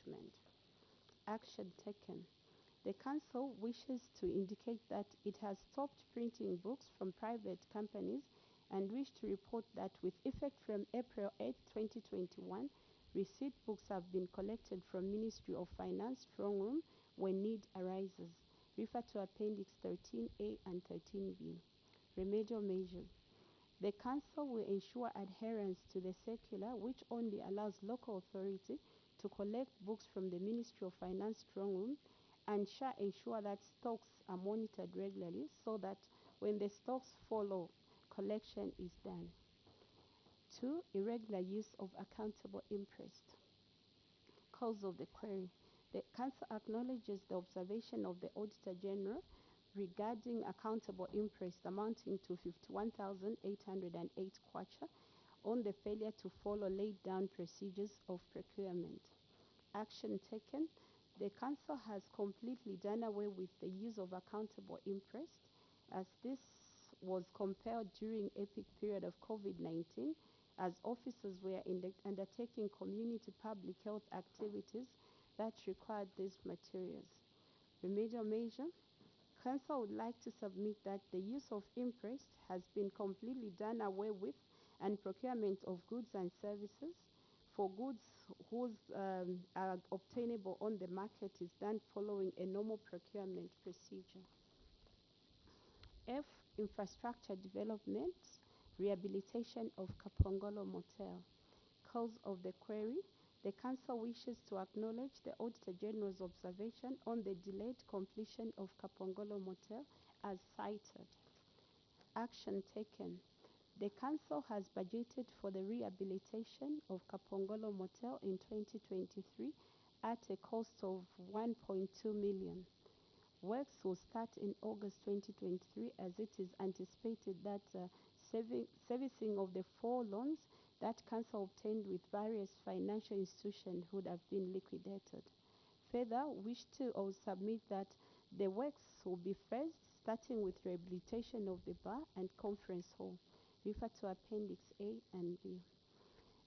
management. Action taken. The Council wishes to indicate that it has stopped printing books from private companies and wish to report that with effect from April 8, 2021, receipt books have been collected from Ministry of Finance strong room when need arises. Refer to Appendix 13A and 13B. Remedial measures. The Council will ensure adherence to the circular, which only allows local authority to collect books from the Ministry of Finance strong room, and shall ensure that stocks are monitored regularly so that when the stocks follow, collection is done. 2. Irregular use of accountable interest. Cause of the query. The Council acknowledges the observation of the Auditor General regarding accountable interest amounting to 51,808 kwacha on the failure to follow laid down procedures of procurement. Action taken. The Council has completely done away with the use of accountable interest, as this was compelled during epic period of COVID-19, as officers were undertaking community public health activities that required these materials. Remedial measure. Council would like to submit that the use of interest has been completely done away with, and procurement of goods and services for goods whose are obtainable on the market is done following a normal procurement procedure. F. Infrastructure development, rehabilitation of Kapongolo Motel. Cause of the query. The Council wishes to acknowledge the Auditor General's observation on the delayed completion of Kapongolo Motel as cited. Action taken. The Council has budgeted for the rehabilitation of Kapongolo Motel in 2023 at a cost of 1.2 million. Works will start in August 2023, as it is anticipated that servicing of the 4 loans that Council obtained with various financial institutions would have been liquidated. Further, wish to submit that the works will be first, starting with rehabilitation of the bar and conference hall. Refer to Appendix A and B.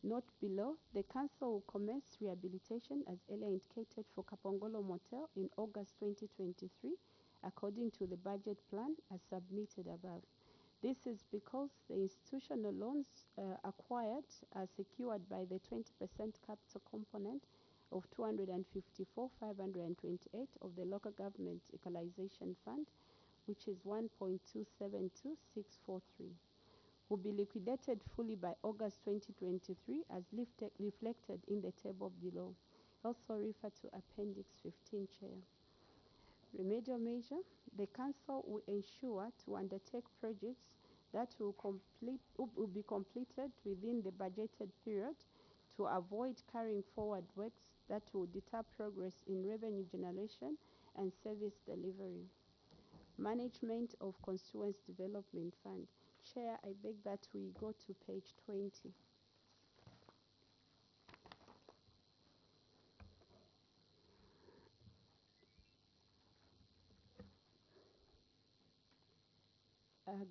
Note below, the Council will commence rehabilitation as earlier indicated for Kapongolo Motel in August 2023, according to the budget plan as submitted above. This is because the institutional loans acquired are secured by the 20% capital component of 254,528 of the Local Government Equalization Fund, which is 1.272643. Will be liquidated fully by August 2023 as reflected in the table below. Also refer to Appendix 15, Chair. Remedial measure. The Council will ensure to undertake projects that will be completed within the budgeted period to avoid carrying forward works that will deter progress in revenue generation and service delivery. Management of Constituency Development Fund. Chair, I beg that we go to page 20.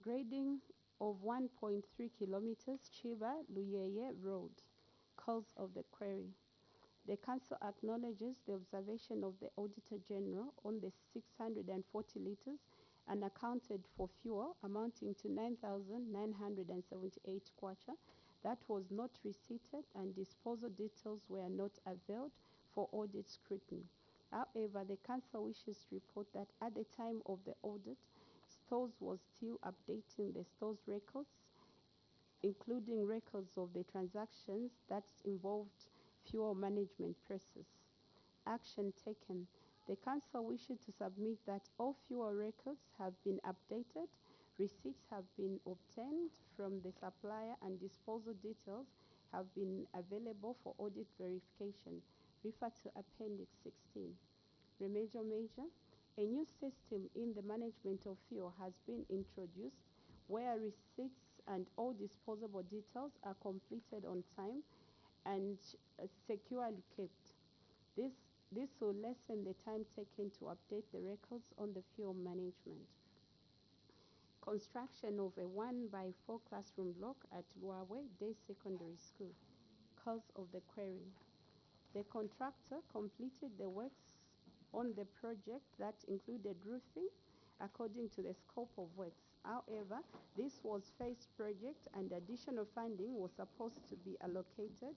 Grading of 1.3 kilometers Chiba Luyeye Road. Cause of the query. The Council acknowledges the observation of the Auditor General on the 640 liters unaccounted for fuel amounting to 9,978 kwacha that was not receipted, and disposal details were not availed for audit scrutiny. However, the Council wishes to report that at the time of the audit, Stores was still updating the store's records, including records of the transactions that involved fuel management process. Action taken. The Council wishes to submit that all fuel records have been updated, receipts have been obtained from the supplier, and disposal details have been available for audit verification. Refer to Appendix 16. Remedial measure. A new system in the management of fuel has been introduced where receipts and all disposable details are completed on time and securely kept. This will lessen the time taken to update the records on the fuel management. Construction of a 1x4 classroom block at Luawe Day Secondary School. Cause of the query. The contractor completed the works on the project that included roofing according to the scope of works. However, this was phased project and additional funding was supposed to be allocated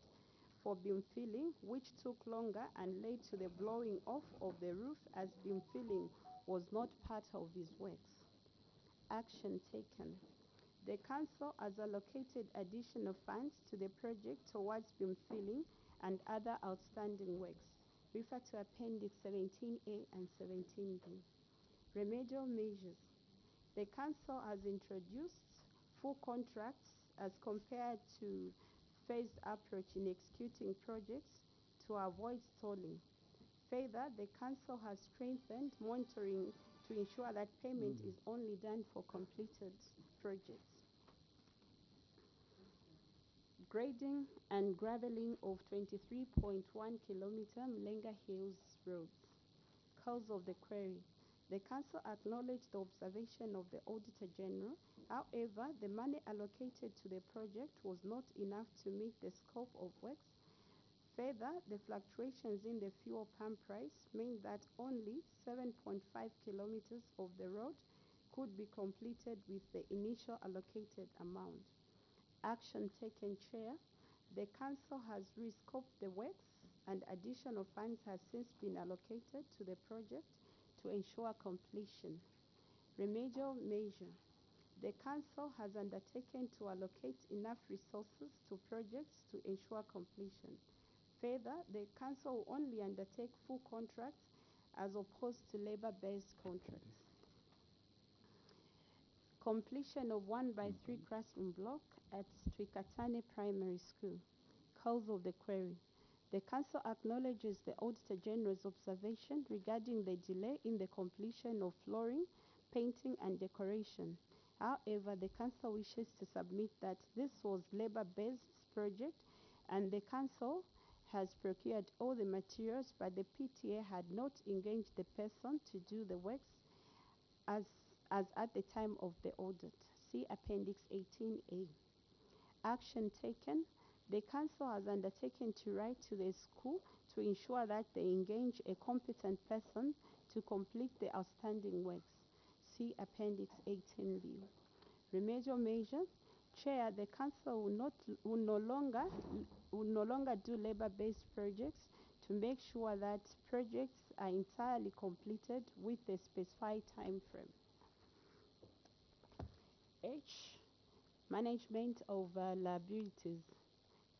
for beam filling, which took longer and led to the blowing off of the roof as beam filling was not part of his works. Action taken. The council has allocated additional funds to the project towards beam filling and other outstanding works. Refer to Appendix 17A and 17B. Remedial measures. The council has introduced full contracts as compared to phased approach in executing projects to avoid stalling. Further, the council has strengthened monitoring to ensure that payment is only done for completed projects. Grading and graveling of 23.1 kilometer Mlenga Hills Road. Cause of the query. The council acknowledged the observation of the Auditor General. However, the money allocated to the project was not enough to meet the scope of works. Further, the fluctuations in the fuel pump price meant that only 7.5 kilometers of the road could be completed with the initial allocated amount. Action taken, Chair. The council has rescoped the works and additional funds has since been allocated to the project to ensure completion. Remedial measure. The council has undertaken to allocate enough resources to projects to ensure completion. Further, the council will only undertake full contracts as opposed to labor-based contracts. Completion of 1x3 classroom block at Twikatane Primary School. Cause of the query. The council acknowledges the Auditor General's observation regarding the delay in the completion of flooring, painting and decoration. However, the council wishes to submit that this was labor-based project and the council has procured all the materials, but the PTA had not engaged the person to do the works as at the time of the audit. See Appendix 18A. Action taken. The council has undertaken to write to the school to ensure that they engage a competent person to complete the outstanding works. See Appendix 18B. Remedial measures. Chair, the council will no longer do labor-based projects to make sure that projects are entirely completed with a specified time frame. H. Management of liabilities.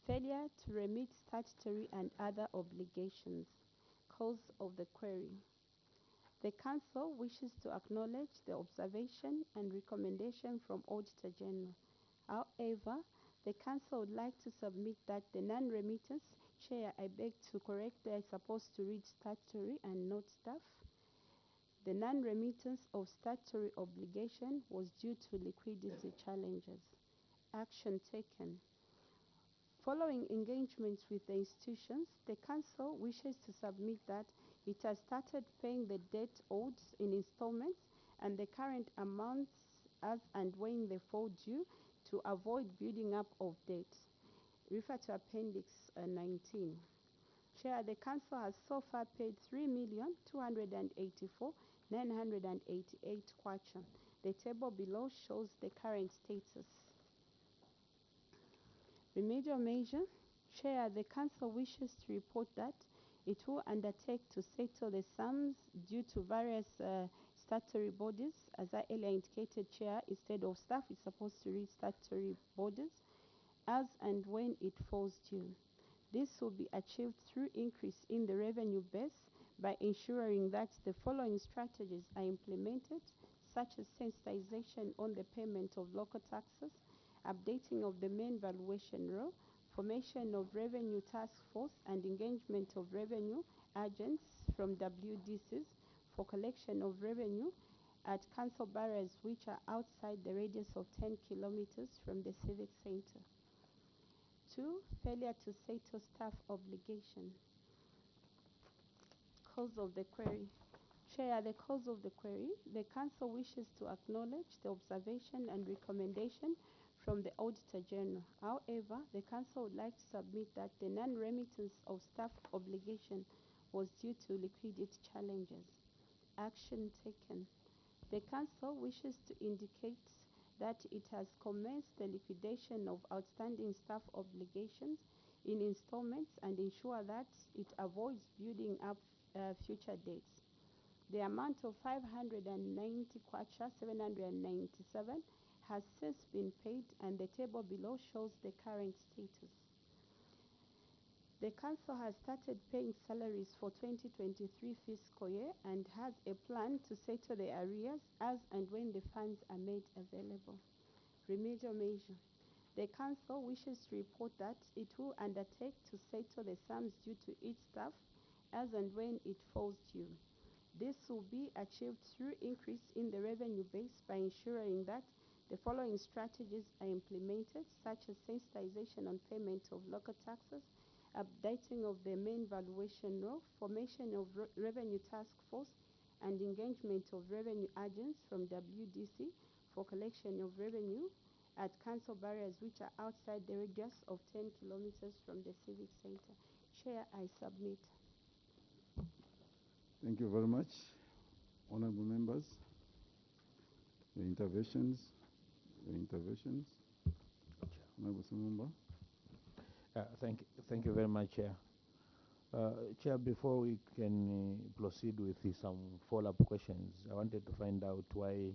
Failure to remit statutory and other obligations. Cause of the query. The council wishes to acknowledge the observation and recommendation from Auditor General. However, the council would like to submit that the non-remittance, Chair, I beg to correct, they are supposed to read statutory and not staff. The non-remittance of statutory obligation was due to liquidity challenges. Action taken. Following engagements with the institutions, the council wishes to submit that it has started paying the debt owed in installments and the current amounts as and when they fall due to avoid building up of debt. Refer to Appendix 19. Chair, the council has so far paid 3,284,988 kwacha. The table below shows the current status. Remedial measure. Chair, the council wishes to report that it will undertake to settle the sums due to various statutory bodies. As I earlier indicated, Chair, instead of staff, it's supposed to read statutory bodies as and when it falls due. This will be achieved through increase in the revenue base by ensuring that the following strategies are implemented, such as sensitization on the payment of local taxes, updating of the main valuation row, formation of revenue task force and engagement of revenue agents from WDCs for collection of revenue at council barriers which are outside the radius of 10 kilometers from the civic center. 2. Failure to settle staff obligation. Cause of the query. Chair, the cause of the query. The council wishes to acknowledge the observation and recommendation from the Auditor General. However, the Council would like to submit that the non-remittance of staff obligation was due to liquidity challenges. Action taken. The Council wishes to indicate that it has commenced the liquidation of outstanding staff obligations in installments and ensure that it avoids building up future debts. The amount of 590 kwacha 797 has since been paid, and the table below shows the current status. The Council has started paying salaries for 2023 fiscal year and has a plan to settle the arrears as and when the funds are made available. Remedial measure. The Council wishes to report that it will undertake to settle the sums due to its staff as and when it falls due. This will be achieved through increase in the revenue base by ensuring that the following strategies are implemented, such as sensitization on payment of local taxes, updating of the main valuation rule, formation of revenue task force, and engagement of revenue agents from WDC for collection of revenue at council barriers which are outside the radius of 10 kilometers from the civic center. Chair, I submit. Thank you very much. Honorable members, the interventions. Honorable Sumumba. Thank you very much, Chair. Chair, before we can proceed with some follow-up questions, I wanted to find out why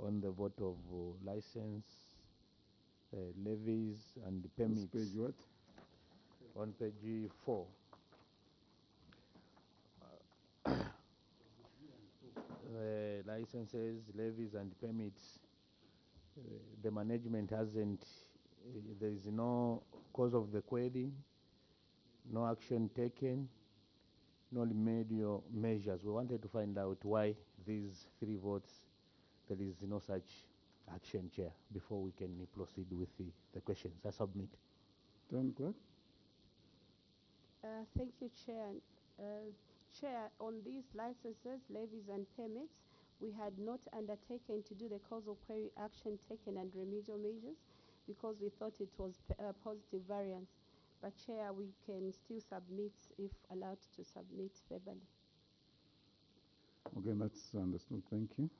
on the vote of license, levies, and permits. Page what? On page 4. Licenses, levies, and permits. The management hasn't, there is no cause of the query, no action taken, no remedial measures. We wanted to find out why these 3 votes, there is no such action, Chair, before we can proceed with the questions. I submit. Town Clerk. Thank you, Chair. Chair, on these licenses, levies, and permits, we had not undertaken to do the cause of query action taken and remedial measures because we thought it was a positive variance. But Chair, we can still submit if allowed to submit verbally. Okay, that's understood. Thank you.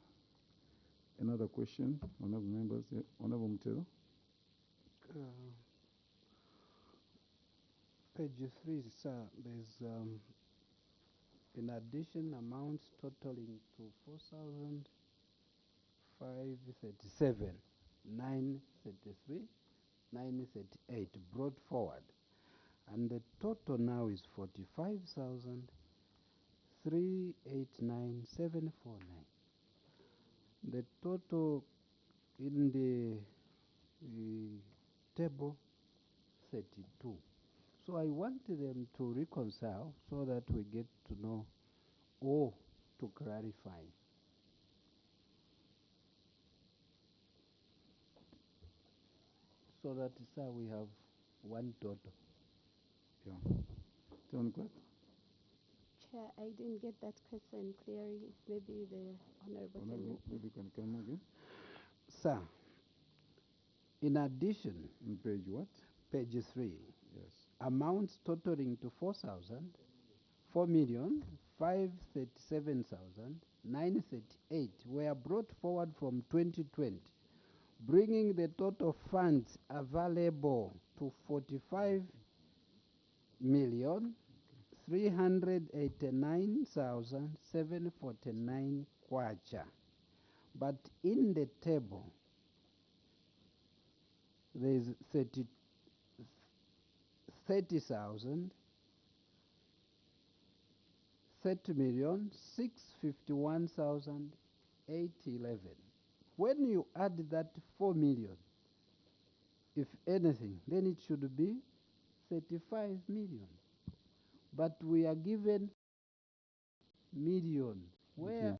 Another question, honorable members. Honorable Mutero. Page 3, sir, there's in addition amounts totaling to 4,537, 933, 938 brought forward, and the total now is 45,389,749. The total in the table 32. So I want them to reconcile so that we get to know or to clarify. So that, sir, we have one total. Yeah. Town Clerk. Chair, I didn't get that question clearly. Maybe the Honorable Maybe can come again. Sir, in addition, On page what? page 3, Yes. amounts totaling to 4,537,938 were brought forward from 2020, bringing the total funds available to 45,389,749 kwacha. But in the table, there is 30,651,811. When you add that 4 million, if anything, then it should be 35 million. But we are given million. Where?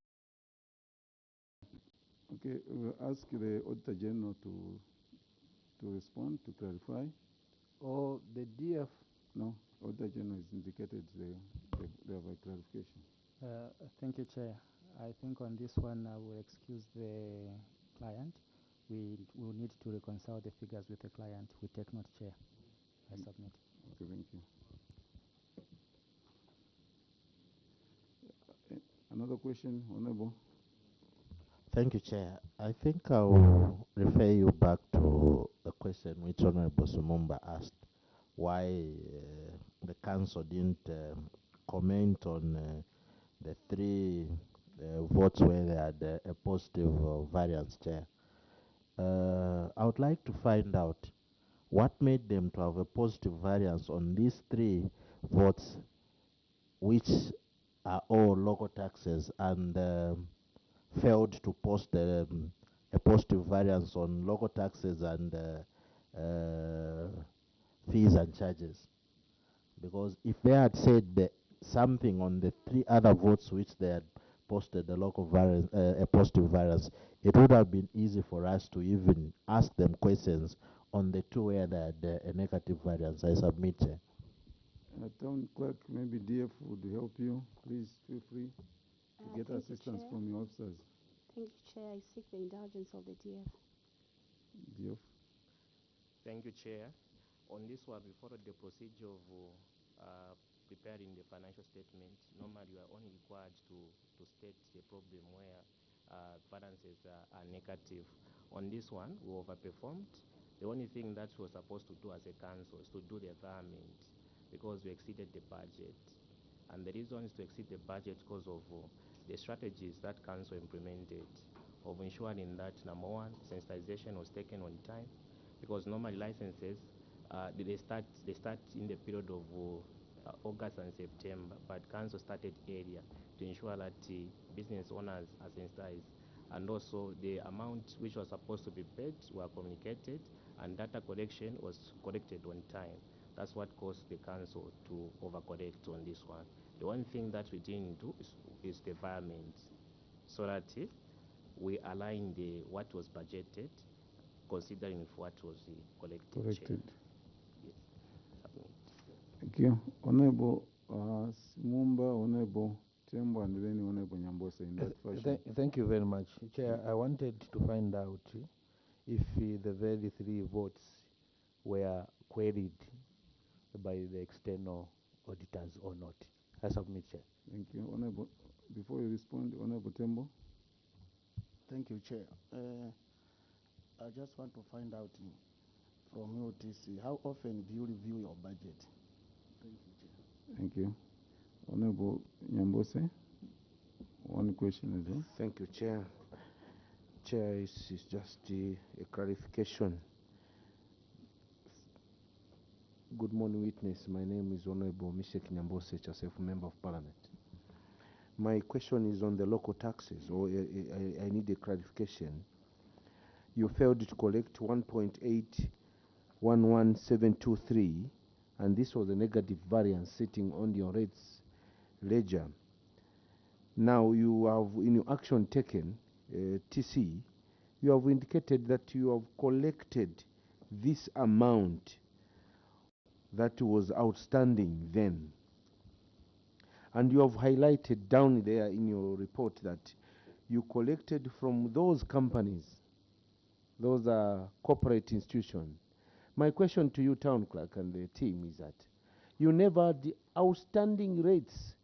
Okay, we'll ask the Auditor General to respond, to clarify. Or the DF? No, Auditor General has indicated they have a clarification. Thank you, Chair. I think on this one I will excuse the client we will need to reconcile the figures with the client. We take note, Chair. I submit. Okay, thank you. Another question, Honorable? Thank you, Chair. I think I will refer you back to the question which Honorable Sumumba asked, why the council didn't comment on the three votes where they had a positive variance, Chair. I would like to find out what made them to have a positive variance on these three votes, which are all local taxes, and failed to post a positive variance on local taxes and fees and charges. Because if they had said something on the three other votes which they had posted a local variance, a positive variance, it would have been easy for us to even ask them questions on the two where they had a negative variance. I submit. Town Clerk, maybe DF would help you. Please feel free to get Thank you, assistance Chair. from your officers. Thank you, Chair. I seek the indulgence of the DF. DF. Thank you, Chair. On this one, we followed the procedure of preparing the financial statement. Normally, you are only required to state the problem where balances are negative. On this one, we overperformed. The only thing that we were supposed to do as a council is to do the environment, because we exceeded the budget. And the reason is to exceed the budget because of the strategies that council implemented of ensuring that, number one, sensitization was taken on time, because normally licenses they start in the period of August and September, but council started earlier to ensure that business owners are sensitized, and also the amount which was supposed to be paid were communicated, and data collection was collected on time. That's what caused the council to overcorrect on this one. The one thing that we didn't do is the environment, so that we align what was budgeted considering what was collected. Chair. Yes. Thank you. Honorable Sumumba, Honorable Tembo, and then Honorable Nyambose in that fashion. Thank you very much. Chair, I wanted to find out if the very three votes were queried by the external auditors or not. I submit, Chair. Thank you. Honorable, before you respond, Honorable Tembo. Thank you, Chair. I just want to find out from you, TC, how often do you review your budget? Thank you, Chair. Thank you. Honorable Nyambose, one question as well. Thank you, Chair. Chair, it's just a clarification. Good morning, witness. My name is Honorable Mishek Nyambose, Chasef, Member of Parliament. My question is on the local taxes, or I need a clarification. You failed to collect 1.811723, and this was a negative variance sitting on your rates ledger. Now you have, in your action taken, TC, you have indicated that you have collected this amount that was outstanding then. And you have highlighted down there in your report that you collected from those companies. Those are corporate institutions. My question to you, Town Clerk, and the team is that you never had the outstanding rates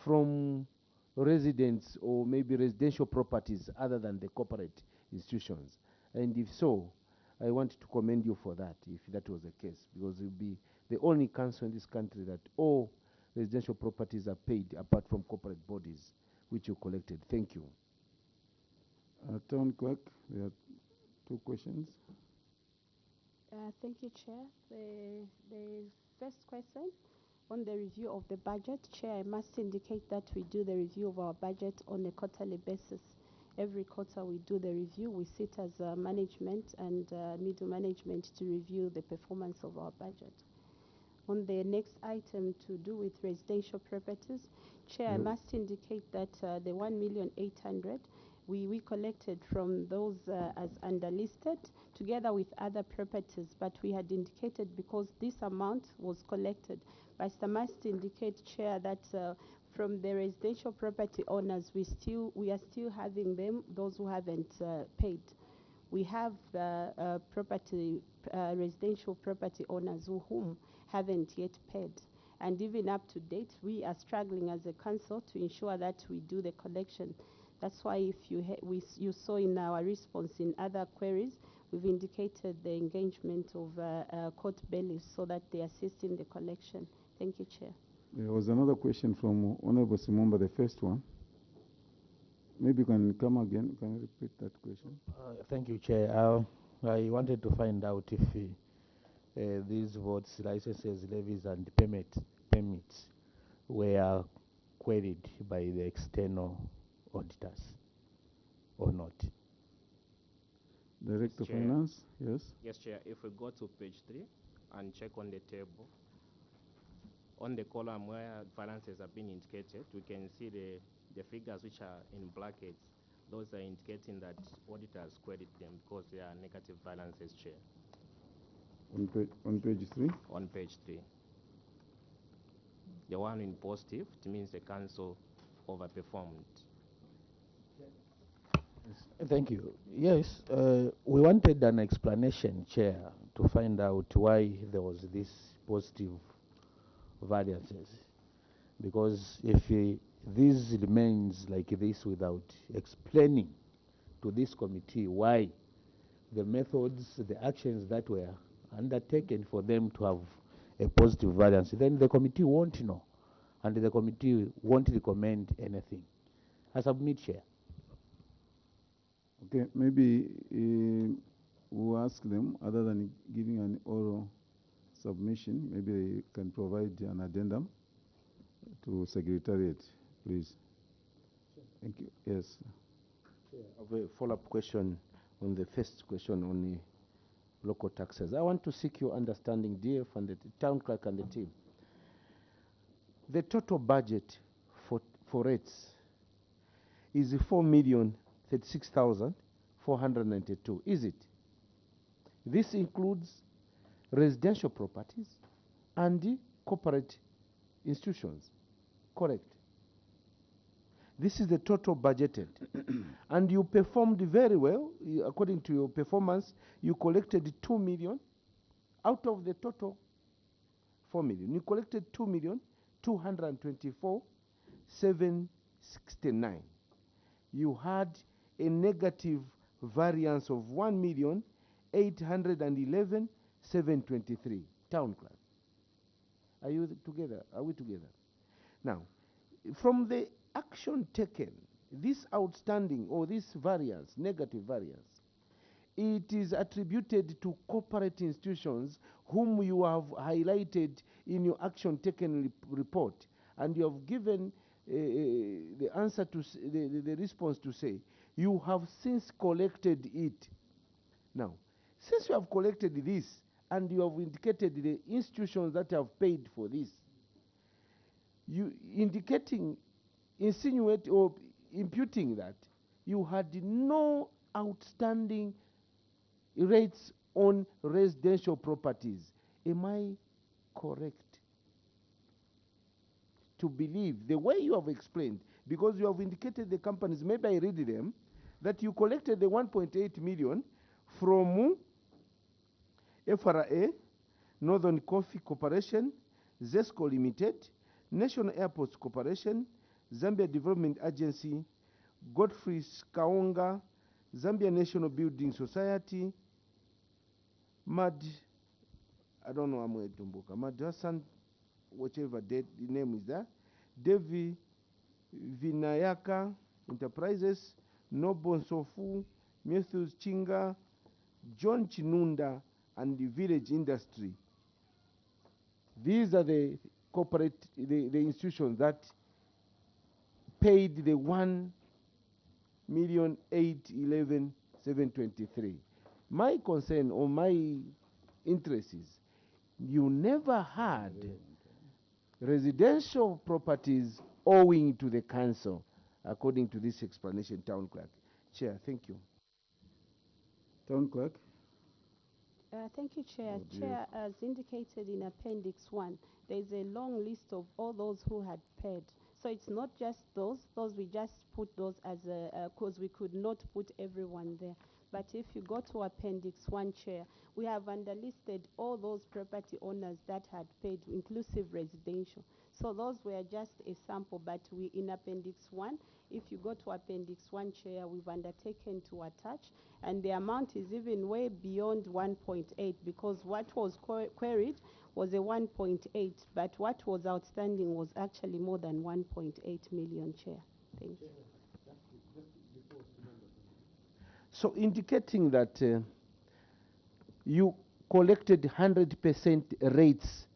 from residents or maybe residential properties other than the corporate institutions. And if so, I want to commend you for that, if that was the case, because you'll be the only council in this country that all residential properties are paid apart from corporate bodies, which you collected. Thank you. Town Clerk, there are two questions. Thank you, Chair. The first question on the review of the budget, Chair, I must indicate that we do the review of our budget on a quarterly basis. Every quarter we do the review. We sit as management and middle management to review the performance of our budget. On the next item to do with residential properties, Chair, I must indicate that the 1,800,000 we collected from those as underlisted together with other properties, but we had indicated because this amount was collected. But I must indicate, Chair, that from the residential property owners, we are still having them, those who haven't paid. we have residential property owners whom haven't yet paid. And even up to date, we are struggling as a council to ensure that we do the collection. That's why if you saw in our response in other queries, we've indicated the engagement of court bailiffs so that they assist in the collection. Thank you, Chair. There was another question from Honorable Simumba, the first one. Maybe you can come again. Can you repeat that question? Thank you, Chair. I wanted to find out if these votes, licenses, levies, and permits were queried by the external auditors or not. Director of Chair. Finance, yes. Yes, Chair. If we go to page 3 and check on the table, on the column where balances have been indicated, we can see the figures which are in brackets. Those are indicating that auditors queried them because they are negative balances, Chair. On page 3? On page 3. The one in positive, it means the council overperformed. Thank you. Yes, we wanted an explanation, Chair, to find out why there was this positive variances. Because if this remains like this without explaining to this committee why the methods, the actions that were undertaken for them to have a positive variance, then the committee won't know, and the committee won't recommend anything. I submit, Chair. Okay, maybe we'll ask them, other than giving an oral submission, maybe they can provide an addendum to Secretariat, please. Thank you. Yes. I have a follow-up question on the first question on the local taxes. I want to seek your understanding, DF and the town clerk and the team. The total budget for rates is 4,036,492, is it? This includes residential properties and the corporate institutions, correct? This is the total budgeted. And you performed very well. According to your performance, you collected 2 million out of the total 4 million. You collected 2,224,769. You had a negative variance of 1,811,723. Town clerk. Are you together? Are we together? Now, from the action taken, this outstanding or this variance, negative variance, it is attributed to corporate institutions whom you have highlighted in your action taken report, and you have given the answer to the response to say you have since collected it. Now, since you have collected this and you have indicated the institutions that have paid for this, you insinuate or imputing that you had no outstanding rates on residential properties. Am I correct to believe the way you have explained? Because you have indicated the companies, maybe I read them, that you collected the 1.8 million from FRA, Northern Coffee Corporation, ZESCO Limited, National Airports Corporation, Zambia Development Agency, Godfrey Kaonga, Zambia National Building Society, Mad, I don't know, I'm Tumbuka, Mad Hassan, whatever the name is there, Devi Vinayaka Enterprises, Nobo Sofu, Matthews Chinga, John Chinunda, and the Village Industry. These are the corporate, the institutions that paid the 1,811,723. My concern or my interest is you never had residential properties owing to the council, according to this explanation, Town Clerk. Chair, thank you. Town Clerk. Thank you, Chair. Oh, Chair, as indicated in Appendix 1, there is a long list of all those who had paid. So it's not just those we just put those as a, because we could not put everyone there. but if you go to Appendix 1, Chair, we have underlisted all those property owners that had paid, inclusive residential. So those were just a sample, but we in Appendix 1, if you go to Appendix 1, Chair, we've undertaken to attach, and the amount is even way beyond 1.8, because what was queried was a 1.8, but what was outstanding was actually more than 1.8 million, Chair. Thank you. So indicating that you collected 100% rates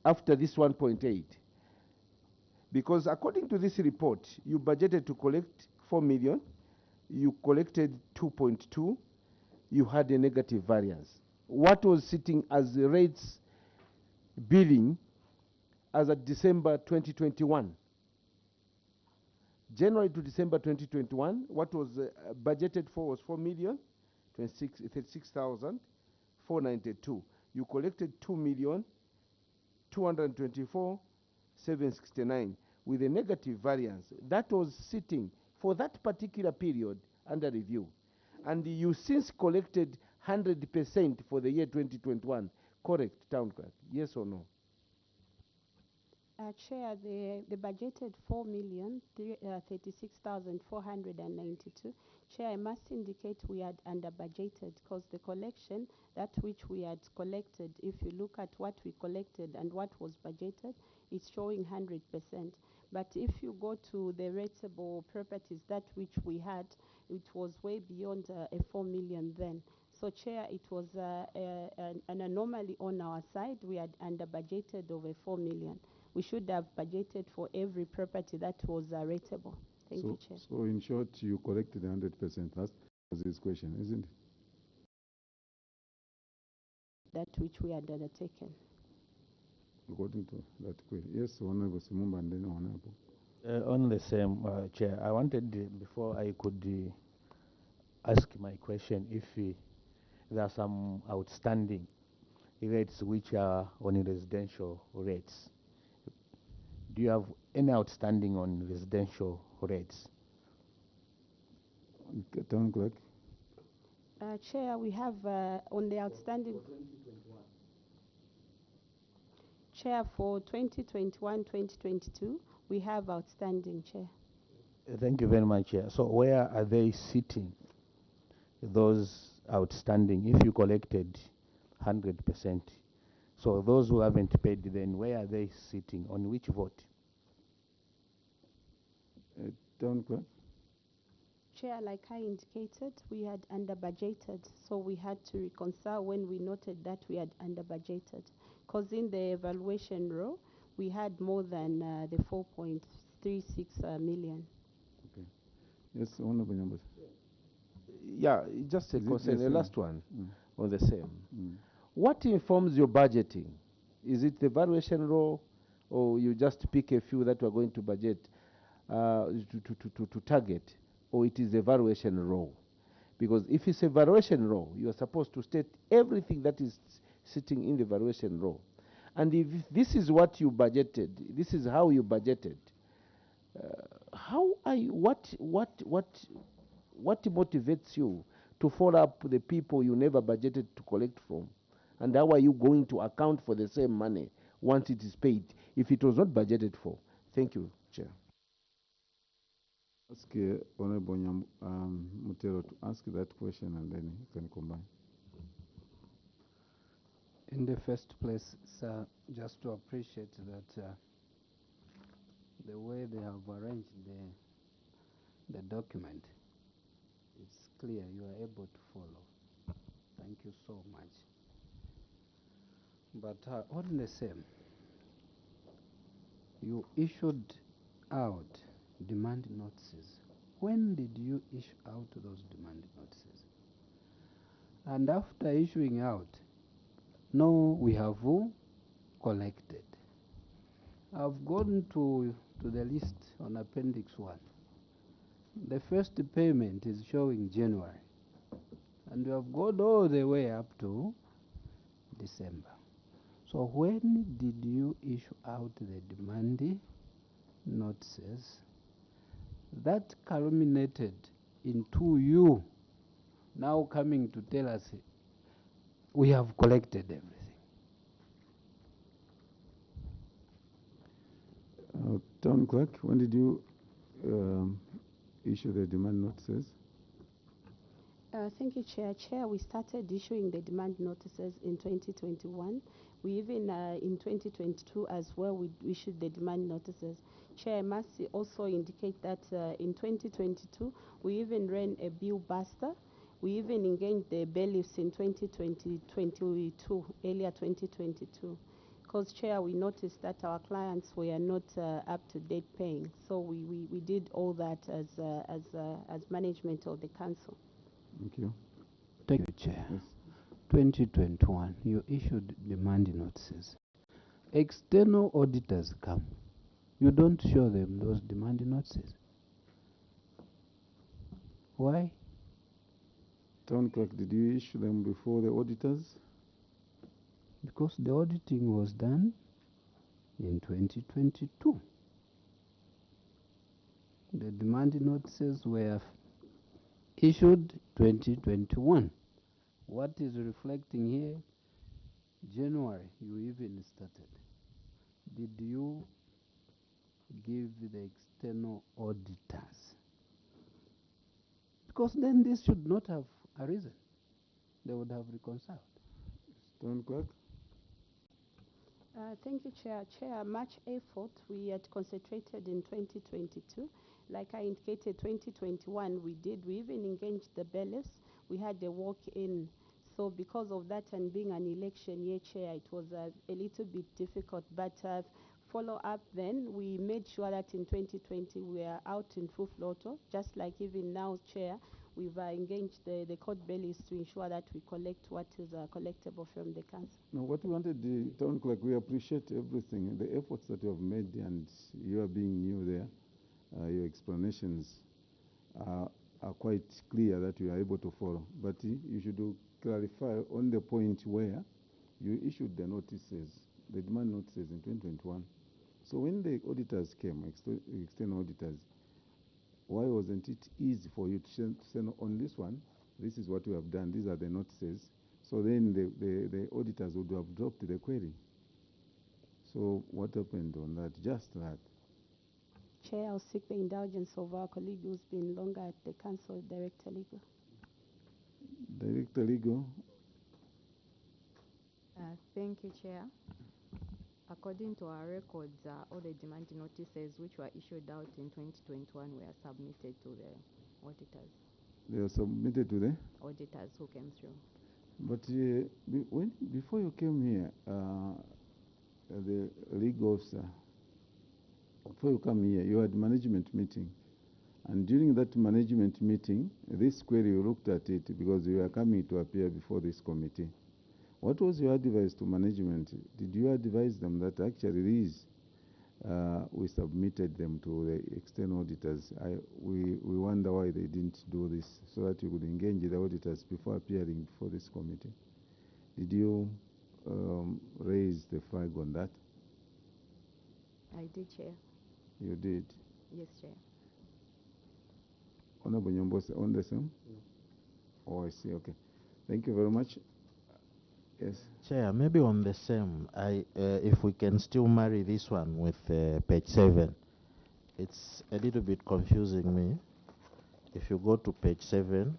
after this 1.8, because according to this report, you budgeted to collect 4 million, you collected 2.2, you had a negative variance. What was sitting as the rates billing as of December 2021? January to December 2021, what was budgeted for was 4,036,492. You collected 2,224,769 with a negative variance. That was sitting for that particular period under review. And you since collected 100% for the year 2021. Correct, Town Clerk? Yes or no? Chair, the budgeted 4,036,492. Chair, I must indicate we had under budgeted, because the collection, that which we had collected, if you look at what we collected and what was budgeted, it's showing 100%. But if you go to the rateable properties, that which we had, it was way beyond a 4 million then. So, Chair, it was an anomaly on our side. We had under budgeted over 4 million. We should have budgeted for every property that was rateable. Thank you, Chair. So in short, you collected 100%. That was his question, isn't it? That which we had undertaken. According to that query. Yes, Honorable Simumba, and then Honorable. On the same, Chair, I wanted, before I could ask my question, if there are some outstanding rates which are on residential rates. Do you have any outstanding on residential rates? Town Clerk. Chair, we have on the outstanding. Chair, for 2021-2022, we have outstanding, Chair. Thank you very much, Chair. So where are they sitting, those outstanding, if you collected 100%? So those who haven't paid, then where are they sitting? On which vote? Town Clerk. Chair, like I indicated, we had under budgeted, so we had to reconcile when we noted that we had under budgeted. Because in the evaluation row, we had more than the 4.36 million. Okay. Yes, Honorable Nyambas. Yeah, just a concern, the last one on the same. Mm. What informs your budgeting? Is it the valuation row, or you just pick a few that you are going to budget to target, or it is the valuation row? Because if it's a valuation row, you are supposed to state everything that is sitting in the valuation row. And if this is what you budgeted, this is how you budgeted, how are you, what motivates you to follow up the people you never budgeted to collect from? And how are you going to account for the same money once it is paid if it was not budgeted for? Thank you, Chair. Ask Honorable Mutero to ask that question, and then you can combine. In the first place, sir, just to appreciate that the way they have arranged the document, it's clear you are able to follow. Thank you so much. But on the same, you issued out demand notices. When did you issue out those demand notices? And after issuing out, no, we have collected. I've gone to the list on Appendix 1. The first payment is showing January, and we have gone all the way up to December. So when did you issue out the demand notices that culminated into you now coming to tell us we have collected everything. Town clerk, when did you issue the demand notices? Thank you, Chair. Chair, we started issuing the demand notices in 2021. We even, in 2022 as well, we issued the demand notices. Chair, I must also indicate that in 2022, we even ran a bill buster. We even engaged the bailiffs in 2022, earlier 2022. Because, Chair, we noticed that our clients were not up to date paying. So we did all that as management of the council. Thank you. Thank you, Chair. Yes. 2021, you issued demand notices. External auditors come. You don't show them those demand notices. Why? Town clerk, did you issue them before the auditors? Because the auditing was done in 2022. The demand notices were issued 2021. What is reflecting here? January, you even started. Did you give the external auditors? Because then this should not have arisen. They would have reconciled. Town clerk? Thank you, Chair. Chair, much effort we had concentrated in 2022. Like I indicated, 2021 we even engaged the bailiffs. We had a walk-in. So because of that and being an election year, Chair, it was a little bit difficult. But follow up then, we made sure that in 2020 we are out in full throttle, just like even now, Chair. We've engaged the court bailiffs to ensure that we collect what is collectible from the council. No, what we wanted, the town clerk, we appreciate everything, the efforts that you have made, and you are being new there. Your explanations are quite clear that you are able to follow. But you should clarify on the point where you issued the notices, the demand notices in 2021. So when the auditors came, external auditors, why wasn't it easy for you to say no, on this one, this is what we have done, these are the notices? So then the auditors would have dropped the query. So what happened on that? Just that. Chair, I'll seek the indulgence of our colleague who's been longer at the council, Director Legal. Director Legal. Thank you, Chair. According to our records, all the demand notices which were issued out in 2021 were submitted to the auditors. They were submitted to the auditors who came through. But before you came here, the legal officer, before you come here, you had management meeting. And during that management meeting, this query, you looked at it because you were coming to appear before this committee. What was your advice to management? Did you advise them that actually these, we submitted them to the external auditors? We wonder why they didn't do this, so that you could engage the auditors before appearing before this committee. Did you raise the flag on that? I did, Chair. You did? Yes, Chair. Honorable Nyombose, on the same? Oh, I see, okay. Thank you very much. Yes. Chair, maybe on the same, if we can still marry this one with page 7. It's a little bit confusing me. If you go to page 7,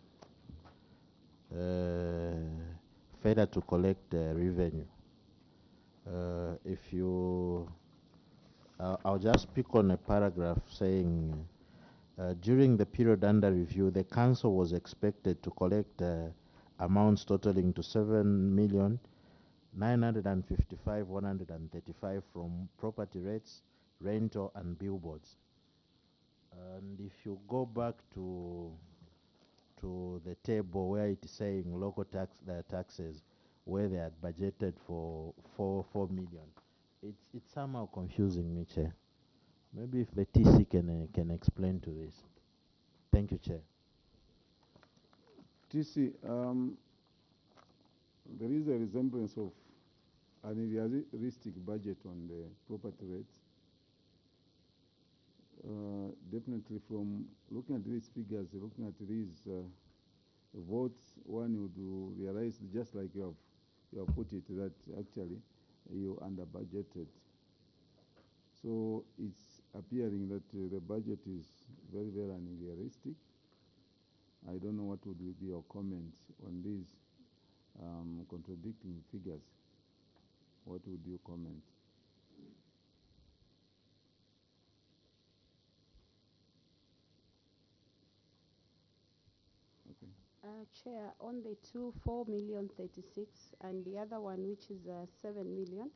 failure to collect revenue. If you, I'll just pick on a paragraph saying, during the period under review, the council was expected to collect amounts totaling to 7,955,135 from property rates, rental, and billboards. And if you go back to the table where it is saying local taxes, where they had budgeted for 4 million, it's somehow confusing me, Chair. Maybe if the TC can explain to this. Thank you, Chair. TC, there is a resemblance of an realistic budget on the property rates. Definitely from looking at these figures, looking at these votes, one would realize, just like you have put it, that actually you under budgeted. So it's appearing that the budget is very, very unrealistic. I don't know what would be your comment on these contradicting figures. What would you comment? Okay. Chair, on the two, 4,036,000, and the other one, which is 7 million.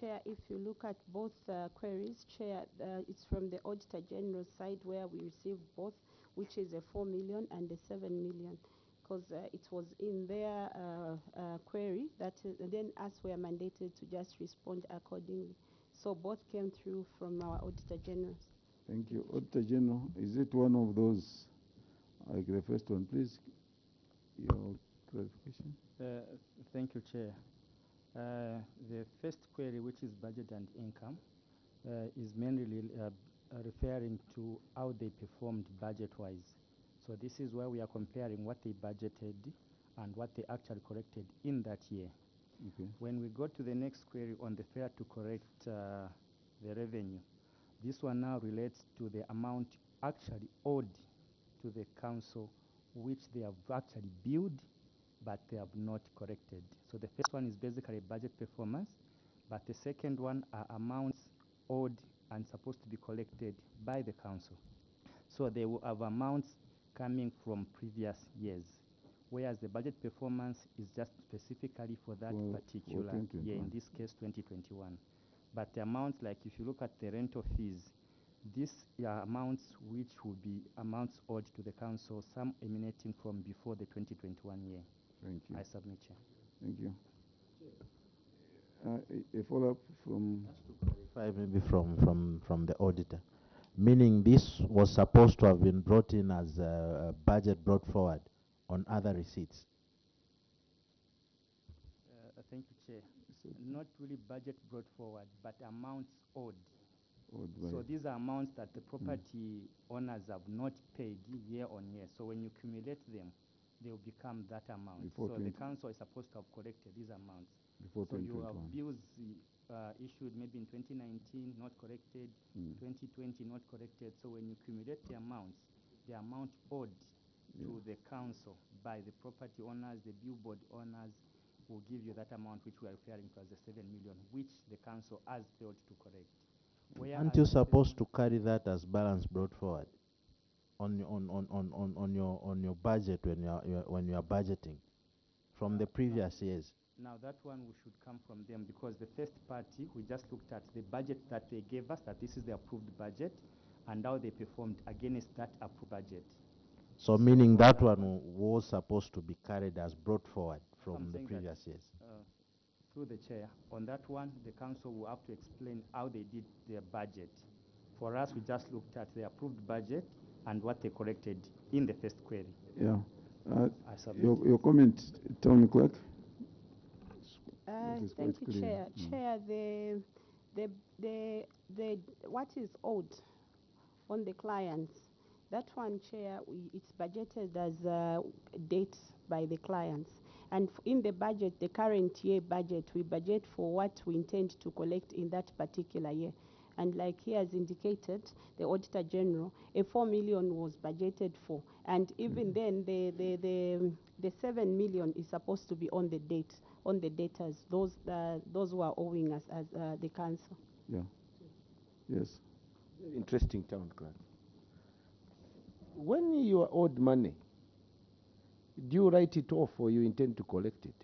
Chair, if you look at both queries, Chair, it's from the Auditor General side where we received both, which is a 4 million and a 7 million, because it was in their query that then us were mandated to just respond accordingly. So both came through from our Auditor General. Thank you. Auditor General, is it one of those, like the first one, please? Your clarification. Thank you, Chair. The first query, which is budget and income, is mainly referring to how they performed budget-wise. So this is where we are comparing what they budgeted and what they actually corrected in that year. Okay. When we go to the next query on the failure to correct the revenue, this one now relates to the amount actually owed to the council, which they have actually billed, but they have not corrected. So the first one is basically budget performance, but the second one are amounts owed and supposed to be collected by the council. So they will have amounts coming from previous years, whereas the budget performance is just specifically for that particular year, in this case 2021. But the amounts, like if you look at the rental fees, these are amounts which will be amounts owed to the council, some emanating from before the 2021 year. Thank you. I submit, Chair. Thank you. A follow-up from... Just to clarify, maybe from the auditor, meaning this was supposed to have been brought in as a budget brought forward on other receipts. Thank you, Chair. Not really budget brought forward, but amounts owed. So these are amounts that the property owners have not paid year on year. So when you cumulate them, they will become that amount. So the council is supposed to have collected these amounts. Before so you have 2021. bills issued maybe in 2019, not corrected, 2020, not corrected. So when you cumulate the amounts, the amount owed to the council by the property owners, the billboard owners, will give you that amount which we are referring to as the 7 million, which the council has failed to correct. Aren't you supposed to carry that as balance brought forward on your budget when you are budgeting from the previous years? Now that one we should come from them, because the first party, we just looked at the budget that they gave us, that this is the approved budget, and how they performed against that approved budget. So meaning that one was supposed to be carried as brought forward from the previous years. Through the chair, on that one, the council will have to explain how they did their budget. For us, we just looked at the approved budget and what they corrected in the first query. Yeah. Your comment, Town Clerk. Thank you, Chair. Chair, the what is owed on the clients, that one, Chair, it's budgeted as dates by the clients. And in the budget, the current year budget, we budget for what we intend to collect in that particular year. And like he has indicated, the Auditor General, a 4 million was budgeted for. And even then, the 7 million is supposed to be on the date, on the debtors, those who are owing us as the council. Yeah. Yes. Interesting, Town Clerk. When you are owed money, do you write it off or you intend to collect it?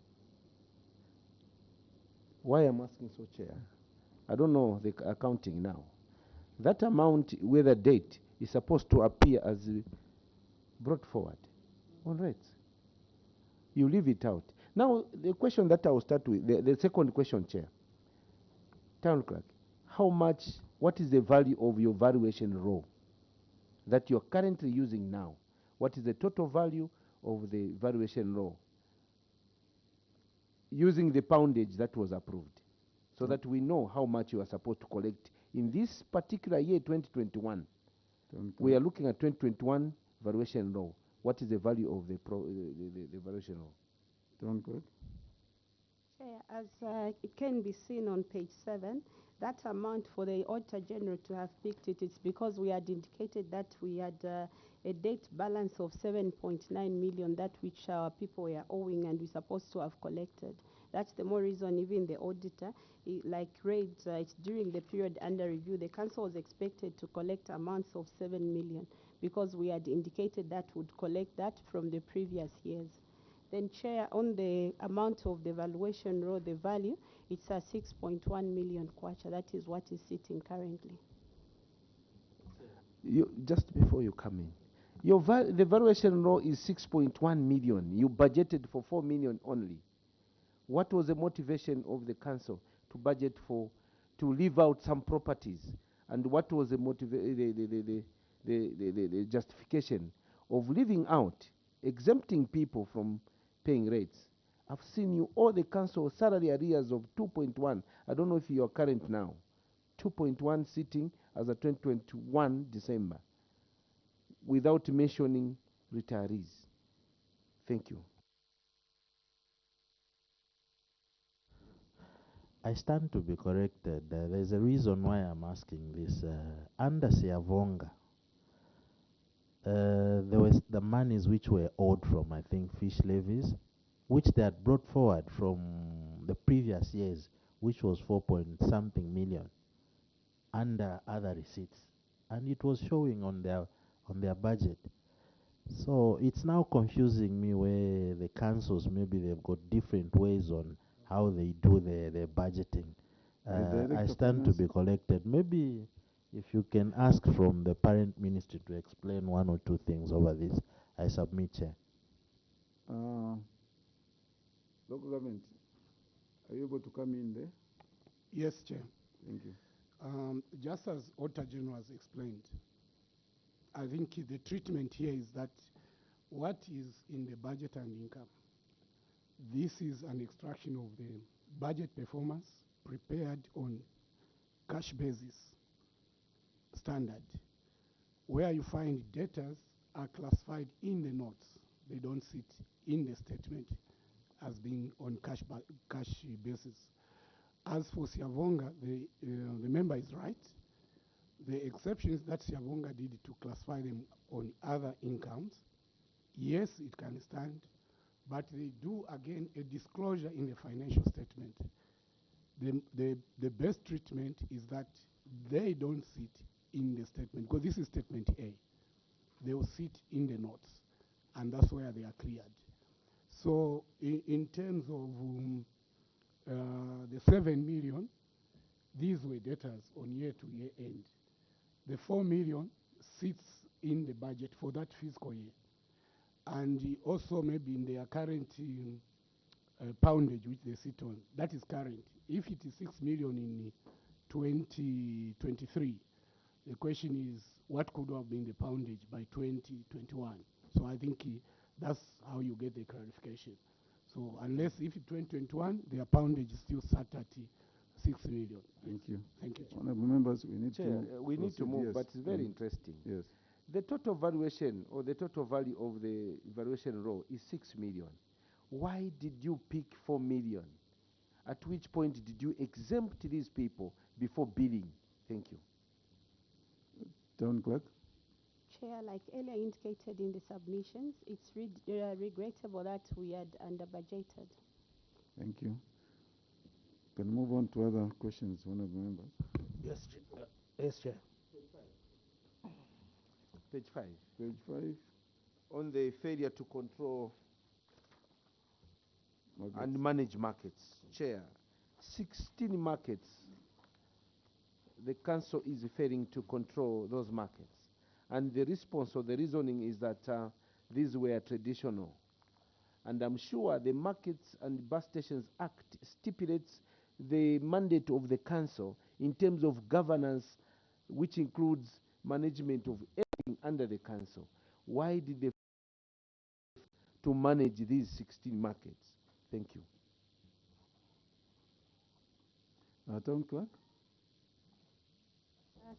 Why I'm asking so, Chair? I don't know the accounting now. That amount with a date is supposed to appear as brought forward on rates. You leave it out. Now, the question that I will start with, the second question, Chair. Town Clerk, what is the value of your valuation row that you're currently using now? What is the total value of the valuation row using the poundage that was approved, so that we know how much you are supposed to collect in this particular year, 2021. We are looking at 2021 valuation row. what is the value of the valuation roll? Town clerk? Chair, as it can be seen on page 7, that amount for the Auditor General to have picked it, it's because we had indicated that we had a debt balance of 7.9 million, that which our people were owing and we're supposed to have collected. That's the more reason even the auditor, like read, it's during the period under review, the council was expected to collect amounts of 7 million because we had indicated that would collect that from the previous years. Then, Chair, on the amount of the valuation row, the value, it's a 6.1 million kwacha. That is what is sitting currently. Just before you come in, the valuation row is 6.1 million. You budgeted for 4 million only. What was the motivation of the council to budget to leave out some properties? And what was the the justification of leaving out, exempting people from paying rates? I've seen you, all the council salary arrears of 2.1. I don't know if you are current now. 2.1 sitting as a 2021 December, without mentioning retirees. Thank you. I stand to be corrected. There's a reason why I'm asking this. Under Siavonga, there was the monies which were owed from, I think, fish levies, which they had brought forward from the previous years, which was 4 point something million, under other receipts, and it was showing on their budget. So it's now confusing me where the councils, maybe they've got different ways on how they do their budgeting. I stand to be collected. Maybe if you can ask from the parent ministry to explain one or two things over this, I submit, Chair. Local government, are you able to come in there? Yes, Chair. Thank you. Just as Auditor General has explained, I think the treatment here is that what is in the budget and income, this is an extraction of the budget performance prepared on cash basis standard. Where you find debtors are classified in the notes. They don't sit in the statement as being on cash basis. As for Siavonga, the member is right. The exceptions that Siavonga did to classify them on other incomes, yes, it can stand, but they do, again, a disclosure in the financial statement. The best treatment is that they don't sit in the statement, because this is statement A. They will sit in the notes, and that's where they are cleared. So in terms of the 7 million, these were debtors on year-to-year end. The 4 million sits in the budget for that fiscal year. And also maybe in their current poundage which they sit on, that is current. If it is 6 million in 2023, the question is what could have been the poundage by 2021? So I think that's how you get the clarification. So unless if it's 2021, their poundage is still sat at 6 million. Thank you. Thank you, Chair. Honorable members, we need Chair, to we need to move, yes. but it's very interesting. Yes. The total valuation or the total value of the valuation row is 6 million. Why did you pick 4 million? At which point did you exempt these people before bidding? Thank you. Town clerk? Chair, like earlier indicated in the submissions, it's regrettable that we had under-budgeted. Thank you. Can move on to other questions, honorable members. Yes, Chair. Yes, Chair. Page 5. Page 5. On the failure to control Markets. and manage markets. Chair, 16 markets the council is failing to control those markets. And the response or the reasoning is that these were traditional. And I'm sure the Markets and Bus Stations Act stipulates the mandate of the council in terms of governance, which includes management of everything under the council. Why did they to manage these 16 markets? Thank you. Town clerk?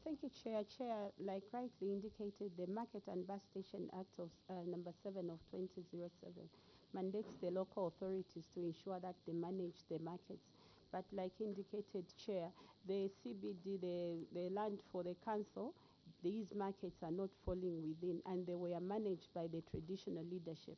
Thank you, Chair. Chair, like rightly indicated, the Market and Bus Station Act of number 7 of 2007 mandates the local authorities to ensure that they manage the markets. But like indicated, Chair, the CBD, the land for the council, these markets are not falling within, and they were managed by the traditional leadership.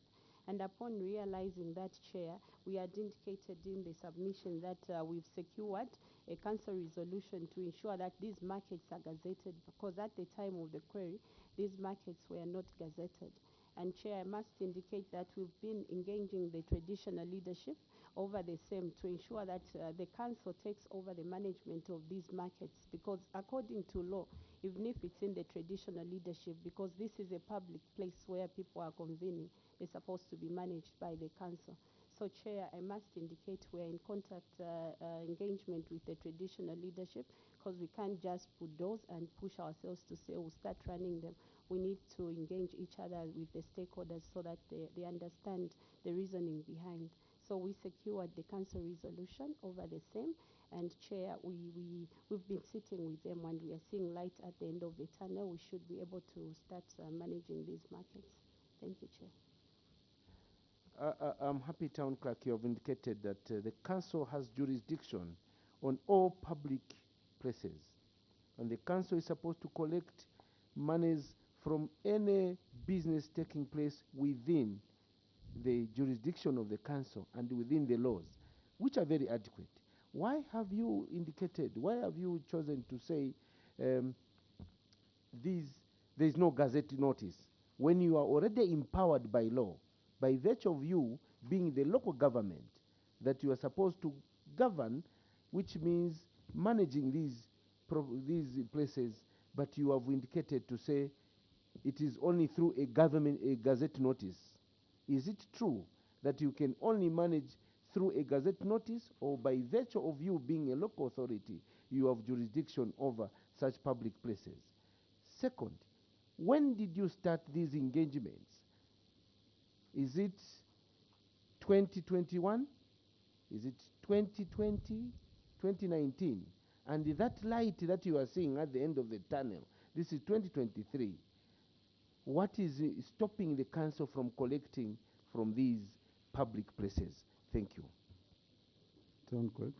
And upon realizing that, Chair, we had indicated in the submission that we've secured a council resolution to ensure that these markets are gazetted, because at the time of the query, these markets were not gazetted. And Chair, I must indicate that we've been engaging the traditional leadership over the same to ensure that the council takes over the management of these markets, because according to law, even if it's in the traditional leadership, because this is a public place where people are convening, they're supposed to be managed by the council. So, Chair, I must indicate we're in contact engagement with the traditional leadership, because we can't just put those and push ourselves to say we'll start running them. We need to engage each other with the stakeholders so that they understand the reasoning behind. So we secured the council resolution over the same. And Chair, we've been sitting with them and we are seeing light at the end of the tunnel. We should be able to start managing these markets. Thank you, Chair. I'm happy, Town Clerk, you have indicated that the council has jurisdiction on all public places. And the council is supposed to collect monies from any business taking place within the jurisdiction of the council and within the laws, which are very adequate. Why have you indicated, why have you chosen to say there is no gazette notice when you are already empowered by law, by virtue of you being the local government that you are supposed to govern, which means managing these places, but you have indicated to say it is only through a gazette notice. Is it true that you can only manage through a gazette notice, or by virtue of you being a local authority, you have jurisdiction over such public places? Second, when did you start these engagements? Is it 2021? Is it 2020? 2019? And that light that you are seeing at the end of the tunnel, this is 2023. What is stopping the council from collecting from these public places? Thank you. Town Clerk.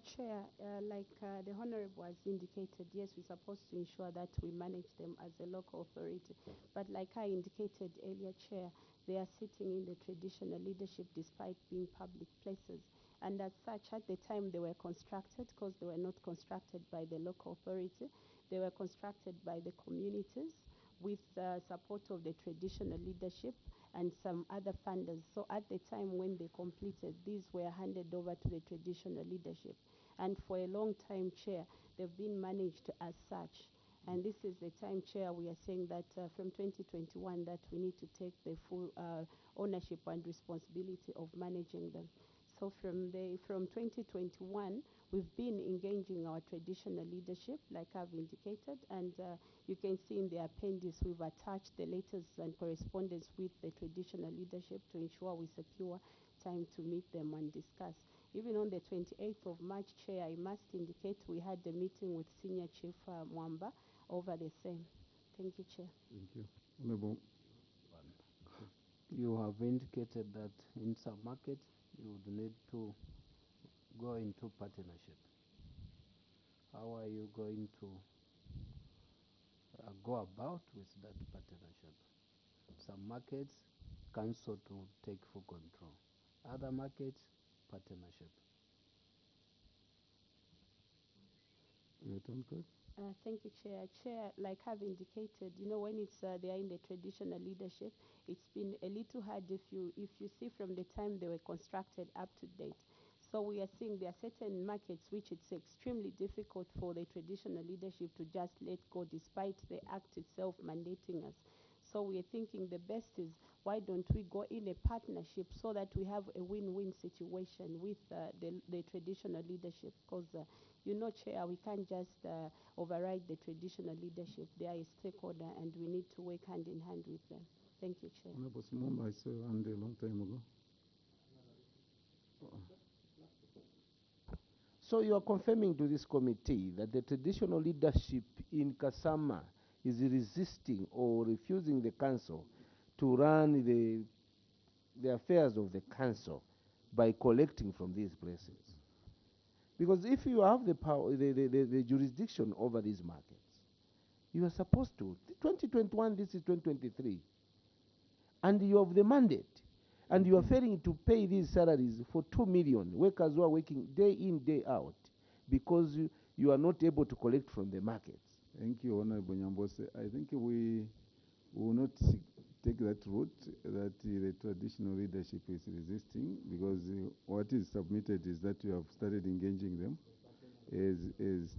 Chair, like the Honorable has indicated, yes, we're supposed to ensure that we manage them as a local authority. But like I indicated earlier, Chair, they are sitting in the traditional leadership despite being public places. And as such, at the time they were constructed, because they were not constructed by the local authority, they were constructed by the communities with the support of the traditional leadership and some other funders. So at the time when they completed, these were handed over to the traditional leadership. And for a long time, Chair, they've been managed as such. And this is the time, Chair, we are saying that from 2021 that we need to take the full ownership and responsibility of managing them. So from 2021, we've been engaging our traditional leadership, like I've indicated, and you can see in the appendix we've attached the letters and correspondence with the traditional leadership to ensure we secure time to meet them and discuss. Even on the 28th of March, Chair, I must indicate we had a meeting with Senior Chief Mwamba over the same. Thank you, Chair. Thank you. Honorable. You have indicated that in some markets you would need to go into partnership. How are you going to go about with that partnership? Some markets, council to take full control. Other markets, partnership. Town Clerk. Thank you, Chair. Chair, like I've indicated, when it's they are in the traditional leadership, it's been a little hard if you see from the time they were constructed up to date. So we are seeing there are certain markets which it's extremely difficult for the traditional leadership to just let go, despite the act itself mandating us. So we are thinking the best is, why don't we go in a partnership so that we have a win-win situation with the traditional leadership? Because Chair, we can't just override the traditional leadership. They are a stakeholder and we need to work hand in hand with them. Thank you, Chair. Honorable Simon, I saw your hand a long time ago. So you are confirming to this committee that the traditional leadership in Kasama is resisting or refusing the council to run the affairs of the council by collecting from these places. Because if you have the power, the jurisdiction over these markets, you are supposed to. 2021, this is 2023. And you have the mandate. And you are failing to pay these salaries for 2 million workers who are working day in, day out because you are not able to collect from the markets. Thank you, Honorable Nyambose. I think we will not take that route that the traditional leadership is resisting, because what is submitted is that you have started engaging them as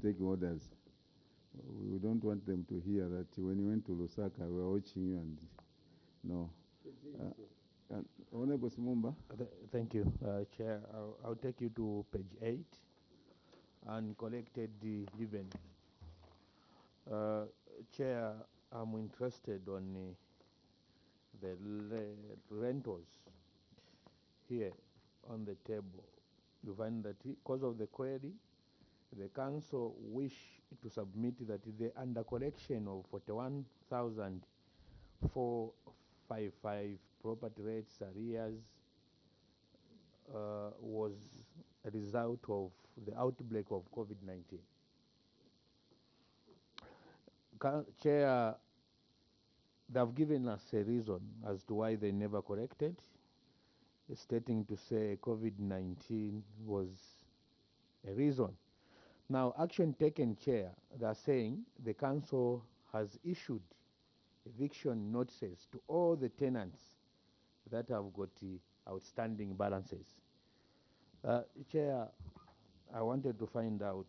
stakeholders. We don't want them to hear that when you went to Lusaka, we were watching you, and no. Honorable Sumumba. Thank you, Chair. I'll take you to page 8, uncollected revenue. Chair, I'm interested on the rentals here on the table. You find that because of the query, the council wish to submit that the under collection of 41,455 property rates arrears was a result of the outbreak of COVID-19. Chair, they've given us a reason as to why they never corrected, stating to say COVID-19 was a reason. Now, action taken, Chair, they're saying the council has issued eviction notices to all the tenants that have got outstanding balances. Chair, I wanted to find out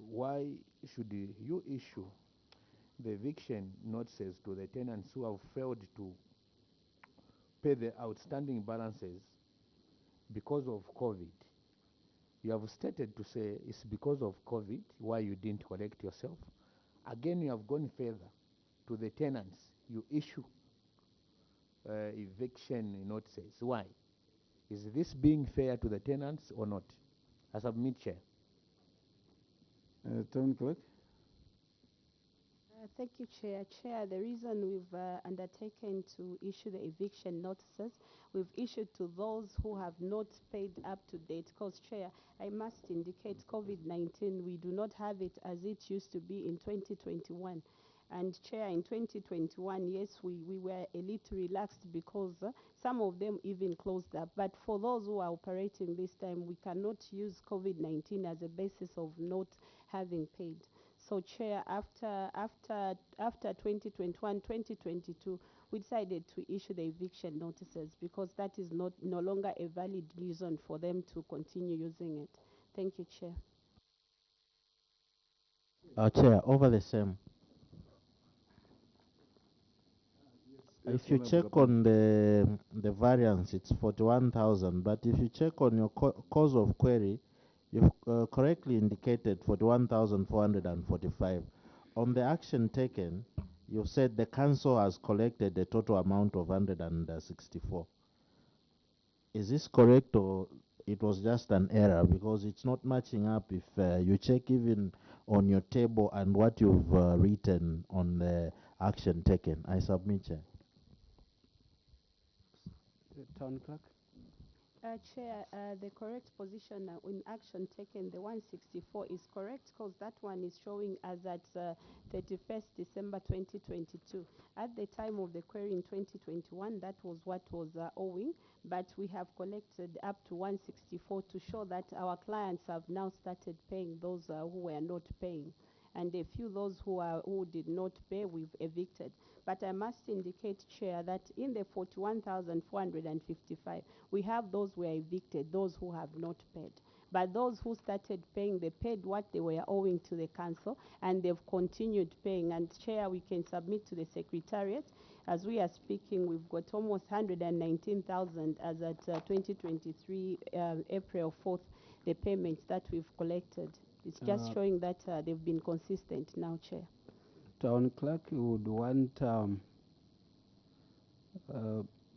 why should you issue the eviction notices to the tenants who have failed to pay the outstanding balances because of COVID? You have stated to say it's because of COVID why you didn't collect yourself. Again, you have gone further to the tenants. You issue eviction notices. Why? Is this being fair to the tenants or not? I submit, Chair. Town Clerk. Thank you, Chair. Chair, the reason we've undertaken to issue the eviction notices, we've issued to those who have not paid up to date. Because, Chair, I must indicate COVID-19, we do not have it as it used to be in 2021. And, Chair, in 2021, yes, we were a little relaxed because some of them even closed up. But for those who are operating this time, we cannot use COVID-19 as a basis of not having paid. So, Chair, after 2021, 2022, we decided to issue the eviction notices because that is no longer a valid reason for them to continue using it. Thank you, Chair. Chair, over the same. If you check on the variance, it's 41,000. But if you check on your cause of query, you've correctly indicated 41,445. On the action taken, you said the council has collected a total amount of 164. Is this correct, or it was just an error? Because it's not matching up if you check even on your table and what you've written on the action taken. I submit, Chair. Town Clerk. Chair, the correct position in action taken, the 164 is correct because that one is showing as at 31st December 2022. At the time of the query in 2021, that was what was owing, but we have collected up to 164 to show that our clients have now started paying those who were not paying. And a few those who did not pay, we've evicted. But I must indicate, Chair, that in the 41,455, we have those who are evicted, those who have not paid. But those who started paying, they paid what they were owing to the council, and they've continued paying. And, Chair, we can submit to the Secretariat. As we are speaking, we've got almost 119,000 as at 2023, April 4th, the payments that we've collected. It's just showing that they've been consistent now, Chair. Town Clerk would want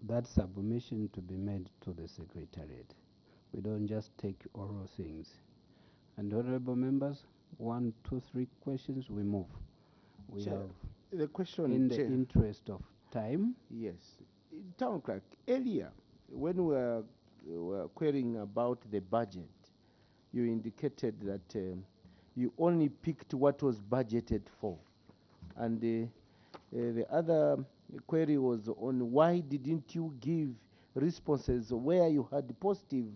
that submission to be made to the Secretariat. We don't just take oral things. And honorable members, 1, 2, 3 questions, we move. We Chair, have, the question, in the Chair. interest of time. Yes. Town clerk, earlier, when we were querying about the budget, you indicated that you only picked what was budgeted for. And the other query was on why didn't you give responses where you had positive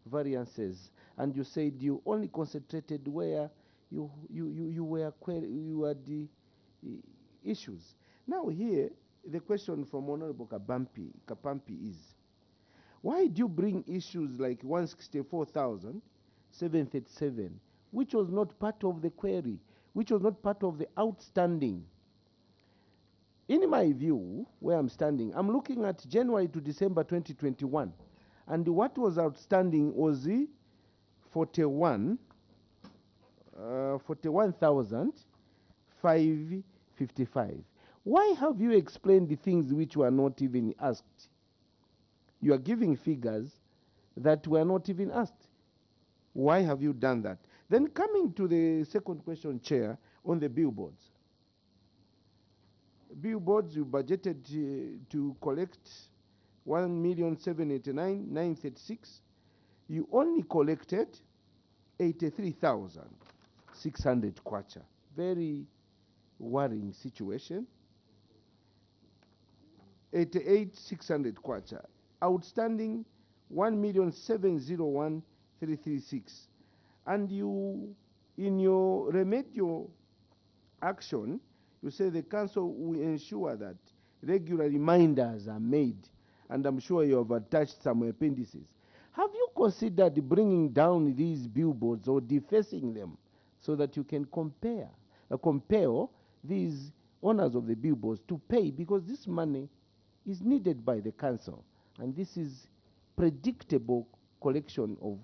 variances, and you said you only concentrated where you had the issues. Now here, the question from Honorable Kapampi is, why do you bring issues like 164,737, which was not part of the query, which was not part of the outstanding? In my view, where I'm standing, I'm looking at January to December 2021, and what was outstanding was the 41,555. Why have you explained the things which were not even asked? You are giving figures that were not even asked. Why have you done that? Then coming to the second question, Chair, on the billboards. Billboards, you budgeted to collect 1,789,936. You only collected 83,600 kwacha. Very worrying situation. 88,600 kwacha. Outstanding 1,701,336. And you, in your remedial action, you say the council will ensure that regular reminders are made, and I'm sure you have attached some appendices. Have you considered bringing down these billboards or defacing them so that you can compel these owners of the billboards to pay, because this money is needed by the council, and this is predictable collection of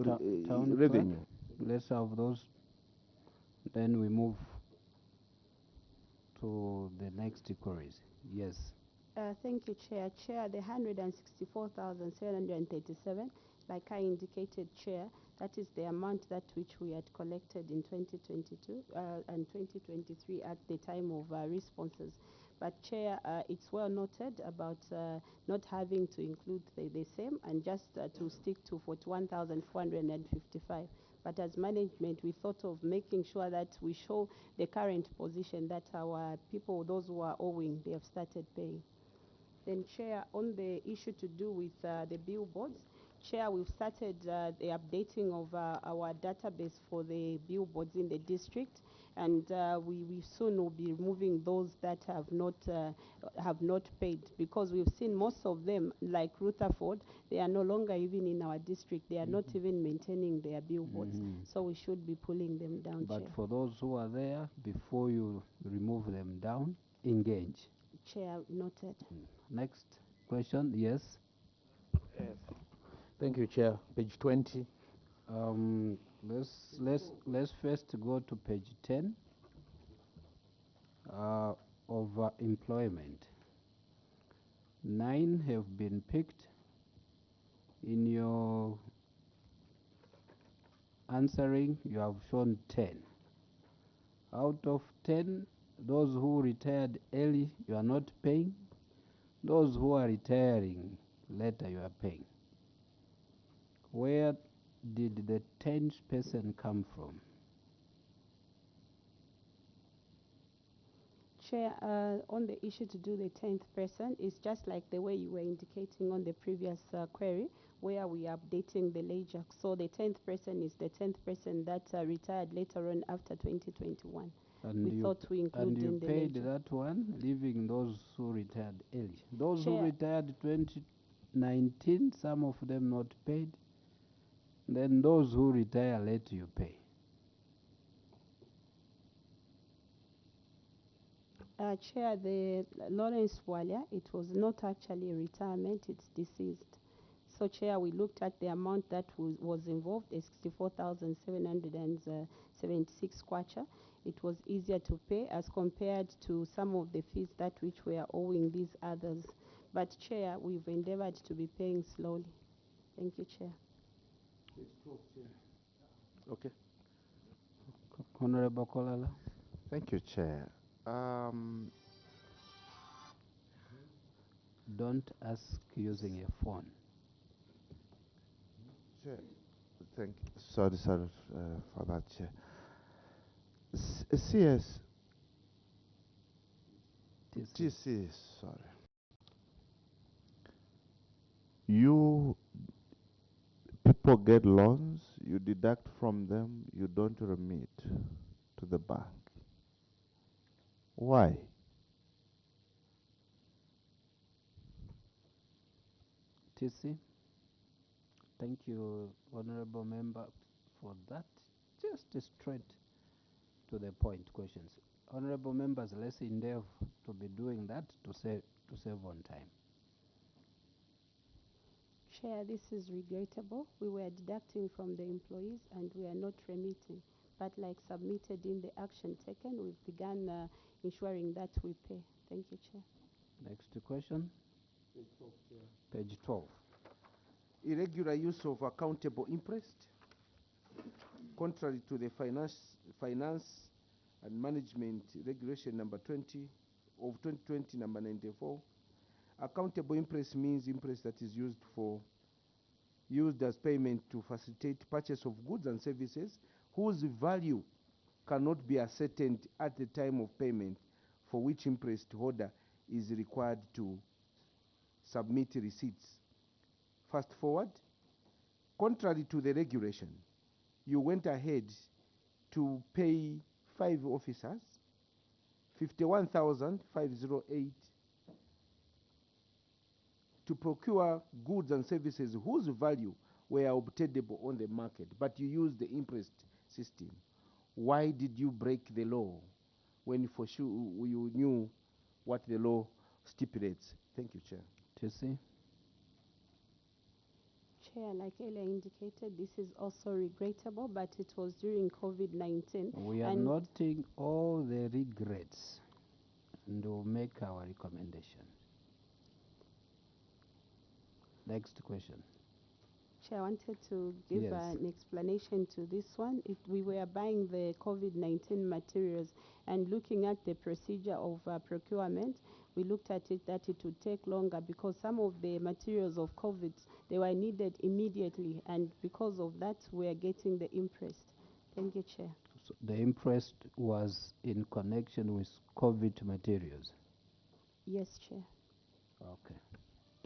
Town revenue. clerk, let's have those. Then we move to the next queries. Yes. Thank you, Chair. Chair, the 164,737, like I indicated, Chair, that is the amount that which we had collected in 2022 and 2023 at the time of responses. But Chair, it's well noted about not having to include the same and just to stick to 41,455. But as management, we thought of making sure that we show the current position that our people, those who are owing, they have started paying. Then, Chair, on the issue to do with the billboards, Chair, we've started the updating of our database for the billboards in the district, and we soon will be removing those that have not paid, because we've seen most of them, like Rutherford, they are no longer even in our district. They are not even maintaining their billboards, so we should be pulling them down. But Chair. for those who are there, before you remove them down, engage. Chair, noted. Next question, yes. Thank you, Chair. Page 20. Let's first go to page 10 of employment. 9 have been picked. In your answering, you have shown 10. Out of 10, those who retired early, you are not paying. Those who are retiring later, you are paying. Where did the 10th person come from? Chair, on the issue to do the 10th person, is just like the way you were indicating on the previous query, where we are updating the ledger. So the 10th person is the 10th person that retired later on after 2021. And we thought we included in the ledger. And you paid that one, leaving those who retired early. Those Chair, who retired 2019, some of them not paid. Then those who retire late, you pay. Chair, the Lawrence Walia, it was not actually a retirement, it's deceased. So, Chair, we looked at the amount that was involved, 64,776 kwacha. It was easier to pay as compared to some of the fees that which we are owing these others. But, Chair, we've endeavored to be paying slowly. Thank you, Chair. Okay. Honorable Kolala. Thank you, Chair. Don't ask using a phone. Chair, thank you. Sorry for that, Chair. CS, TC, sorry. You people get loans, you deduct from them, you don't remit to the bank. Why? TC. Thank you, Honorable Member, for that. Just straight to the point questions. Honorable members, let's endeavor to be doing that to save on time. Chair, this is regrettable. We were deducting from the employees and we are not remitting. But like submitted in the action taken, we've begun ensuring that we pay. Thank you, Chair. Next question. Page 12. Irregular use of accountable interest, contrary to the finance and management regulation number 20 of 2020 number 94. Accountable interest means interest that is used as payment to facilitate purchase of goods and services whose value cannot be ascertained at the time of payment, for which interest holder is required to submit receipts. Fast forward, contrary to the regulation, you went ahead to pay 5 officers 51,508 to procure goods and services whose value were obtainable on the market, but you used the interest system. Why did you break the law when for sure you knew what the law stipulates? Thank you, Chair. TC. Chair, like earlier indicated, this is also regrettable, but it was during COVID-19. We are noting all the regrets and will make our recommendation. Next question. Chair, I wanted to give an explanation to this one. We were buying the COVID-19 materials and looking at the procedure of procurement, we looked at it that it would take longer because some of the materials of COVID, they were needed immediately, and because of that, we are getting the interest. Thank you, Chair. So the interest was in connection with COVID materials? Yes, Chair. Okay.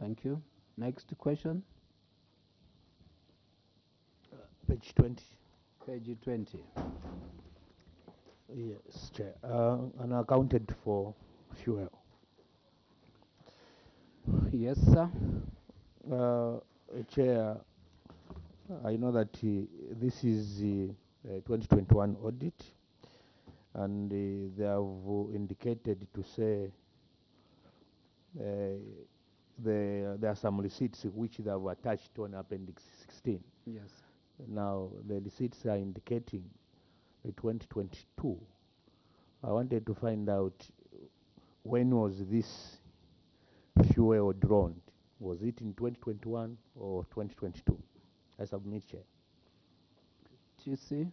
Thank you. Next question. Page 20. Page 20. Yes, Chair. Unaccounted for fuel. Yes, sir. Chair, I know that this is 2021 audit, and they have indicated to say there are some receipts which they have attached on Appendix 16. Yes. Now, the receipts are indicating 2022. I wanted to find out when was this fuel drawn? Was it in 2021 or 2022? I submit, Chair. TC?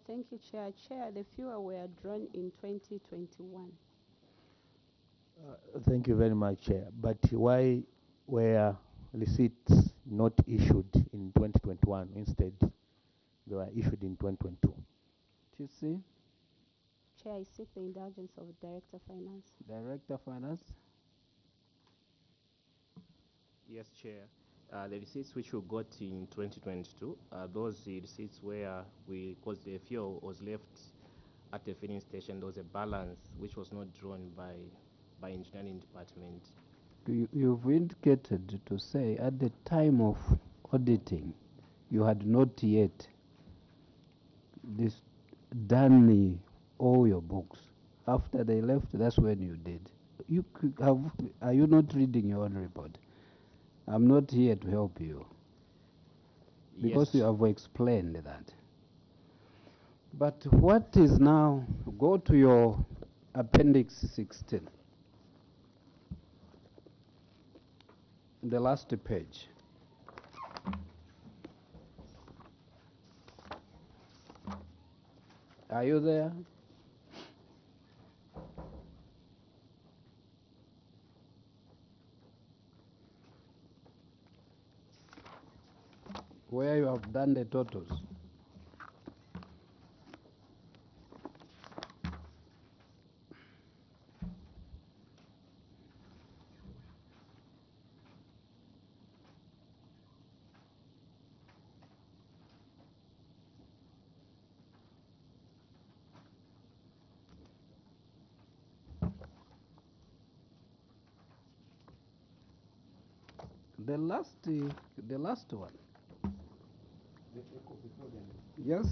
Thank you, Chair. Chair, the fuel were drawn in 2021. Thank you very much, Chair. But why were receipts not issued in 2021? Instead, they were issued in 2022. TC? Chair, I seek the indulgence of Director of Finance. Director of Finance? Yes, Chair. The receipts which we got in 2022 are those receipts where because the fuel was left at the filling station, there was a balance which was not drawn by engineering department. You've indicated to say at the time of auditing, you had not yet done all your books. After they left, that's when you did. Are you not reading your own report? I'm not here to help you because you have explained that. But what is now, go to your Appendix 16, the last page. Are you there? Where you have done the totals? The last one. Yes.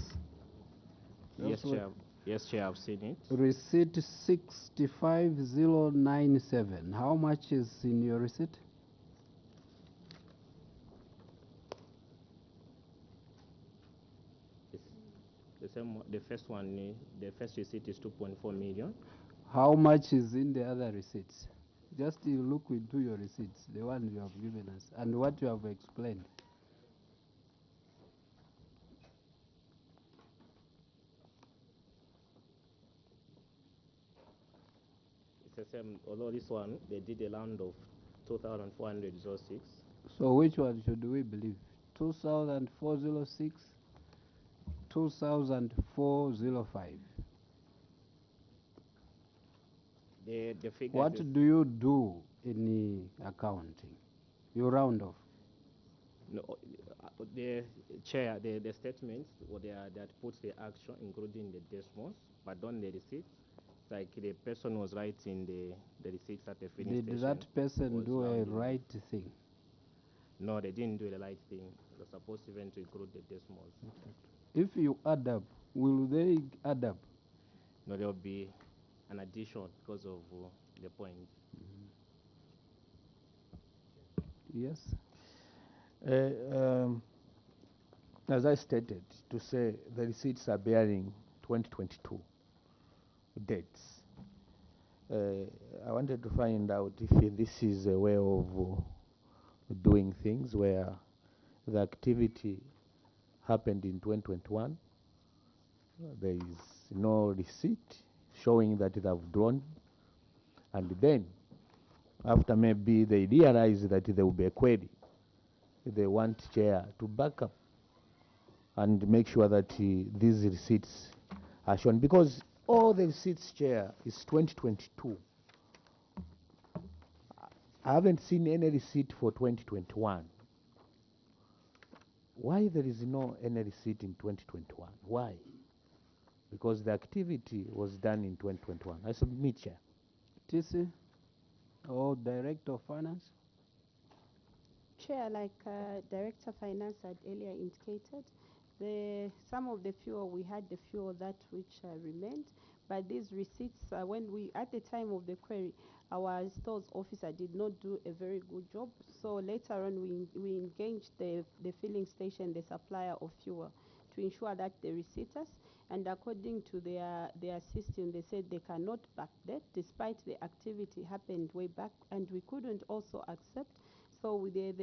Yes, That's what- Chair. Yes, Chair, I've seen it. Receipt 65097. How much is in your receipt? The same, the first one, the first receipt is 2.4 million. How much is in the other receipts? Just you look into your receipts, the ones you have given us, and what you have explained. It's the same, although this one, they did a round of 2,406. So which one should we believe? 2406, 2405. The figure. What do you do in accounting? You round off. No, the Chair, the statements, that puts the action, including the decimals, but on the receipts, like the person was writing the receipts at the filling station. Did that person was do a rounding. right thing? No, they didn't do the right thing. They're supposed even to include the decimals. If you add up, will they add up? No, there will be an addition because of the point. Yes. As I stated, to say the receipts are bearing 2022 dates. I wanted to find out if this is a way of doing things where the activity happened in 2021. There is no receipt showing that they have drawn, and then after maybe they realize that there will be a query, they want Chair to back up and make sure that these receipts are shown, because all the receipts, Chair, is 2022. I haven't seen any receipt for 2021. Why there is no any receipt in 2021? Why? Because the activity was done in 2021. I submit, Chair. TC or Director of Finance? Chair, like Director Finance had earlier indicated, some of the fuel, we had the fuel that which remained, but these receipts, when we, at the time of the query, our stores officer did not do a very good job. So later on, we engaged the filling station, the supplier of fuel, to ensure that they receipt us. And according to their system, they said they cannot backdate, despite the activity happened way back, and we couldn't also accept. So they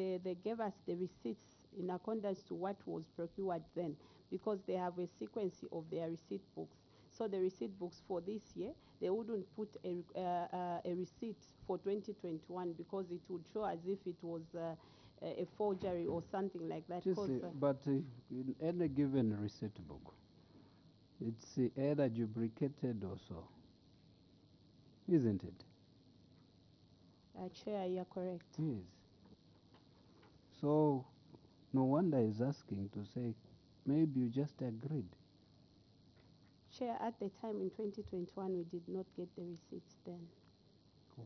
gave us the receipts in accordance to what was procured then, because they have a sequence of their receipt books. So the receipt books for this year, they wouldn't put a receipt for 2021 because it would show as if it was a forgery or something like that. But in any given receipt book, it's either duplicated or so, isn't it? Chair, you're correct. Yes. So no wonder he's asking to say, maybe you just agreed. Chair, at the time in 2021, we did not get the receipts then.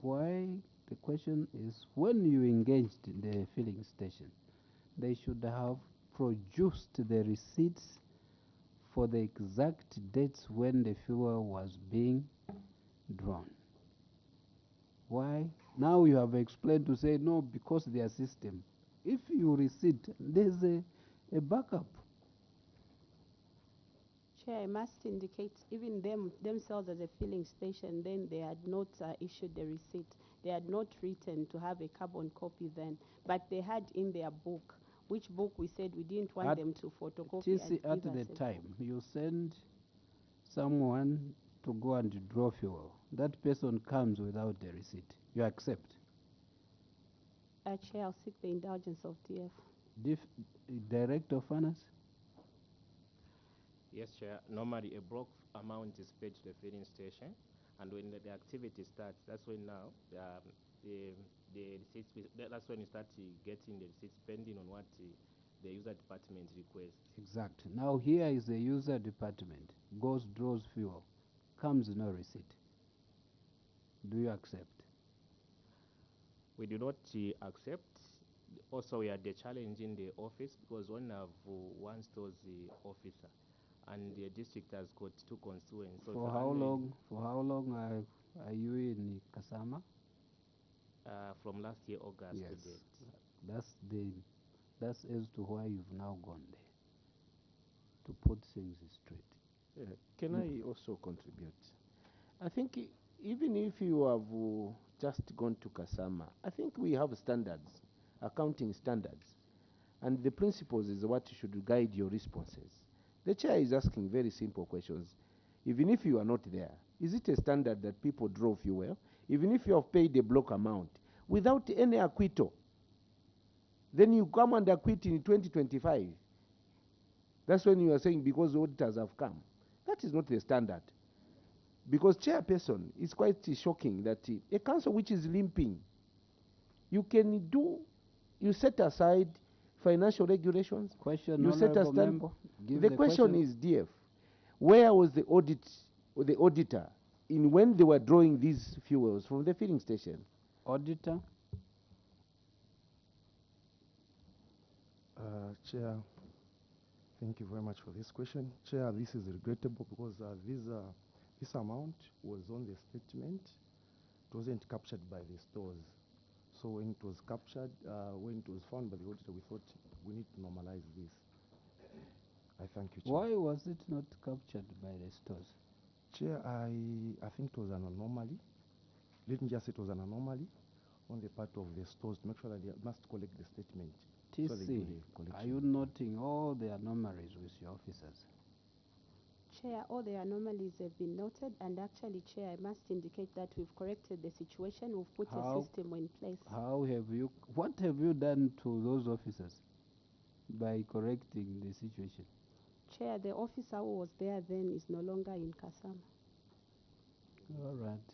Why? The question is, when you engaged the filling station, they should have produced the receipts for the exact dates when the fuel was being drawn. Why? Now you have explained to say, no, because their system. If you receipt, there's a backup. Chair, I must indicate, even themselves as a filling station, then they had not issued the receipt. They had not written to have a carbon copy then, but they had in their book, which book we said we didn't want them to photocopy. TC, at the time, you send someone to go and draw fuel. That person comes without the receipt. You accept? Chair, I'll seek the indulgence of DF. Director of Finance? Yes, Chair. Normally, a block amount is paid to the filling station, and when the activity starts, that's when now the receipts. That's when you start getting the receipts, depending on what the user department requests. Exactly. Now here is the user department. Goes, draws fuel. Comes no receipt. Do you accept? We do not accept. Also, we are the challenge in the office because one have one stores officer, and the district has got 2 constituents. So for how long? For how long are you in Kasama? From last year August yes. to date. That's as to why you've now gone there, to put things straight. Can I also contribute? I think even if you have just gone to Kasama, I think we have standards, accounting standards, and the principles is what should guide your responses. The chair is asking very simple questions. Even if you are not there, is it a standard that people draw fuel, even if you have paid the block amount, without any acquittal? Then you come and acquit in 2025. That's when you are saying because auditors have come. That is not the standard. Because chairperson, it's quite shocking that a council which is limping, you set aside financial regulations. Question, you set honorable aside. member. The question is, DF, where was the audit or the auditor in when they were drawing these fuels from the filling station? Auditor. Chair, thank you very much for this question. Chair, this is regrettable because this amount was on the statement. It wasn't captured by the stores. So when it was captured, when it was found by the auditor, we thought we need to normalize this. I thank you, Chair. Why was it not captured by the stores? Chair, I think it was an anomaly. Let me just say it was an anomaly on the part of the stores to make sure that they must collect the statement. TC, are you noting all the anomalies with your officers? Chair, all the anomalies have been noted, and actually, Chair, I must indicate that we've corrected the situation. We've put a system in place. What have you done to those officers by correcting the situation? Chair, the officer who was there then is no longer in Kasama. All right.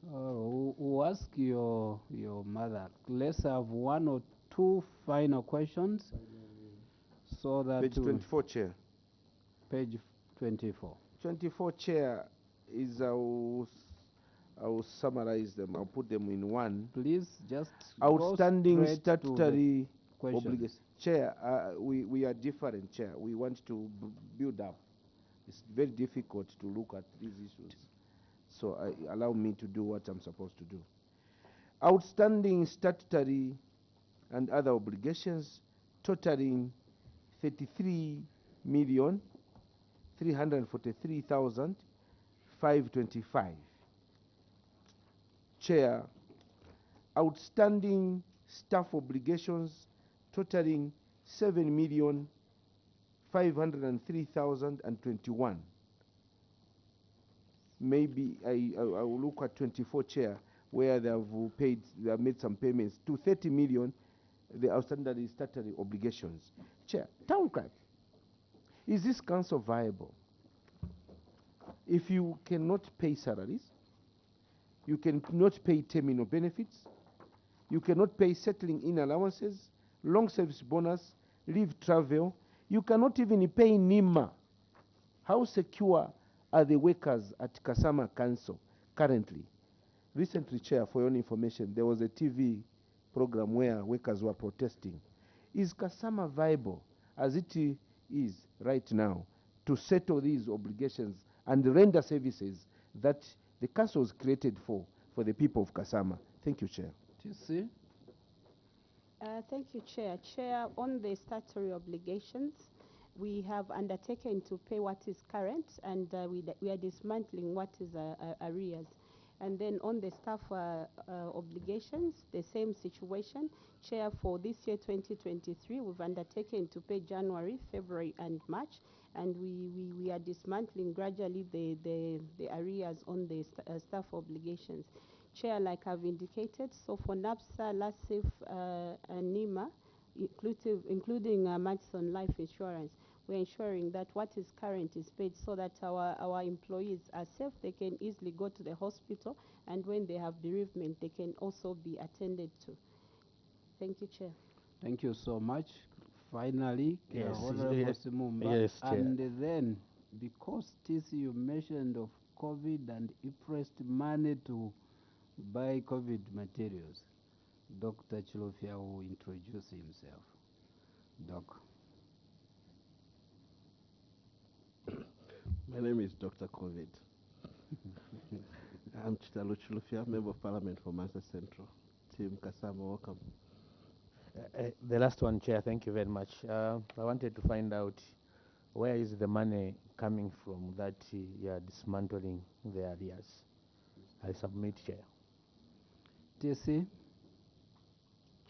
We'll ask your mother. Let's have 1 or 2 final questions, so that page 24, Chair. Page 24. 24, Chair, is I will summarize them. I'll put them in one. Please just outstanding statutory obligations. Chair, we are different, Chair. We want to build up. It's very difficult to look at these issues. So allow me to do what I'm supposed to do. Outstanding statutory and other obligations totaling 33,343,525. Chair, outstanding staff obligations totaling 7,503,021. Maybe I will look at 24, Chair, where they have made some payments to 30 million, the outstanding statutory obligations. Chair, town clerk, is this council viable? If you cannot pay salaries, you cannot pay terminal benefits, you cannot pay settling in allowances, long service bonus, leave travel, you cannot even pay NIMA. How secure are the workers at Kasama Council currently? Recently, Chair, for your information, there was a TV program where workers were protesting. Is Kasama viable as it is right now to settle these obligations and render services that the council was created for the people of Kasama? Thank you, Chair. TC. Thank you, Chair. Chair, on the statutory obligations, we have undertaken to pay what is current, and we are dismantling what is arrears. And then on the staff obligations, the same situation. Chair, for this year 2023, we've undertaken to pay January, February, and March. and we are dismantling gradually the arrears on the staff obligations. Chair, like I've indicated, so for NAPSA, LASIF, and NEMA, including Madison Life Insurance, we're ensuring that what is current is paid so that our employees are safe. They can easily go to the hospital, and when they have bereavement, they can also be attended to. Thank you, Chair. Thank you so much. Finally, Yes, Honorable yes, Simumba. yes, Chair. And then, because TC you mentioned of COVID and he pressed money to buy COVID materials, Dr. Chilofia will introduce himself. Doc. My name is Dr. COVID. I'm Chitalo Chilofia, Member of Parliament for Manchester Central. Team Kasama, welcome. The last one, Chair, thank you very much. I wanted to find out where is the money coming from that you are dismantling the areas. I submit, Chair. TC?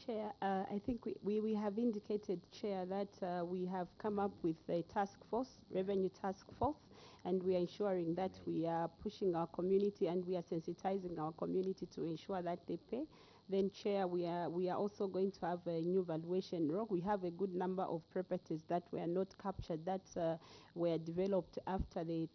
Chair, I think we have indicated, Chair, that we have come up with a task force, revenue task force, and we are ensuring that we are pushing our community and we are sensitizing our community to ensure that they pay. Then, Chair, we are also going to have a new valuation role. We have a good number of properties that were not captured, that were developed after the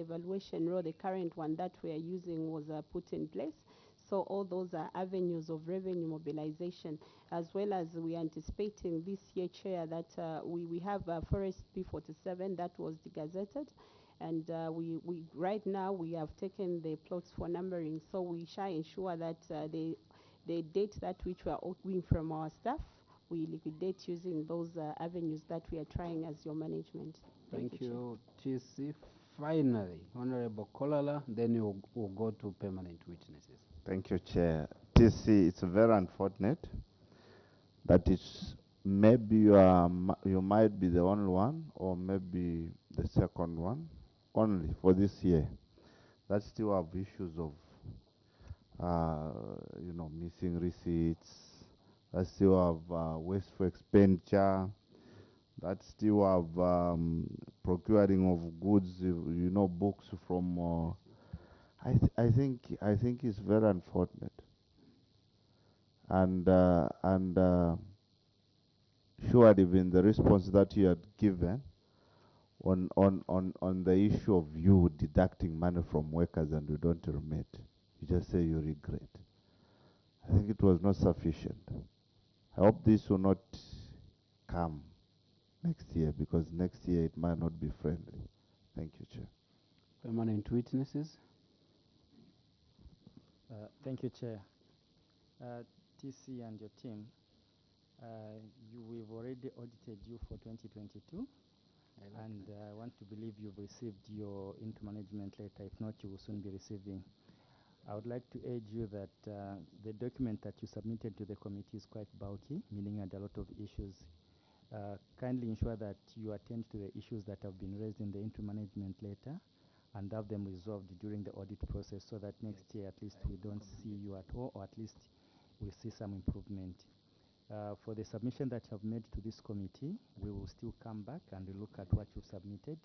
valuation role. The current one that we are using was put in place. So all those are avenues of revenue mobilization, as well as we are anticipating this year, Chair, that we have Forest P47 that was degazetted. And we right now we have taken the plots for numbering, so we shall ensure that the date that which we are owing from our staff, we liquidate using those avenues that we are trying as your management. Thank you, TC. Finally, Honorable Kolala, then we'll go to permanent witnesses. Thank you, Chair. TC, it's very unfortunate that it's maybe you might be the only one, or maybe the second one, only for this year. That still have issues of, missing receipts. That still have wasteful expenditure. That still have procuring of goods, books from. I think it's very unfortunate, and surely even the response that you had given on the issue of you deducting money from workers and you don't remit, you just say you regret. I think it was not sufficient. I hope this will not come next year, because next year it might not be friendly. Thank you, Chair. Permanent witnesses. Thank you, Chair. TC and your team, we've already audited you for 2022, and I want to believe you've received your into management letter. If not, you will soon be receiving. I would like to urge you that the document that you submitted to the committee is quite bulky, meaning had a lot of issues. Kindly ensure that you attend to the issues that have been raised in the into management letter and have them resolved during the audit process, so that next year at least we don't see you at all, or at least we see some improvement. For the submission that you have made to this committee, we will still come back and look at what you've submitted.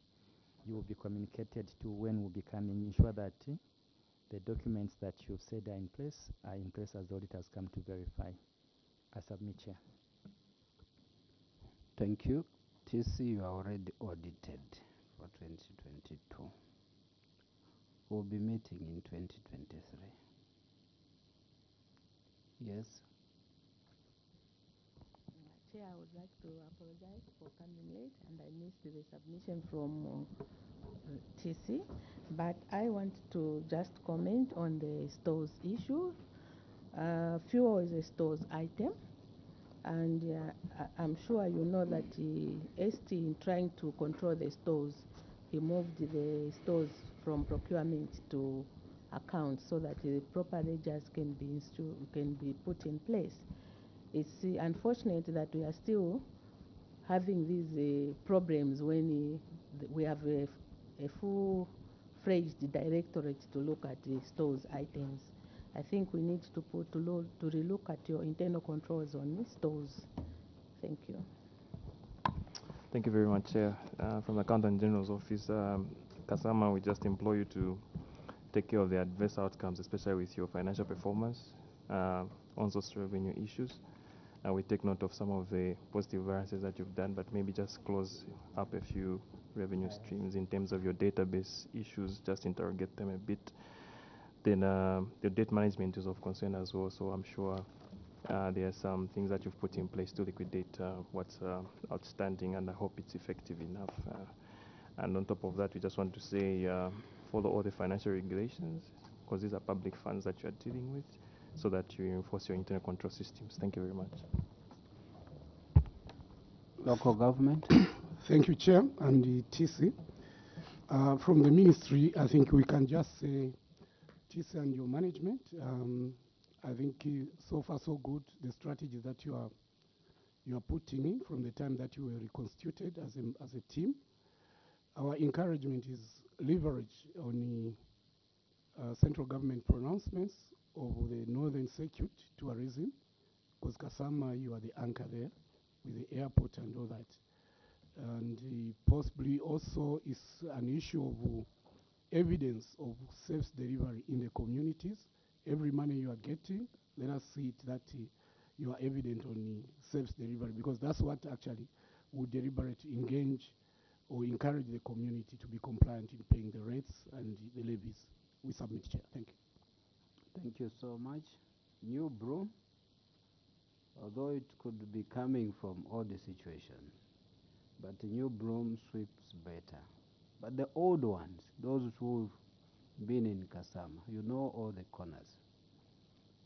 You will be communicated to when we'll be coming. Ensure that the documents that you've said are in place as the audit has come to verify. I submit, Chair. Thank you. TC, you are already audited for 2022. We'll be meeting in 2023. Yes. Chair, I would like to apologize for coming late, and I missed the submission from TC, but I want to just comment on the stores issue. Fuel is a stores item, and I'm sure you know that ST, in trying to control the stores, he moved the stores from procurement to accounts so that the proper ledgers can be put in place. It's unfortunate that we are still having these problems when we have a full-fledged directorate to look at the stores items. I think we need to relook at your internal controls on stores. Thank you. Thank you very much, Chair. From the Accountant General's Office, Kasama, we just implore you to take care of the adverse outcomes, especially with your financial performance on those revenue issues. We take note of some of the positive variances that you've done, but maybe just close up a few revenue streams in terms of your database issues, just interrogate them a bit. Then the debt management is of concern as well, so I'm sure there are some things that you've put in place to liquidate what's outstanding, and I hope it's effective enough. And on top of that, we just want to say follow all the financial regulations, because these are public funds that you are dealing with, so that you enforce your internal control systems. Thank you very much. Local government. Thank you, Chair, and the TC. From the ministry, I think we can just say TC and your management. I think so far so good. The strategy that you are putting in from the time that you were reconstituted as a team. Our encouragement is leverage on the central government pronouncements of the Northern Circuit tourism, because Kasama, you are the anchor there with the airport and all that. And possibly also is an issue of evidence of service delivery in the communities. Every money you are getting, let us see it that you are evident on the service delivery, because that's what actually would deliberately engage or encourage the community to be compliant in paying the rates and the levies. We submit, Chair. Thank you. Thank you so much. New broom, although it could be coming from all the situations, but the new broom sweeps better. But the old ones, those who've been in Kasama, you know all the corners.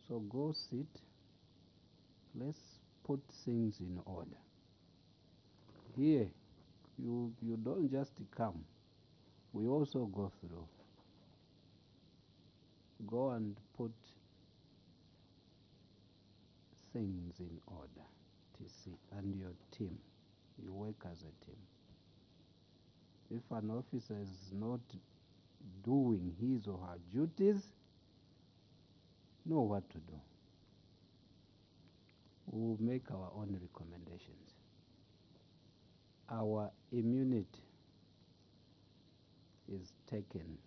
So go sit. Let's put things in order. Here, you don't just come. We also go through. Go and put things in order, TC, and your team. You work as a team. If an officer is not doing his or her duties, know what to do. We'll make our own recommendations. Our immunity is taken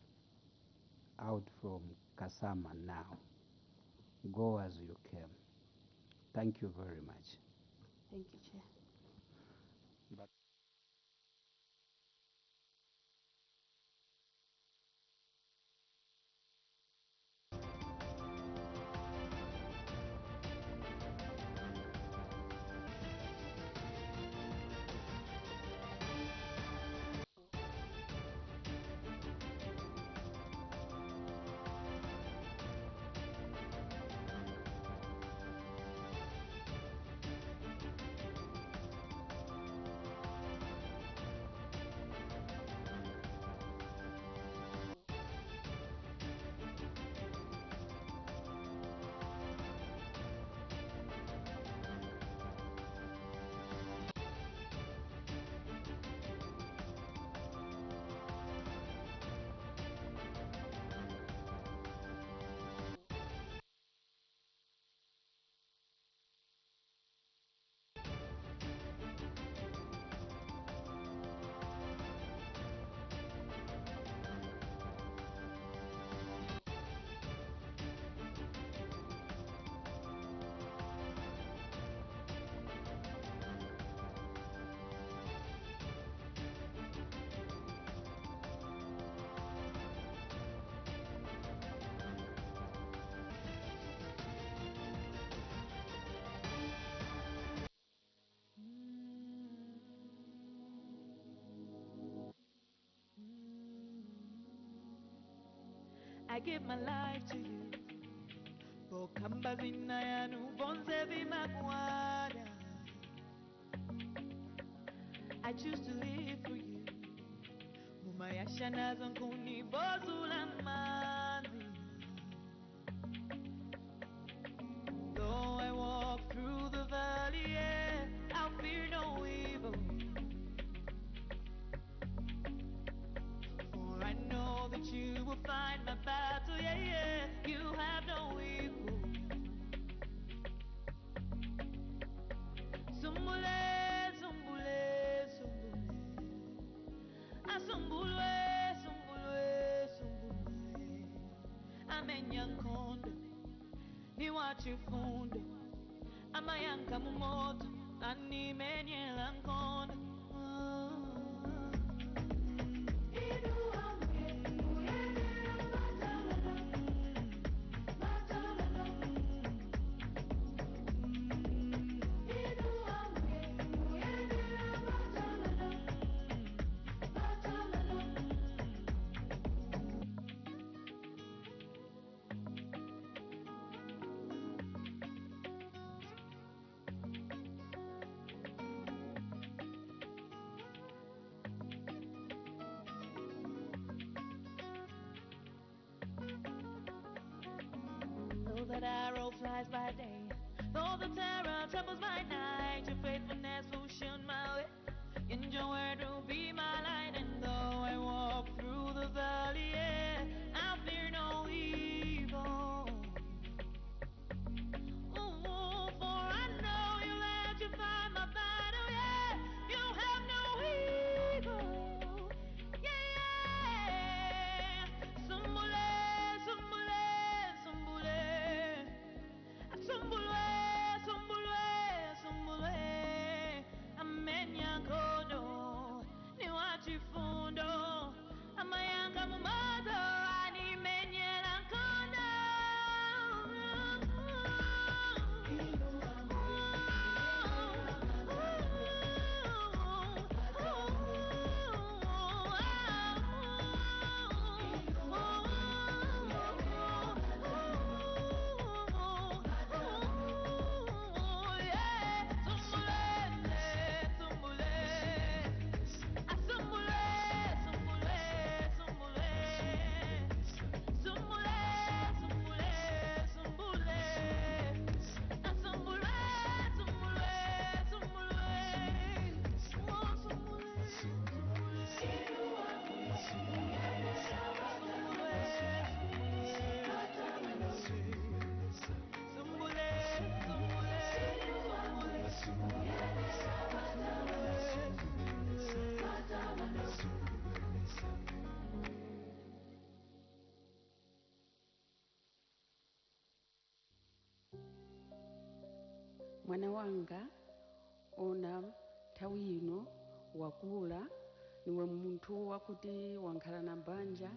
out from Kasama now. Go as you came. Thank you very much. Thank you, Chair. But I give my life to you. Bokamba vinayanu bonze vimagwada. I choose to live for you. Mumayasha nazo nkuni bozula mani. Though I walk through the valley, yeah, I'll fear no evil. For I know that you will fight my battle, yeah, yeah. You have no equal. Zumbule, zumbule, zumbule. Asumbulwe, sumbulwe, sumbulwe. Amenyankondo, ni wachifundo. Amayanka mumoto, animenyela nkondo. Though that arrow flies by day, though the terror troubles my night, your faithfulness will shield my way, and your word will be my light. And though I walk through the valley, yeah, I fear no evil. Oh, for I know you let you fight my battle, yeah, you have no evil. Yeah, yeah. Sumbule, sumbule, sumbule. Sumbulwe, sumbulwe, sumbulwe. Amenya kodo, ni wachifundo. Amayanga mumato, animenyela kodo. Mwana wanga ona nthawi ino wakula, niwe munthu wakuti wankhala na banja,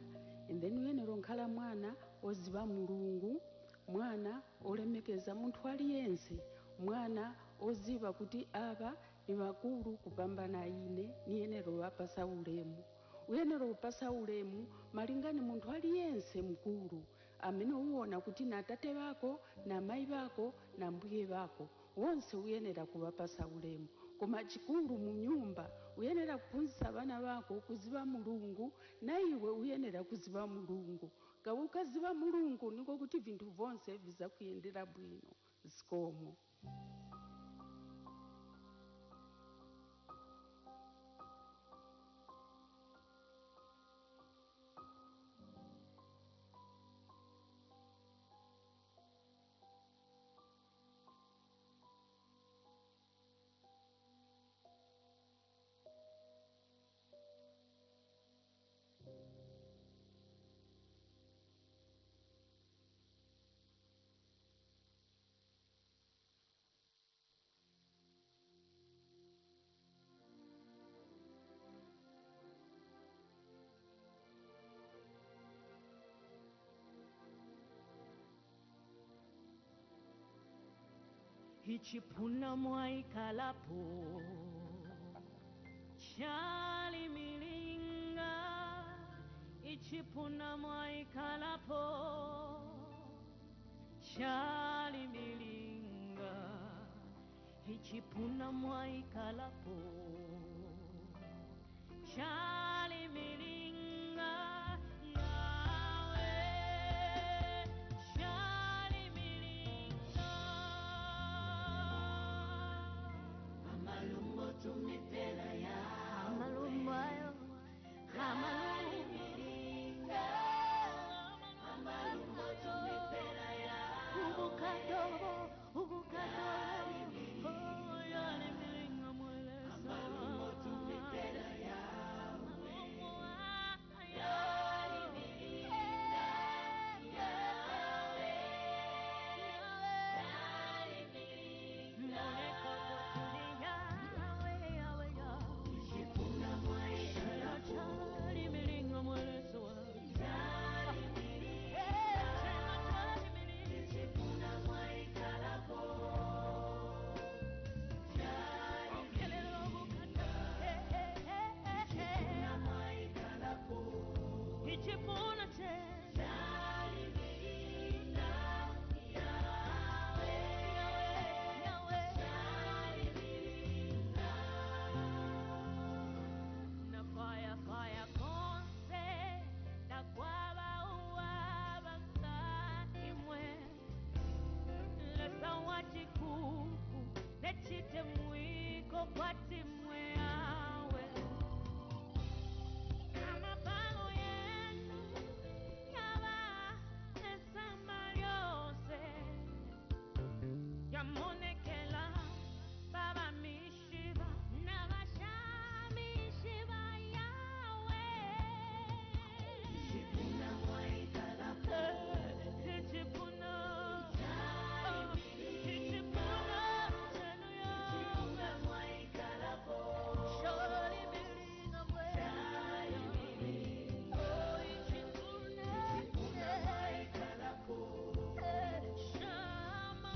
and then uyenera nkhala mwana oziva mulungu, mwana olemekeza munthu aliyense, mwana oziva kuti ava ni vakulu kupambana ine, niyenera wapasa ulemu. Uyenera upasa ulemu malingani munthu aliyense mkulu amene uwona kuti na tate vako na mai vako na mbuye vako wonse uyenera kuwapasa ulemu. Koma chikulu mu nyumba uyenera kuphunzitsa vana vako kuziva mulungu, na iwe uyenera kuziva mulungu. Ukaziva mulungu niko kuti vinthu vonse vizakuyendera bwino. Zikomo. Ichipuna mwaikalapo chali milinga, ichipuna mwaikalapo chali milinga, ichipuna mwaikalapo chali milinga. Amalumbayo, amalimiringa, amalumbo tumipela ya, ubukadobo, ubukadobo, oh yalimiringa mwelesa, amalumbo tumipela ya, kokwatimwe yawe amapalo yenu yaba nesamba lyose yamonekela baba mishiba nabashamishiba yawe chipuna mwaikalapo chichipuna chichipuna chenu yawe mwaikalapo shori bilinga mwe shari bilinga oh ichipuna mwaikalapo shama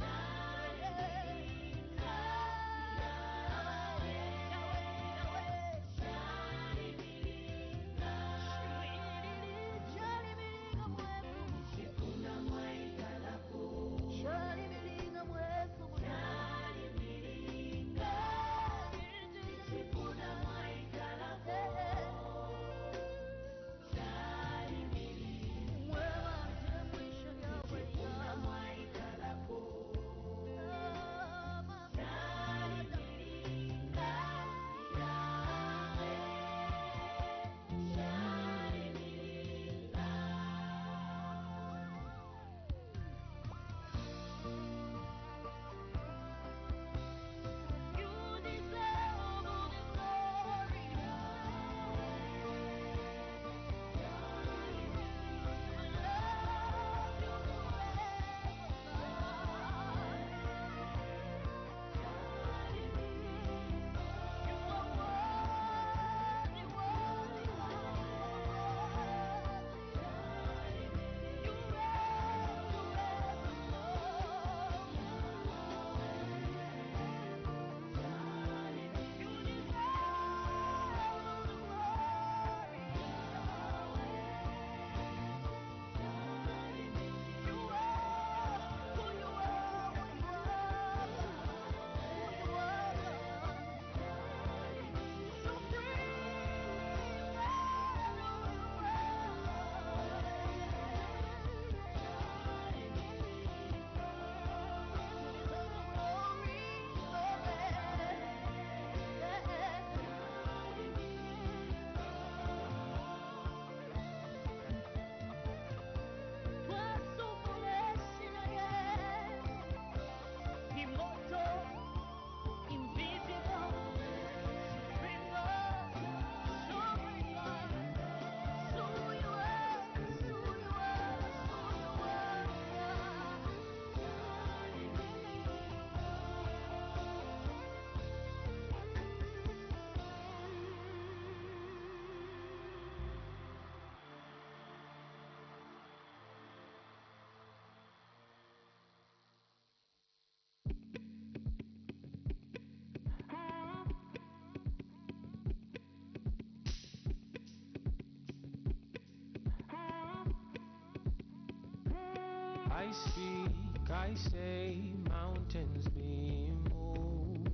I speak, I say, mountains be moved.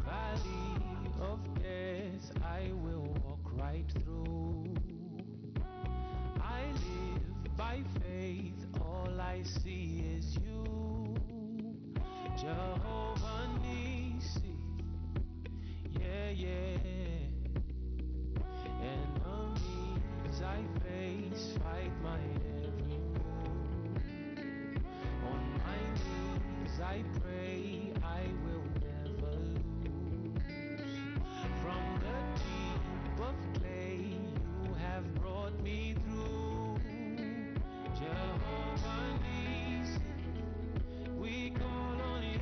Valley of death, I will walk right through. I live by faith, all I see is you. Jehovah Nissi, yeah, yeah. Enemies I face, fight my every move. On my knees I pray, I will never lose. From the deep of clay you have brought me through. Jehovah Nissi, we call on you.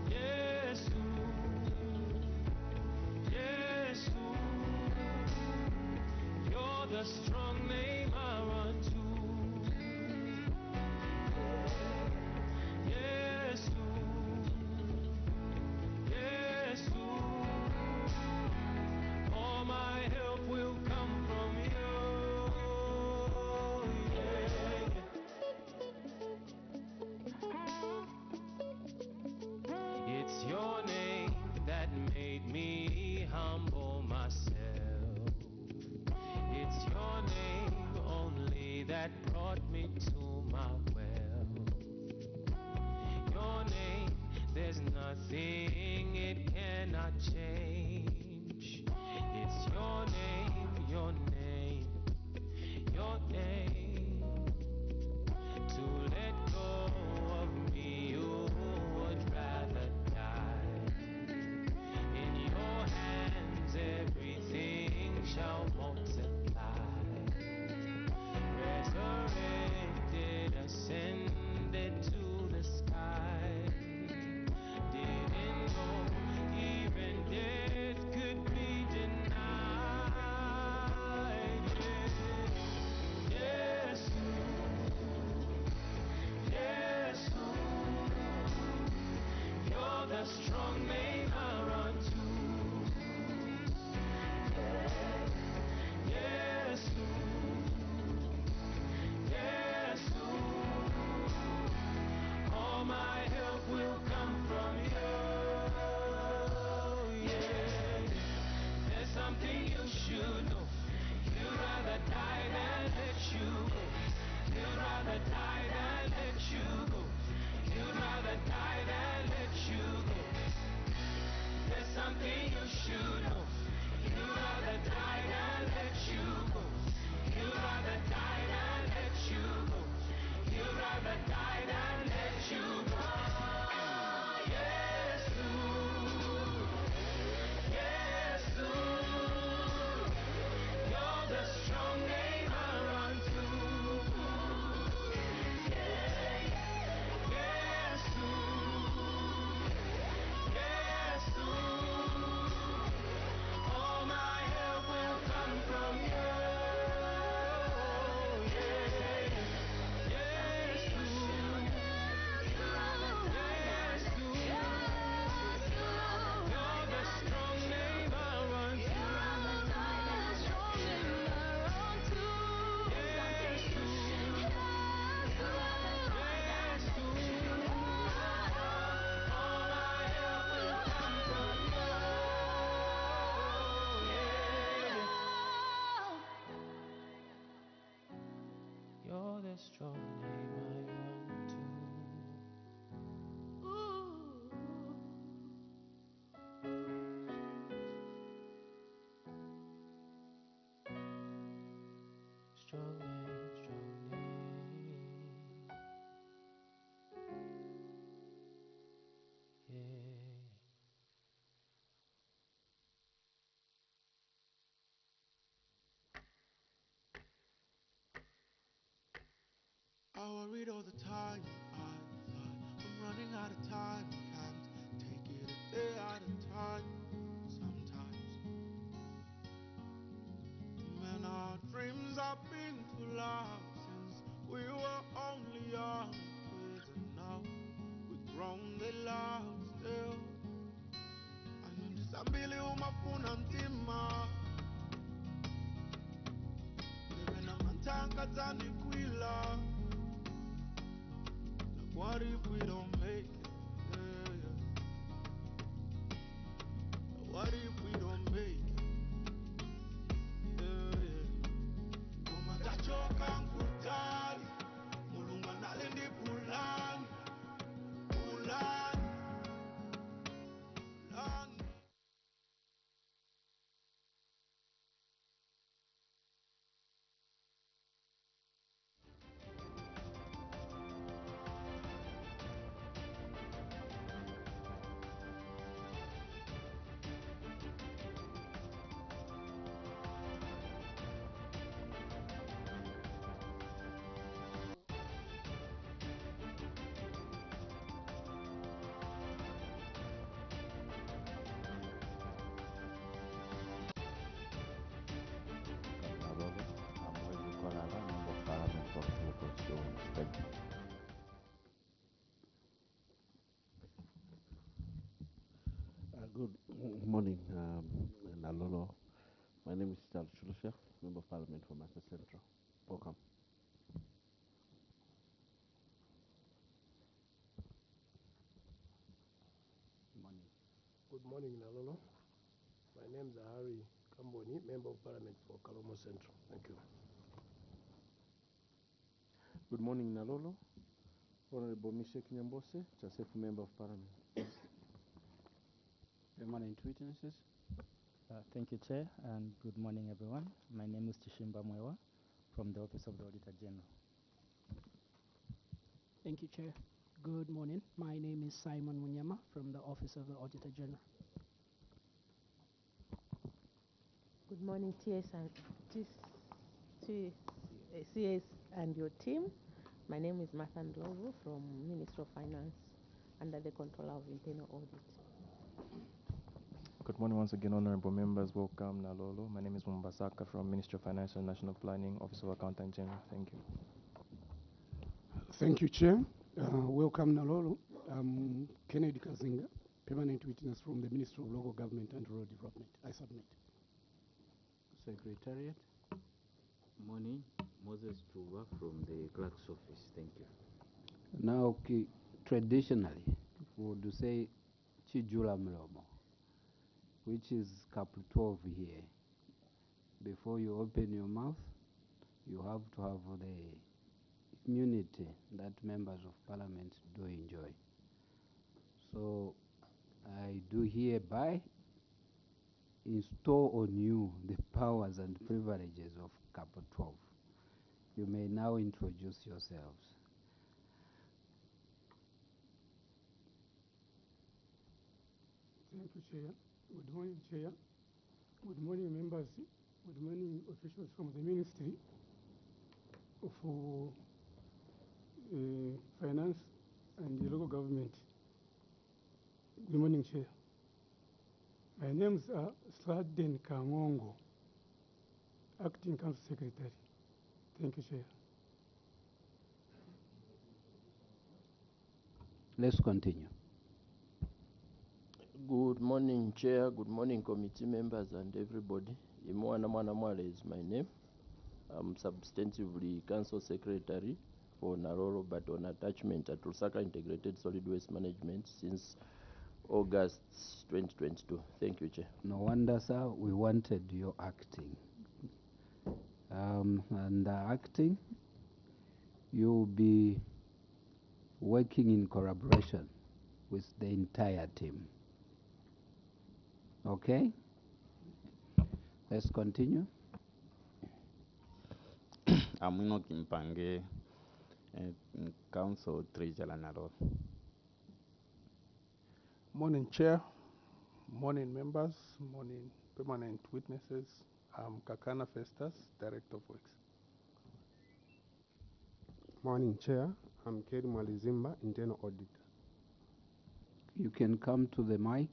Yeah. Yes, yes, you're the strong name I run to. Yes, yes, all my help will come from you. Yeah. It's your name that made me humble myself. It's your name only that brought me to my well. everything, it cannot change. It's your name, your name, your name. To let go of me, you would rather die. In your hands, everything shall multiply. Resurrected, ascended to the sky. Didn't know even death could be denied. Yes, yes, you're the strong name I run to. Yes, yes, all my help will come from you. Yeah, there's something you should know. You'd rather die than let you go. You'd rather die than let you go. You'd rather die than let you go. There's something you should know. You'd rather die than let you go. You'd rather die than let you go. You'd rather die than let you go. Yes, yes, you're the strong name I run to. Yes, yes, all my help will come from you. Yes, yes, you're the strong name I run to. You're the strong name I run to. Strong name, strong name. Yeah. I worried all the time. I thought I'm running out of time. Can't take it a day at a time. Sometimes, man, our dreams have been too long since we were only young kids, and now we've grown. They love still. And Zambia umafuna ntima. Living a mantanga tani kwila. What if we don't make it? Yeah, yeah. What if we don't make it? Yeah, yeah. Uma tachoka nkutali, mulunga nalendi pulani, pulani, pulani. Nalolo, Amwezi Kolala, Member of Parliament from Kuru Constituency. Thank you. Good morning, Nalolo. My name is Charles Chulusha, Member of Parliament for Master Central. Welcome. Morning. Good morning, Nalolo. My name is Harry Kamboni, Member of Parliament for Kalomo Central. Thank you. Good morning, Nalolo. Honorable Mishek Nyambose, Chasefu Member of Parliament. Permanent witnesses. Thank you, Chair, and good morning, everyone. My name is Chishimba Mwewa from the Office of the Auditor General. Thank you, Chair. Good morning. My name is Simon Munyama from the Office of the Auditor General. Good morning, CS and your team. My name is Martha Ndlovu from Ministry of Finance under the Controller of Internal Audit. Good morning once again, honorable members. Welcome, Nalolo. My name is Mumbasaka from Ministry of Finance and National Planning, Office of Accountant General. Thank you. Thank you, Chair. Welcome, Nalolo. I'm Kennedy Kazinga, permanent witness from the Ministry of Local Government and Rural Development. I submit. Secretariat. Morning. Moses Tuba from the Clerk's Office. Thank you. Now, traditionally, we would say Chijula Mlomo, which is cap 12 here. Before you open your mouth, you have to have the immunity that members of parliament do enjoy. So I do hereby install on you the powers and privileges of cap 12. You may now introduce yourselves. Thank you, Chair. Good morning, Chair. Good morning, members. Good morning, officials from the Ministry of Finance and the Local Government. Good morning, Chair. My names are Sladden Kangongo, Acting Council Secretary. Thank you, Chair. Let's continue. Good morning, Chair. Good morning, committee members and everybody. Imwana Mwanamwale is my name. I'm substantively Council Secretary for Naroro, but on attachment at Lusaka Integrated Solid Waste Management since August 2022. Thank you, Chair. No wonder, sir, we wanted your acting. And acting, you'll be working in collaboration with the entire team. Okay? Let's continue. Amino Kimpange, Council Treasurer Naroro. Morning, Chair. Morning, members. Morning, permanent witnesses. I'm Kakana Festus, Director of Works. Morning, Chair. I'm Keri Mwalizimba, Internal Auditor. You can come to the mic.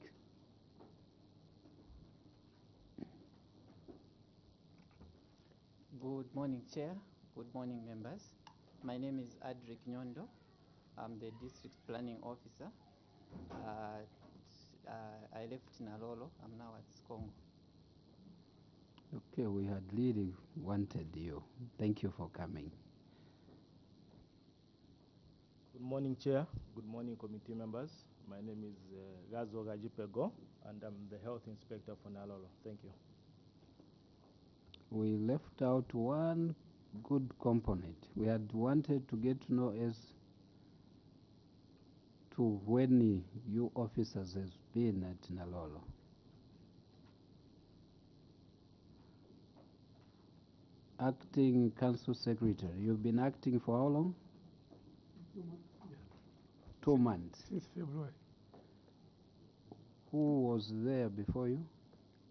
Good morning, Chair. Good morning, members. My name is Adric Nyondo. I'm the District Planning Officer. I left Nalolo. I'm now at Skongo. Okay, we had really wanted you. Thank you for coming. Good morning, Chair. Good morning, committee members. My name is Gazo Gajipego, and I'm the Health Inspector for Nalolo. Thank you. We left out one good component. We had wanted to get to know as to when you officers has been at Nalolo. Acting Council Secretary, you've been acting for how long? 2 months. Yeah. 2 months. Since February. Who was there before you?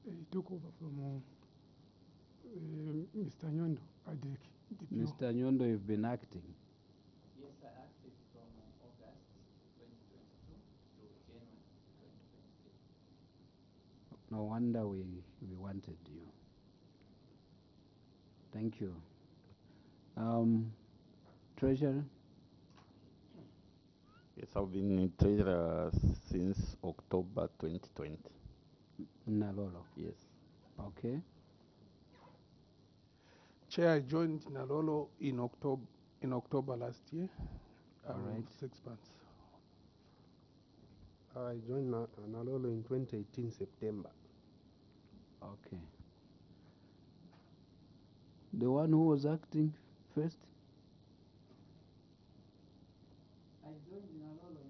He took over from Mr. Nyondo, Adek. Mr. Nyondo, you've been acting. Yes, I acted from August 2022 to January 2023. No wonder we wanted you. Thank you. Treasurer? Yes, I've been treasurer since October 2020. Nalolo? Yes. Okay. Chair, I joined Nalolo in October last year. All right. 6 months. I joined Nalolo in 2018 September. Okay. The one who was acting first? I joined Nalolo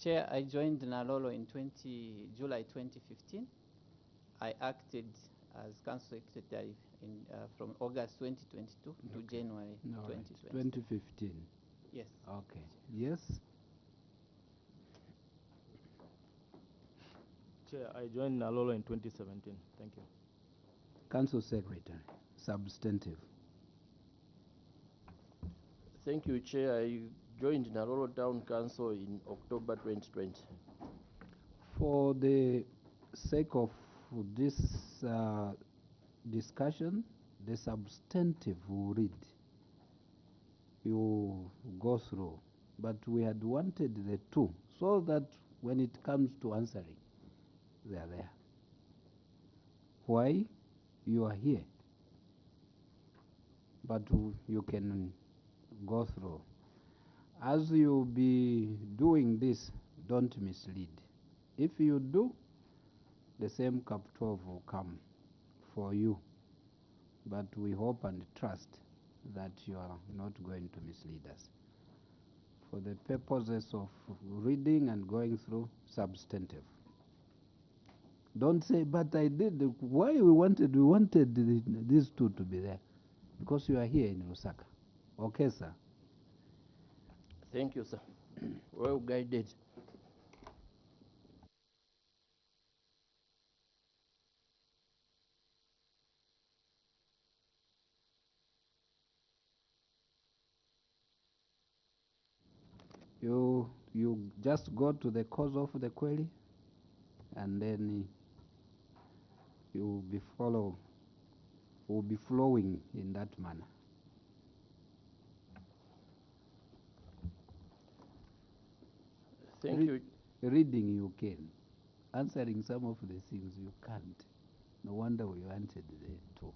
Chair, I joined Nalolo in July 2015. I acted as council secretary from August 2022 to January All right. 2020. 2015. Yes. Okay. Yes. Chair, I joined Nalolo in 2017. Thank you. Council secretary, substantive. Thank you, Chair. I joined Naroro Town Council in October 2020. For the sake of this discussion, the substantive will read. You go through. But we had wanted the two so that when it comes to answering, they are there. Why? You are here. But you can go through. As you be doing this, don't mislead. If you do, the same Cap 12 will come for you. But we hope and trust that you are not going to mislead us. For the purposes of reading and going through, substantive. Don't say, but I did. Why we wanted these two to be there? Because you are here in Lusaka. Okay, sir. Thank you, sir. Well guided. You just go to the cause of the query, and then you'll be flowing in that manner. Thank you. Reading you can. Answering some of the things you can't. No wonder we wanted the two.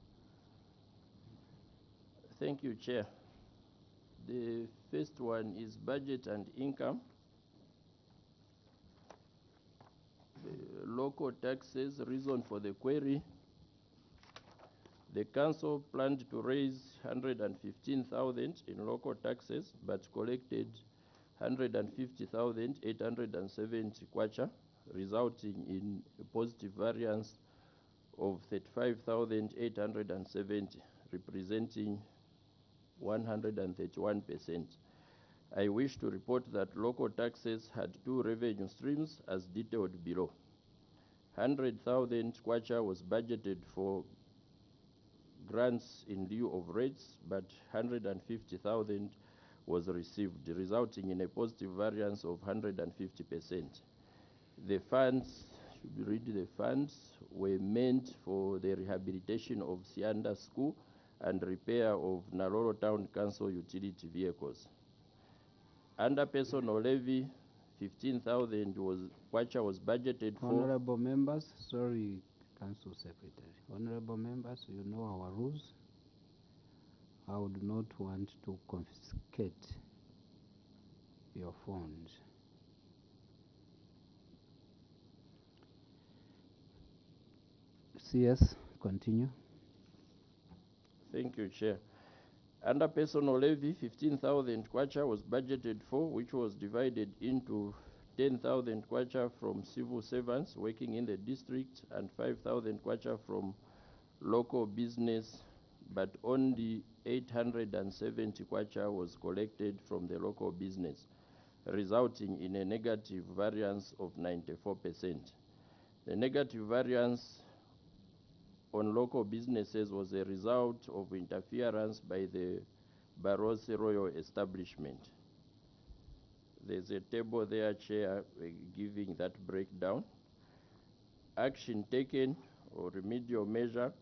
Thank you, Chair. The first one is budget and income. Local taxes, reason for the query. The council planned to raise 115,000 in local taxes, but collected 150,870 kwacha, resulting in a positive variance of 35,870, representing 131%. I wish to report that local taxes had two revenue streams as detailed below. 100,000 kwacha was budgeted for grants in lieu of rates, but 150,000 was received, resulting in a positive variance of 150%. The funds, should read the funds, were meant for the rehabilitation of Sianda School and repair of Naroro Town Council utility vehicles. Under personal levy, 15,000 kwacha was budgeted for. Honorable members, sorry, Council Secretary. Honorable members, you know our rules. I would not want to confiscate your phones. CS, continue. Thank you, Chair. Under personal levy, 15,000 kwacha was budgeted for, which was divided into 10,000 kwacha from civil servants working in the district and 5,000 kwacha from local business, but only 870 kwacha was collected from the local business, resulting in a negative variance of 94%. The negative variance on local businesses was a result of interference by the Barroso Royal Establishment. There's a table there, Chair, giving that breakdown. Action taken or remedial measure.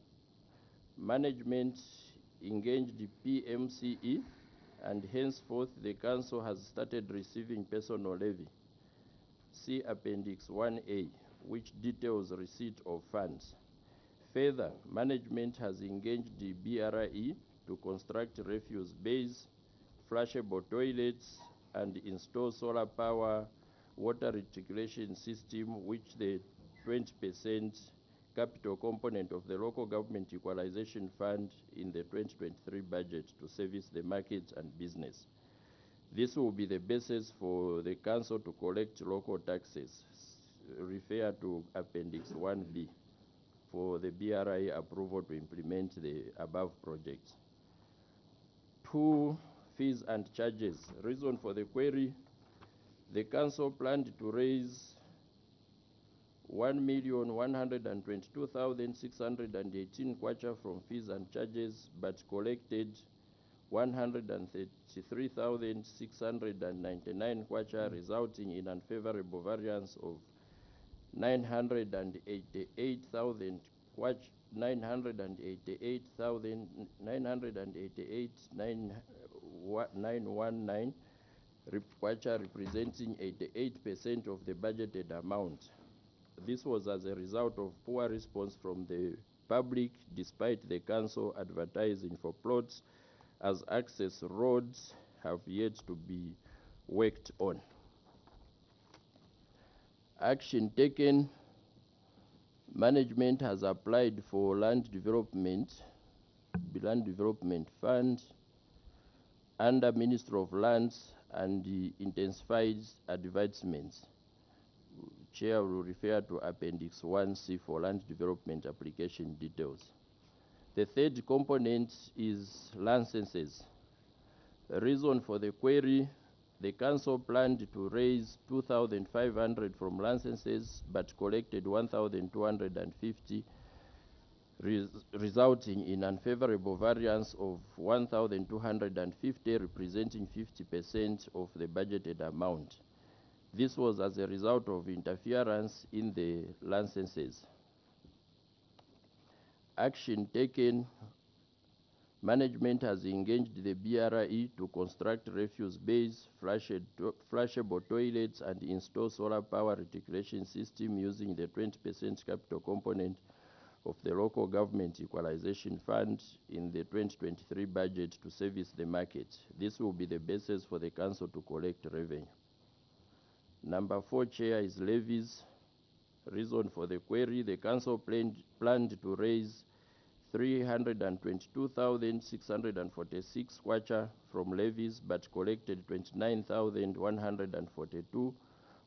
Management engaged the PMCE, and henceforth the council has started receiving personal levy. See Appendix 1A, which details receipt of funds. Further, management has engaged the BRE to construct refuse bays, flushable toilets, and install solar power water reticulation system, which the 20% capital component of the local government equalization fund in the 2023 budget to service the market and business. This will be the basis for the council to collect local taxes. Refer to Appendix 1B for the BRI approval to implement the above projects. 2. Fees and charges. Reason for the query: the council planned to raise 1,122,618 kwacha from fees and charges, but collected 133,699 kwacha, resulting in unfavorable variance of 988,000 kwacha, 988,919 kwacha, representing 88% of the budgeted amount. This was as a result of poor response from the public, despite the council advertising for plots, as access roads have yet to be worked on. Action taken: management has applied for land development fund under Ministry of Lands and intensifies advertisements. Chair will refer to Appendix 1C for land development application details. The third component is licenses. The reason for the query: the council planned to raise 2,500 from licenses but collected 1,250, resulting in unfavorable variance of 1,250, representing 50% of the budgeted amount. This was as a result of interference in the licenses. Action taken: management has engaged the BRE to construct refuse bays, flushable toilets, and install solar power reticulation system using the 20% capital component of the Local Government Equalization Fund in the 2023 budget to service the market. This will be the basis for the council to collect revenue. Number 4, Chair, is levies. Reason for the query: the council planned to raise 322,646 kwacha from levies but collected 29,142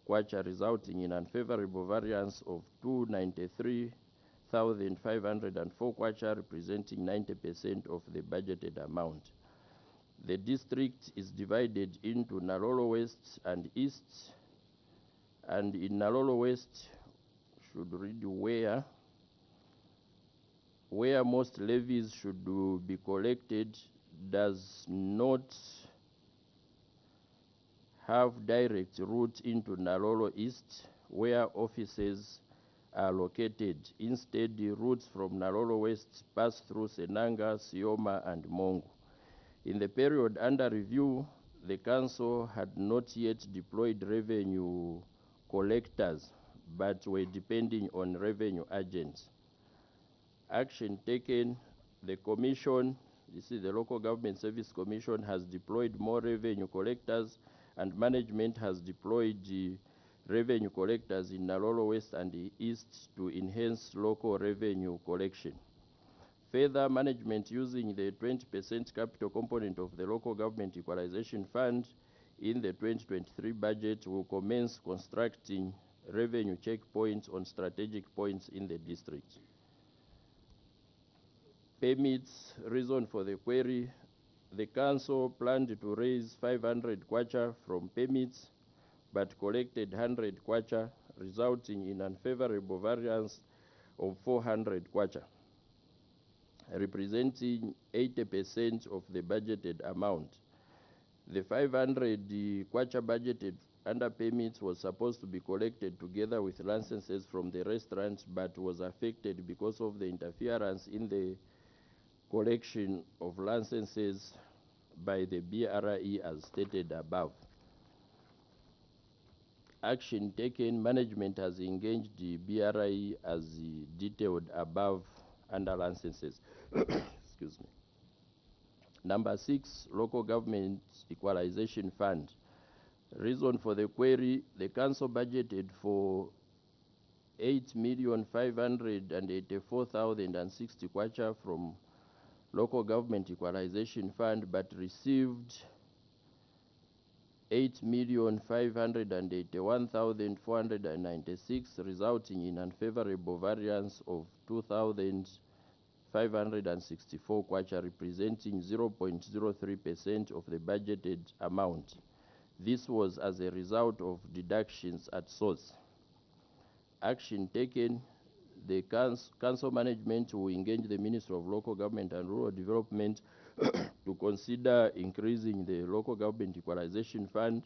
kwacha, resulting in unfavorable variance of 293,504 kwacha, representing 90% of the budgeted amount. The district is divided into Nalolo West and East, and in Nalolo West should read where most levies should be collected does not have direct route into Nalolo East, where offices are located. Instead, the routes from Nalolo West pass through Senanga, Sioma, and Mongo. In the period under review, the council had not yet deployed revenue collectors, but were depending on revenue agents. Action taken: the commission, this is the Local Government Service Commission, has deployed more revenue collectors, and management has deployed revenue collectors in Nalolo West and the East to enhance local revenue collection. Further, management, using the 20% capital component of the Local Government Equalization Fund in the 2023 budget, will commence constructing revenue checkpoints on strategic points in the district. Permits. Reason for the query: the council planned to raise 500 kwacha from permits but collected 100 kwacha, resulting in unfavorable variance of 400 kwacha, representing 80% of the budgeted amount. The 500 kwacha budgeted under permits was supposed to be collected together with licenses from the restaurant, but was affected because of the interference in the collection of licenses by the BRE as stated above. Action taken: management has engaged the BRE as detailed above under licenses. Excuse me. Number 6, Local Government Equalization Fund. Reason for the query: the council budgeted for 8,584,060 kwacha from Local Government Equalization Fund, but received 8,581,496, resulting in unfavorable variance of 2,564 kwacha, representing 0.03% of the budgeted amount. This was as a result of deductions at source. Action taken: the council management will engage the Ministry of Local Government and Rural Development to consider increasing the Local Government Equalization Fund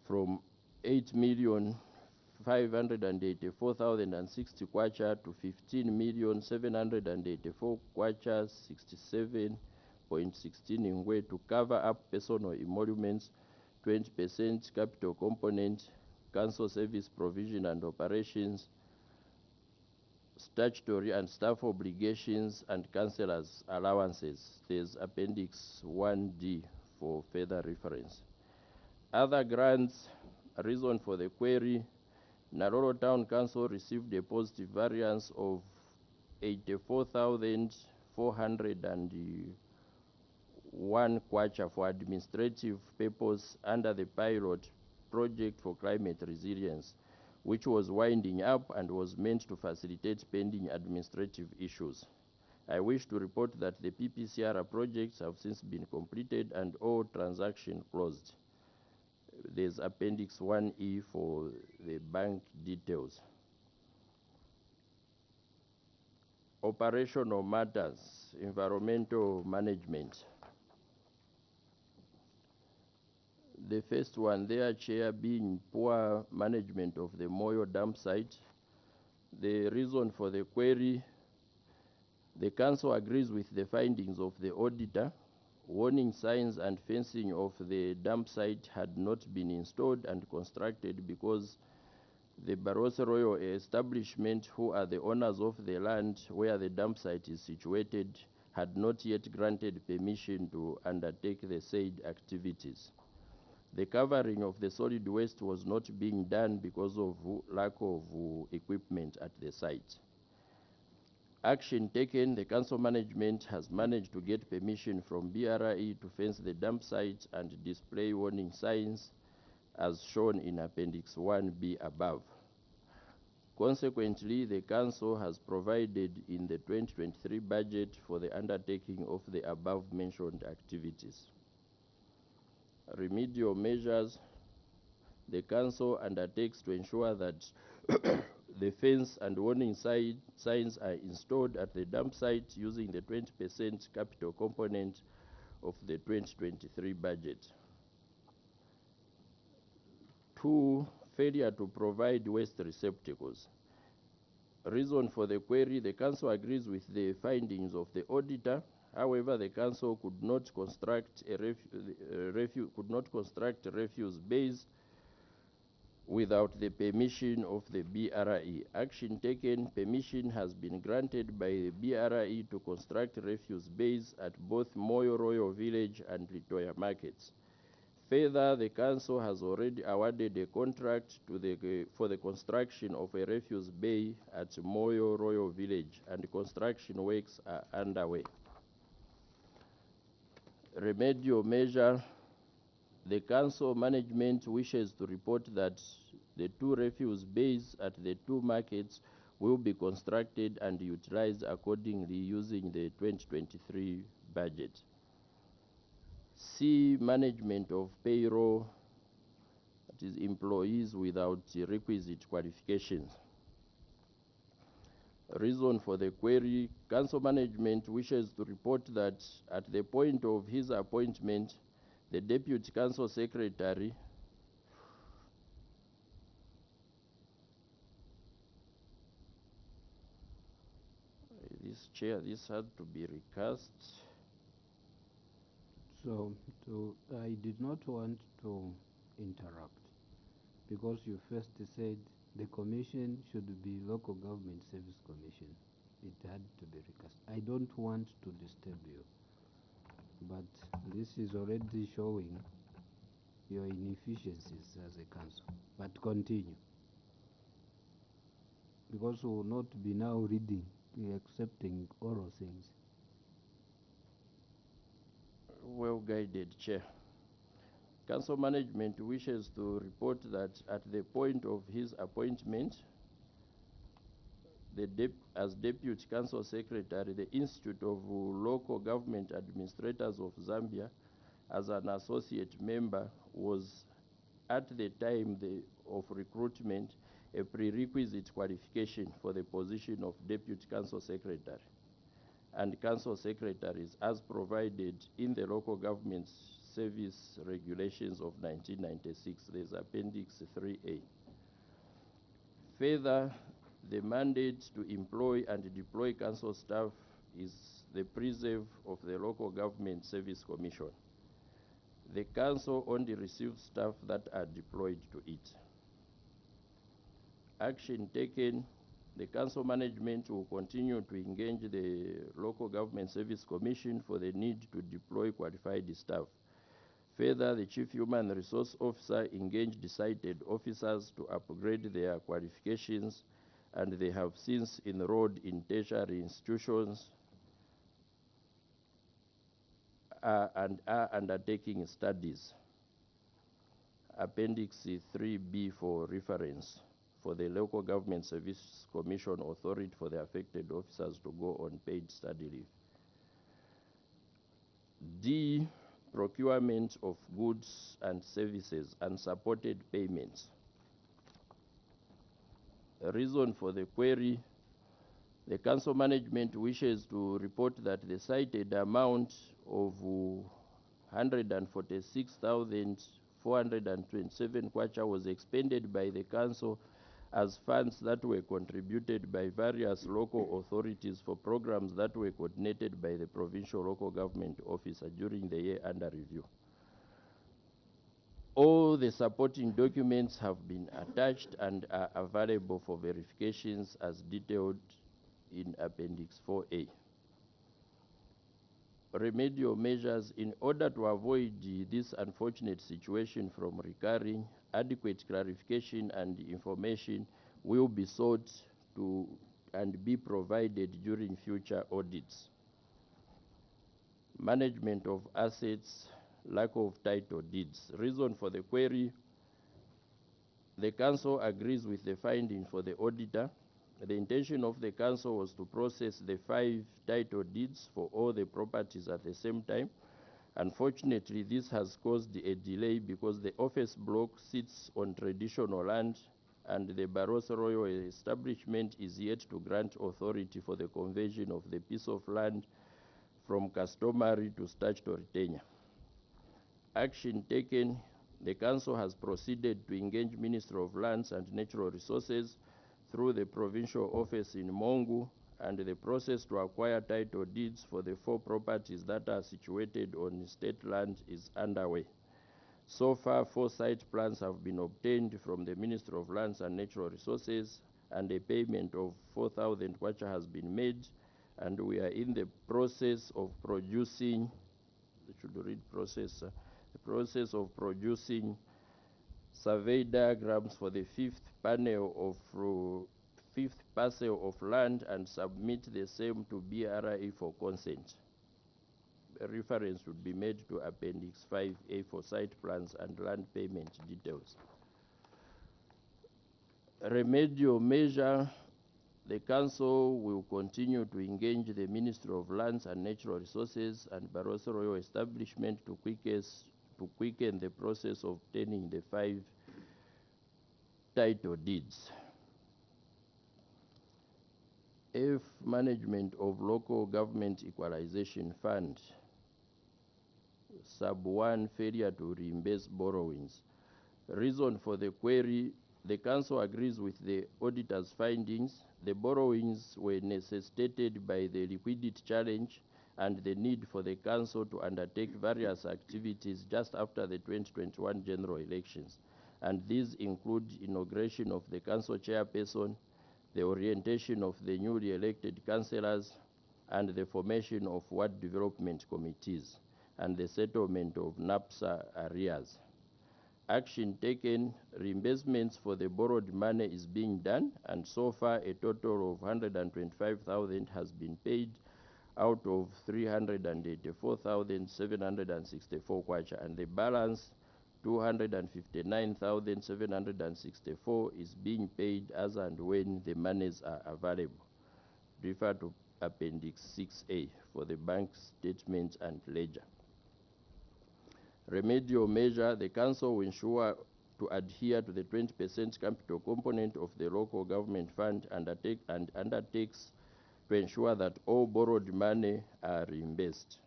from 8,584,060 kwacha to 15,784 kwacha, 67.16 ingwe, to cover up personal emoluments, 20% capital component, council service provision and operations, statutory and staff obligations, and councillors' allowances. There's Appendix 1D for further reference. Other grants. Reason for the query: Naroro Town Council received a positive variance of 84,401 kwacha for administrative purpose under the pilot project for climate resilience, which was winding up and was meant to facilitate pending administrative issues. I wish to report that the PPCR projects have since been completed and all transactions closed. There's Appendix 1E for the bank details. Operational matters, environmental management. The first one there, Chair, being poor management of the Moyo dump site. The reason for the query: the Council agrees with the findings of the auditor. Warning signs and fencing of the dump site had not been installed and constructed because the Barroso Royal establishment, who are the owners of the land where the dump site is situated, had not yet granted permission to undertake the said activities. The covering of the solid waste was not being done because of lack of equipment at the site. Action taken: the council management has managed to get permission from BRE to fence the dump site and display warning signs as shown in Appendix 1B above. Consequently, the council has provided in the 2023 budget for the undertaking of the above-mentioned activities. Remedial measures: the council undertakes to ensure that the fence and warning signs are installed at the dump site using the 20% capital component of the 2023 budget. 2. Failure to provide waste receptacles. Reason for the query: the council agrees with the findings of the auditor. However, the council could not construct a refuse base without the permission of the BRE. Action taken: permission has been granted by the BRE to construct refuse base at both Moyo Royal Village and Litoya markets. Further, the council has already awarded a contract for the construction of a refuse bay at Moyo Royal Village, and construction works are underway. Remedial measure: the council management wishes to report that the 2 refuse bays at the 2 markets will be constructed and utilized accordingly using the 2023 budget. C. Management of payroll, that is employees without requisite qualifications. Reason for the query: council management wishes to report that at the point of his appointment, the deputy council secretary this had to be recast. So I did not want to interrupt because you first said the commission should be Local Government Service Commission. It had to be recast. I don't want to disturb you, but this is already showing your inefficiencies as a council. But continue, because we will not be now reading, accepting oral things. Well guided, Chair. Council management wishes to report that at the point of his appointment, as Deputy Council Secretary, the Institute of Local Government Administrators of Zambia, as an associate member, was at the time of recruitment a prerequisite qualification for the position of Deputy Council Secretary. And Council Secretaries, as provided in the Local Government Service Regulations of 1996, there's Appendix 3A. Further, the mandate to employ and deploy council staff is the preserve of the Local Government Service Commission. The council only receives staff that are deployed to it. Action taken: the council management will continue to engage the Local Government Service Commission for the need to deploy qualified staff. Further, the Chief Human Resource Officer engaged cited officers to upgrade their qualifications, and they have since enrolled in tertiary institutions and are undertaking studies. Appendix 3B for reference for the Local Government Service Commission authority for the affected officers to go on paid study leave. D, procurement of goods and services and supported payments. The reason for the query: the council management wishes to report that the cited amount of 146,427 kwacha was expended by the council as funds that were contributed by various local authorities for programs that were coordinated by the provincial local government officer during the year under review. All the supporting documents have been attached and are available for verifications as detailed in Appendix 4A. Remedial measures: in order to avoid this unfortunate situation from recurring, adequate clarification and information will be sought to and be provided during future audits. Management of assets, lack of title deeds. Reason for the query: the council agrees with the finding for the auditor. The intention of the council was to process the 5 title deeds for all the properties at the same time. Unfortunately, this has caused a delay because the office block sits on traditional land and the Barroso Royal Establishment is yet to grant authority for the conversion of the piece of land from customary to statutory tenure. Action taken: the council has proceeded to engage Ministry of Lands and Natural Resources through the provincial office in Mongu, and the process to acquire title deeds for the 4 properties that are situated on state land is underway. So far, 4 site plans have been obtained from the Ministry of Lands and Natural Resources, and a payment of 4,000 kwacha has been made, and we are in the process of producing, the process of producing survey diagrams for the 5th parcel of land and submit the same to BRA for consent. A reference would be made to Appendix 5A for site plans and land payment details. Remedial measure: the council will continue to engage the Ministry of Lands and Natural Resources and Barroso Royal Establishment to quicken the process of obtaining the 5 title deeds. F, management of local government equalization fund. Sub 1, failure to reimburse borrowings. Reason for the query: the council agrees with the auditor's findings. The borrowings were necessitated by the liquidity challenge and the need for the council to undertake various activities just after the 2021 general elections, and these include inauguration of the council chairperson, the orientation of the newly elected councillors, and the formation of ward development committees, and the settlement of NAPSA arrears. Action taken: reimbursements for the borrowed money is being done, and so far a total of 125,000 has been paid out of 384,764 kwacha, and the balance 259,764 is being paid as and when the monies are available. Refer to Appendix 6A for the bank statement and ledger. Remedial measure: the council will ensure to adhere to the 20% capital component of the local government fund and undertakes to ensure that all borrowed money are reimbursed.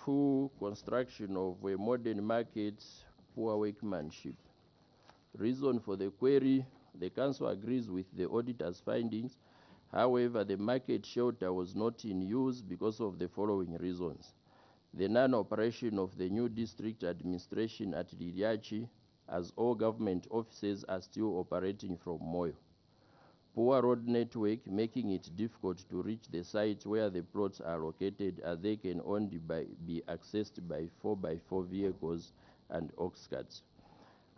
2. Construction of a modern market, poor workmanship. Reason for the query: the council agrees with the auditor's findings. However, the market shelter was not in use because of the following reasons: the non-operation of the new district administration at Liliachi, as all government offices are still operating from Moyo; poor road network, making it difficult to reach the sites where the plots are located, as they can only be accessed by 4x4 vehicles and ox carts.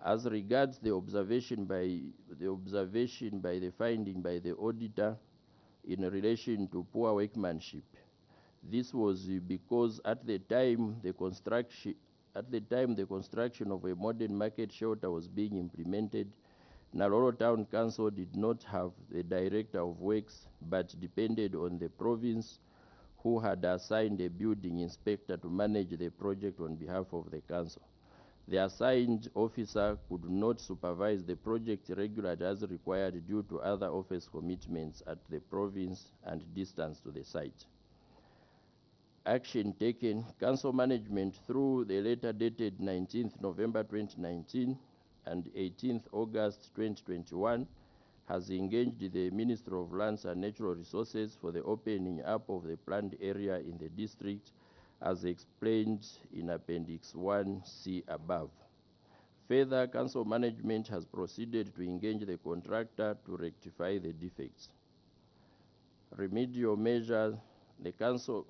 As regards the observation by the finding by the auditor in relation to poor workmanship, this was because at the time the construction of a modern market shelter was being implemented, Naroro Town Council did not have the Director of Works but depended on the province, who had assigned a building inspector to manage the project on behalf of the council. The assigned officer could not supervise the project regularly as required due to other office commitments at the province and distance to the site. Action taken: council management, through the letter dated 19th November 2019 and 18th August 2021, has engaged the Ministry of Lands and Natural Resources for the opening up of the planned area in the district, as explained in Appendix 1C above. Further, council management has proceeded to engage the contractor to rectify the defects. Remedial measures: the council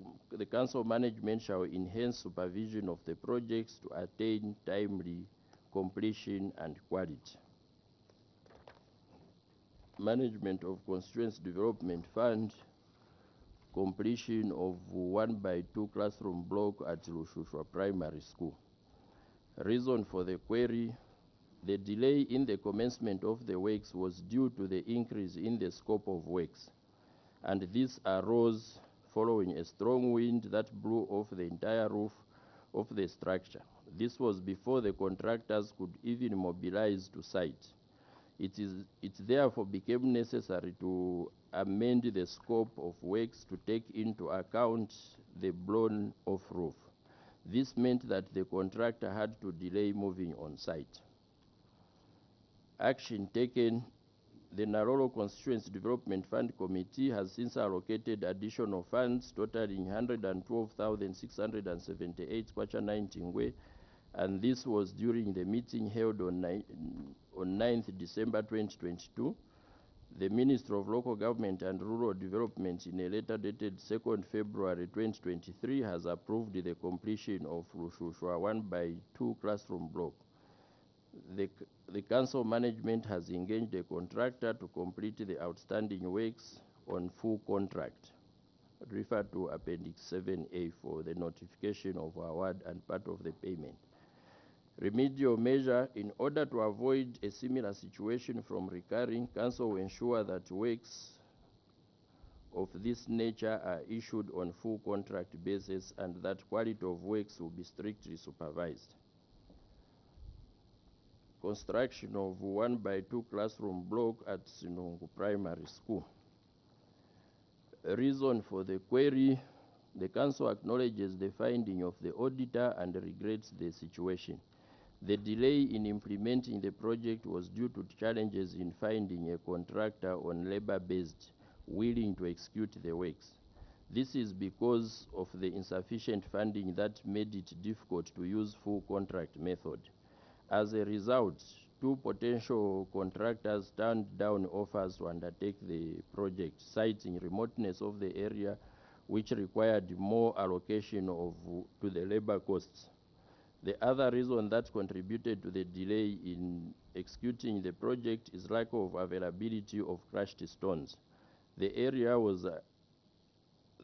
management shall enhance supervision of the projects to attain timely completion and quality. Management of Constituency Development Fund, completion of 1x2 classroom block at Rushushwa Primary School. Reason for the query: the delay in the commencement of the works was due to the increase in the scope of works, and this arose following a strong wind that blew off the entire roof of the structure. This was before the contractors could even mobilize to site. It therefore became necessary to amend the scope of works to take into account the blown off roof. This meant that the contractor had to delay moving on site. Action taken: the Naroro Constituency Development Fund Committee has since allocated additional funds totaling 112,678 kwacha 19 ngwe, and this was during the meeting held on 9th December 2022. The Minister of Local Government and Rural Development, in a letter dated 2nd February 2023, has approved the completion of Rushushwa 1x2 classroom block. The council management has engaged a contractor to complete the outstanding works on full contract. Refer to Appendix 7A for the notification of award and part of the payment. Remedial measure: in order to avoid a similar situation from recurring, council will ensure that works of this nature are issued on full contract basis and that quality of works will be strictly supervised. Construction of 1x2 classroom block at Sinongo Primary School. Reason for the query: the council acknowledges the finding of the auditor and regrets the situation. The delay in implementing the project was due to challenges in finding a contractor on labor-based willing to execute the works. This is because of the insufficient funding that made it difficult to use full contract method. As a result, 2 potential contractors turned down offers to undertake the project, citing remoteness of the area, which required more allocation to the labor costs. The other reason that contributed to the delay in executing the project is lack of availability of crushed stones. The area was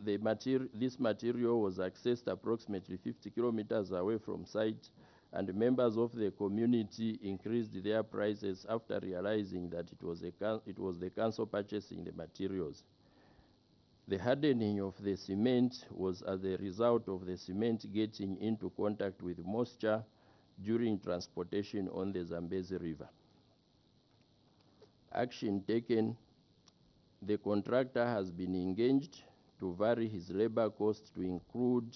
this material was accessed approximately 50 kilometers away from site, and members of the community increased their prices after realizing that it was the council purchasing the materials. The hardening of the cement was as a result of the cement getting into contact with moisture during transportation on the Zambezi River. Action taken: the contractor has been engaged to vary his labor costs to include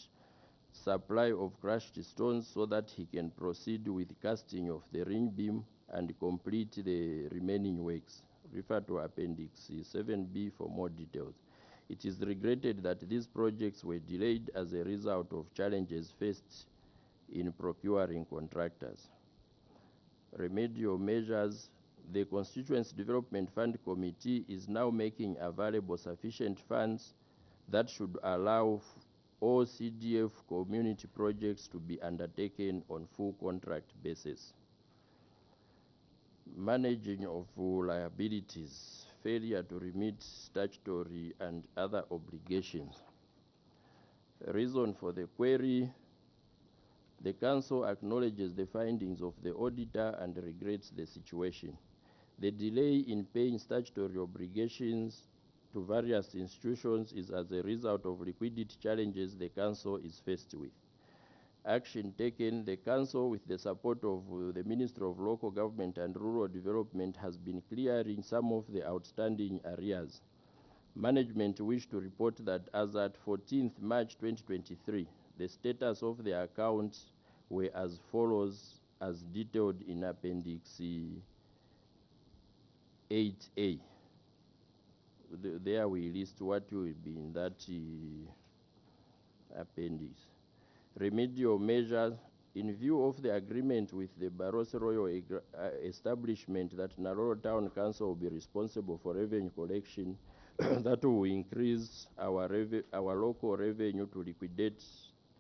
supply of crushed stones so that he can proceed with casting of the ring beam and complete the remaining works. Refer to Appendix 7B for more details. It is regretted that these projects were delayed as a result of challenges faced in procuring contractors. Remedial measures: the Constituency Development Fund Committee is now making available sufficient funds that should allow all CDF community projects to be undertaken on full contract basis. Managing of liabilities: failure to meet statutory and other obligations. Reason for the query: the Council acknowledges the findings of the auditor and regrets the situation. The delay in paying statutory obligations to various institutions is as a result of liquidity challenges the Council is faced with. Action taken: the Council, with the support of the Ministry of Local Government and Rural Development, has been clearing some of the outstanding arrears. Management wish to report that as at 14th March 2023, the status of the accounts were as follows, as detailed in Appendix 8A. There we list what will be in that appendix. Remedial measures: in view of the agreement with the Barroso Royal Establishment that Naroro Town Council will be responsible for revenue collection, that will increase our local revenue to liquidate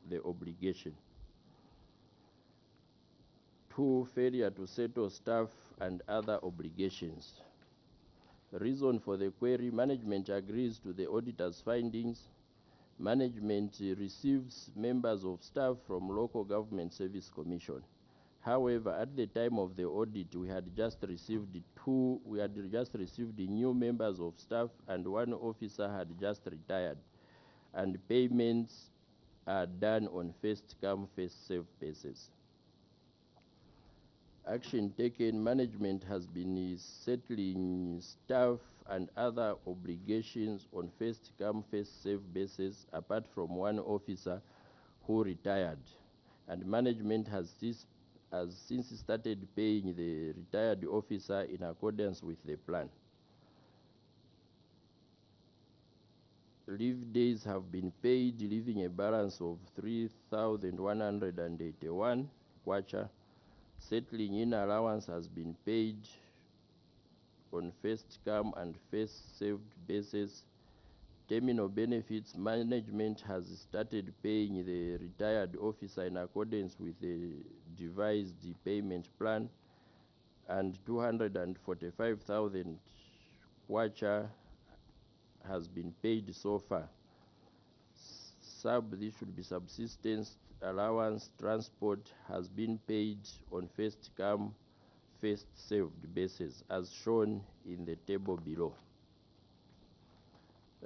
the obligation. 2. Failure to settle staff and other obligations. Reason for the query: management agrees to the auditor's findings. Management receives members of staff from Local Government Service Commission. However, at the time of the audit, we had just received new members of staff, and one officer had just retired, and payments are done on first come, first served basis. Action taken: management has been settling staff and other obligations on first come, first served basis, apart from one officer who retired, and management has since started paying the retired officer in accordance with the plan. Leave days have been paid, leaving a balance of 3,181 kwacha. Settling in allowance has been paid on first come and first served basis. Terminal benefits: management has started paying the retired officer in accordance with the devised payment plan, and 245,000 kwacha has been paid so far. This should be subsistence allowance. Transport has been paid on first come, first served basis, as shown in the table below.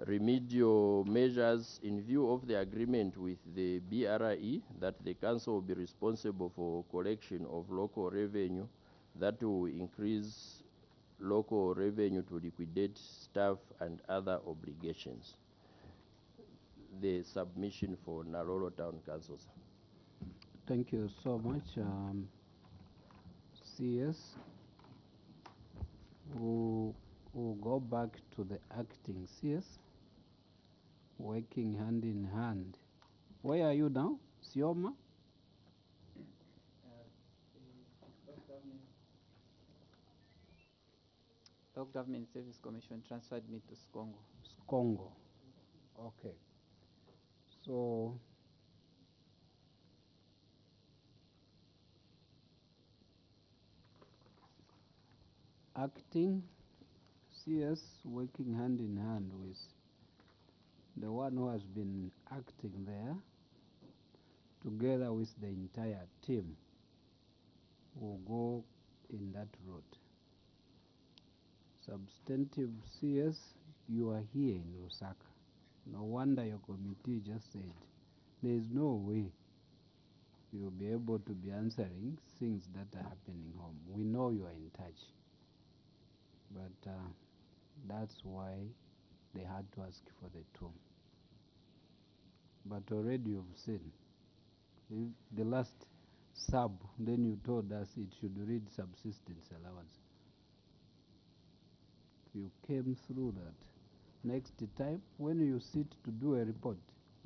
Remedial measures: in view of the agreement with the BRE that the Council will be responsible for collection of local revenue, that will increase local revenue to liquidate staff and other obligations. The submission for Naroro Town Council. Thank you so much. CS, we'll go back to the acting CS, working hand in hand. Where are you now, Sioma? Local Government Service Commission transferred me to Skongo. Congo. Okay. So acting CS, working hand in hand with the one who has been acting there, together with the entire team, will go in that route. Substantive CS, you are here in Lusaka. No wonder your committee just said there is no way you'll be able to be answering things that are happening home. We know you are in touch. But that's why they had to ask for the two. But already you've seen. If the last sub, then you told us it should read subsistence allowance. You came through that. Next time, when you sit to do a report,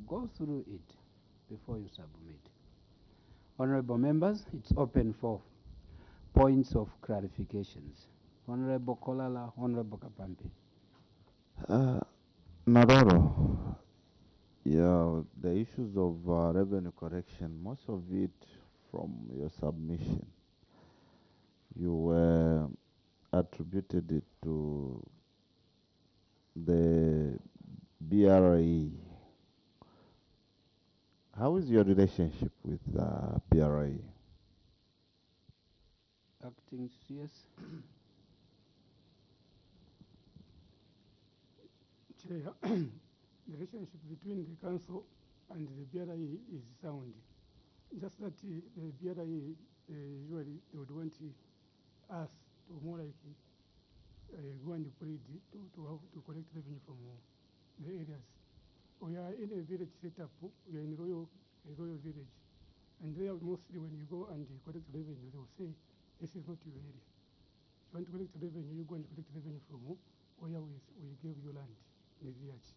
go through it before you submit. Honorable members, it's open for points of clarifications. Honorable Kolala, Honorable Kapampi. Naroro, yeah, the issues of revenue correction, most of it from your submission, you attributed it to the BRE. How is your relationship with BRE? Acting CS. Chair, the relationship between the council and the BRE is sound. Just that the BRE usually they would want us to more like go and plead to have to collect revenue from the areas. We are in a village setup. We are in Royal village, and there mostly when you go and you collect revenue, they will say this is not your area. If you want to collect revenue, you go and collect revenue from where we gave you land in the village.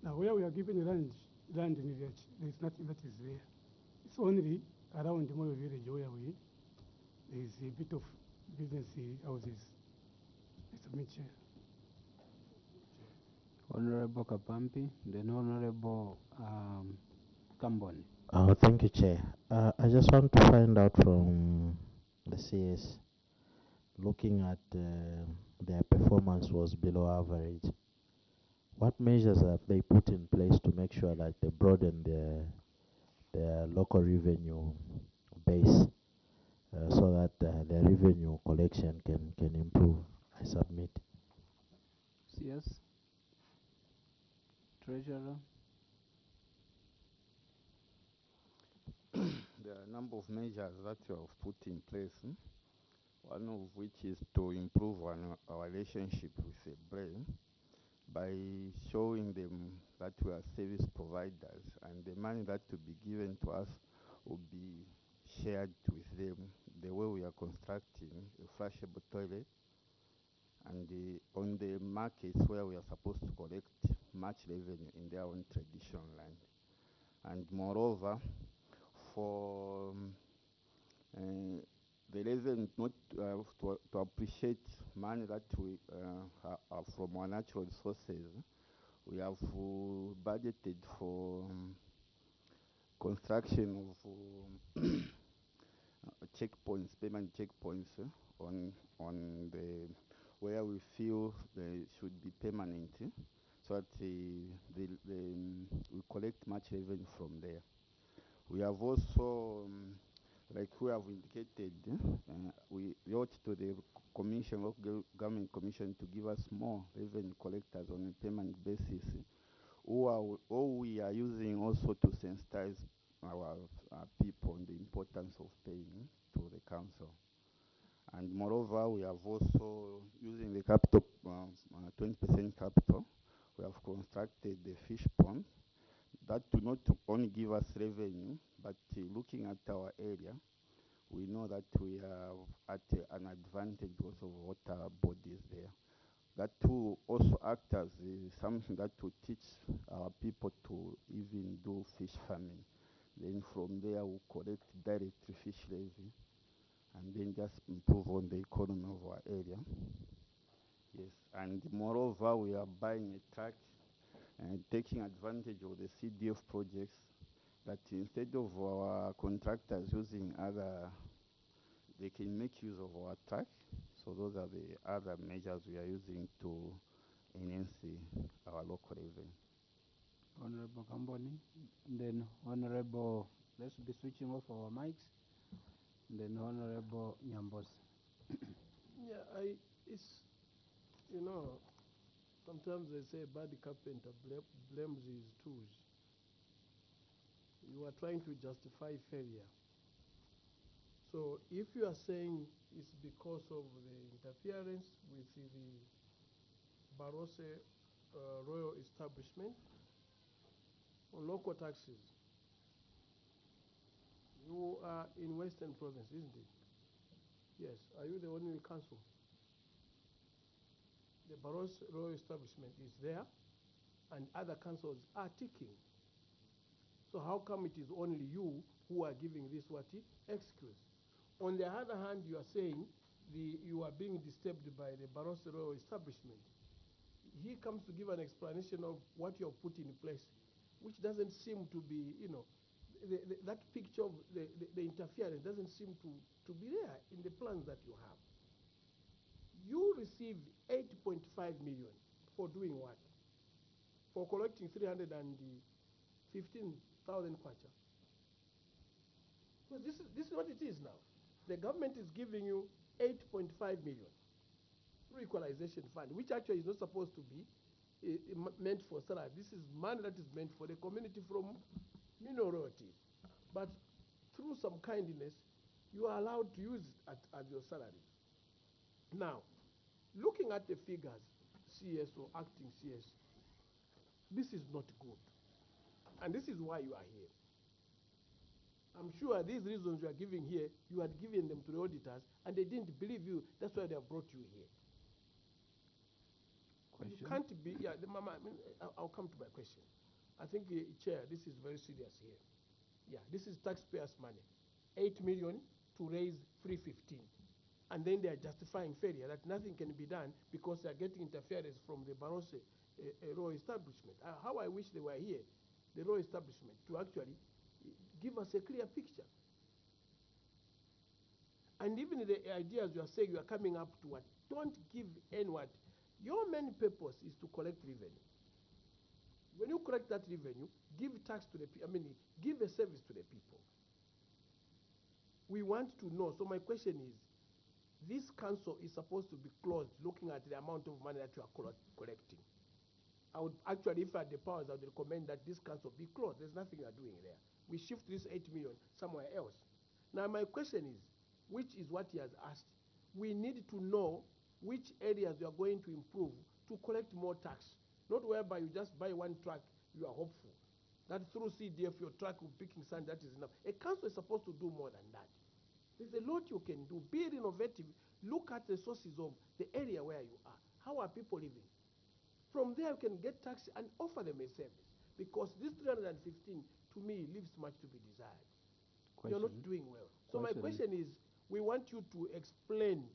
Now, where we are given land in the village, there is nothing that is there. It's only around the Moyo village where there is a bit of business houses. It's a mixture. Honorable Kapampi, then Honorable Kamboni. Oh, thank you, Chair. I just want to find out from the CS, looking at their performance was below average. What measures have they put in place to make sure that they broaden their local revenue base so that their revenue collection can improve? I submit. CS. Treasurer. There are a number of measures that you have put in place, one of which is to improve our relationship with the brain by showing them that we are service providers and the money that to be given to us will be shared with them the way we are constructing a flushable toilet and on the markets where we are supposed to collect much revenue in their own traditional land. And moreover, for the reason not to appreciate money that we are from our natural resources, we have budgeted for construction of checkpoints, payment checkpoints on the where we feel they should be permanent, so that we collect much revenue from there. We have also, like we have indicated, we wrote to the Commission, Government Commission, to give us more revenue collectors on a permanent basis, who we are using also to sensitize our people on the importance of paying to the council. And moreover, we have also, using the capital, 20% capital, we have constructed the fish pond that do not only give us revenue, but looking at our area, we know that we are at an advantage because of water bodies there. That will also act as something that will teach our people to even do fish farming. Then from there, we'll collect direct fish levy and then just improve on the economy of our area. Yes, and moreover, we are buying a truck and taking advantage of the CDF projects, that instead of our contractors using other, they can make use of our truck. So those are the other measures we are using to enhance our local revenue. Honorable Kamboni, then Honorable, let's be switching off our mics, then Honorable Nyambos. Yeah, it's, sometimes they say bad carpenter blames his tools. You are trying to justify failure. So if you are saying it's because of the interference with the Barose royal establishment on local taxes, you are in Western Province, isn't it? Yes. Are you the only council? The Barose royal establishment is there, and other councils are ticking. So how come it is only you who are giving this excuse? On the other hand, you are saying you are being disturbed by the Barose royal establishment. He comes to give an explanation of what you have put in place, which doesn't seem to be, that picture of the interference doesn't seem to be there in the plans that you have. You received 8.5 million for doing what? For collecting 315,000 kwacha. So this is what it is now. The government is giving you 8.5 million through equalization fund, which actually is not supposed to be meant for salary. This is money that is meant for the community from minorities. But through some kindness, you are allowed to use it as your salary. Now, looking at the figures, CS or acting CS, this is not good. And this is why you are here. I'm sure these reasons you are giving here, you had given them to the auditors, and they didn't believe you. That's why they have brought you here. Question? You can't be, I'll come to my question. I think, Chair, this is very serious here. Yeah, this is taxpayers' money. 8 million to raise 315. And then they are justifying failure, that nothing can be done because they are getting interference from the Barose royal establishment. How I wish they were here, the royal establishment, to actually give us a clear picture. And even the ideas you are saying you are coming up to what, don't give anyone. Your main purpose is to collect revenue. When you collect that revenue, give tax to the people, give a service to the people. We want to know, so my question is, this council is supposed to be closed looking at the amount of money that you are collecting. I would actually, if I had the powers, I would recommend that this council be closed. There's nothing you are doing there. We shift this 8 million somewhere else. Now my question is, which is what he has asked, we need to know which areas you are going to improve to collect more tax. Not whereby you just buy one truck, you are hopeful. That through CDF your truck will be picking sand, that is enough. A council is supposed to do more than that. There's a lot you can do. Be innovative. Look at the sources of the area where you are. How are people living? From there you can get tax and offer them a service. Because this 315 to me leaves much to be desired. Question. You're not doing well. So my question is, we want you to explain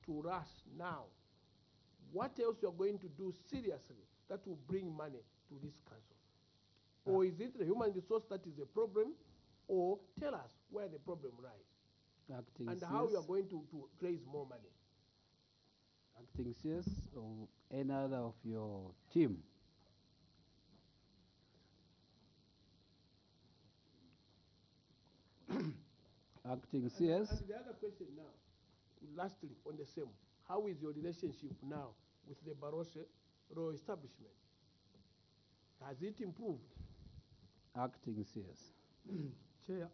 to us now what else you're going to do seriously that will bring money to this council. Or is it the human resource that is a problem? Or tell us where the problem lies. Acting and CS, how you are going to raise more money. Acting CS or any other of your team. Acting CS. And the other question now, lastly, on the same, how is your relationship now with the Barose royal establishment? Has it improved? Acting CS. Chair,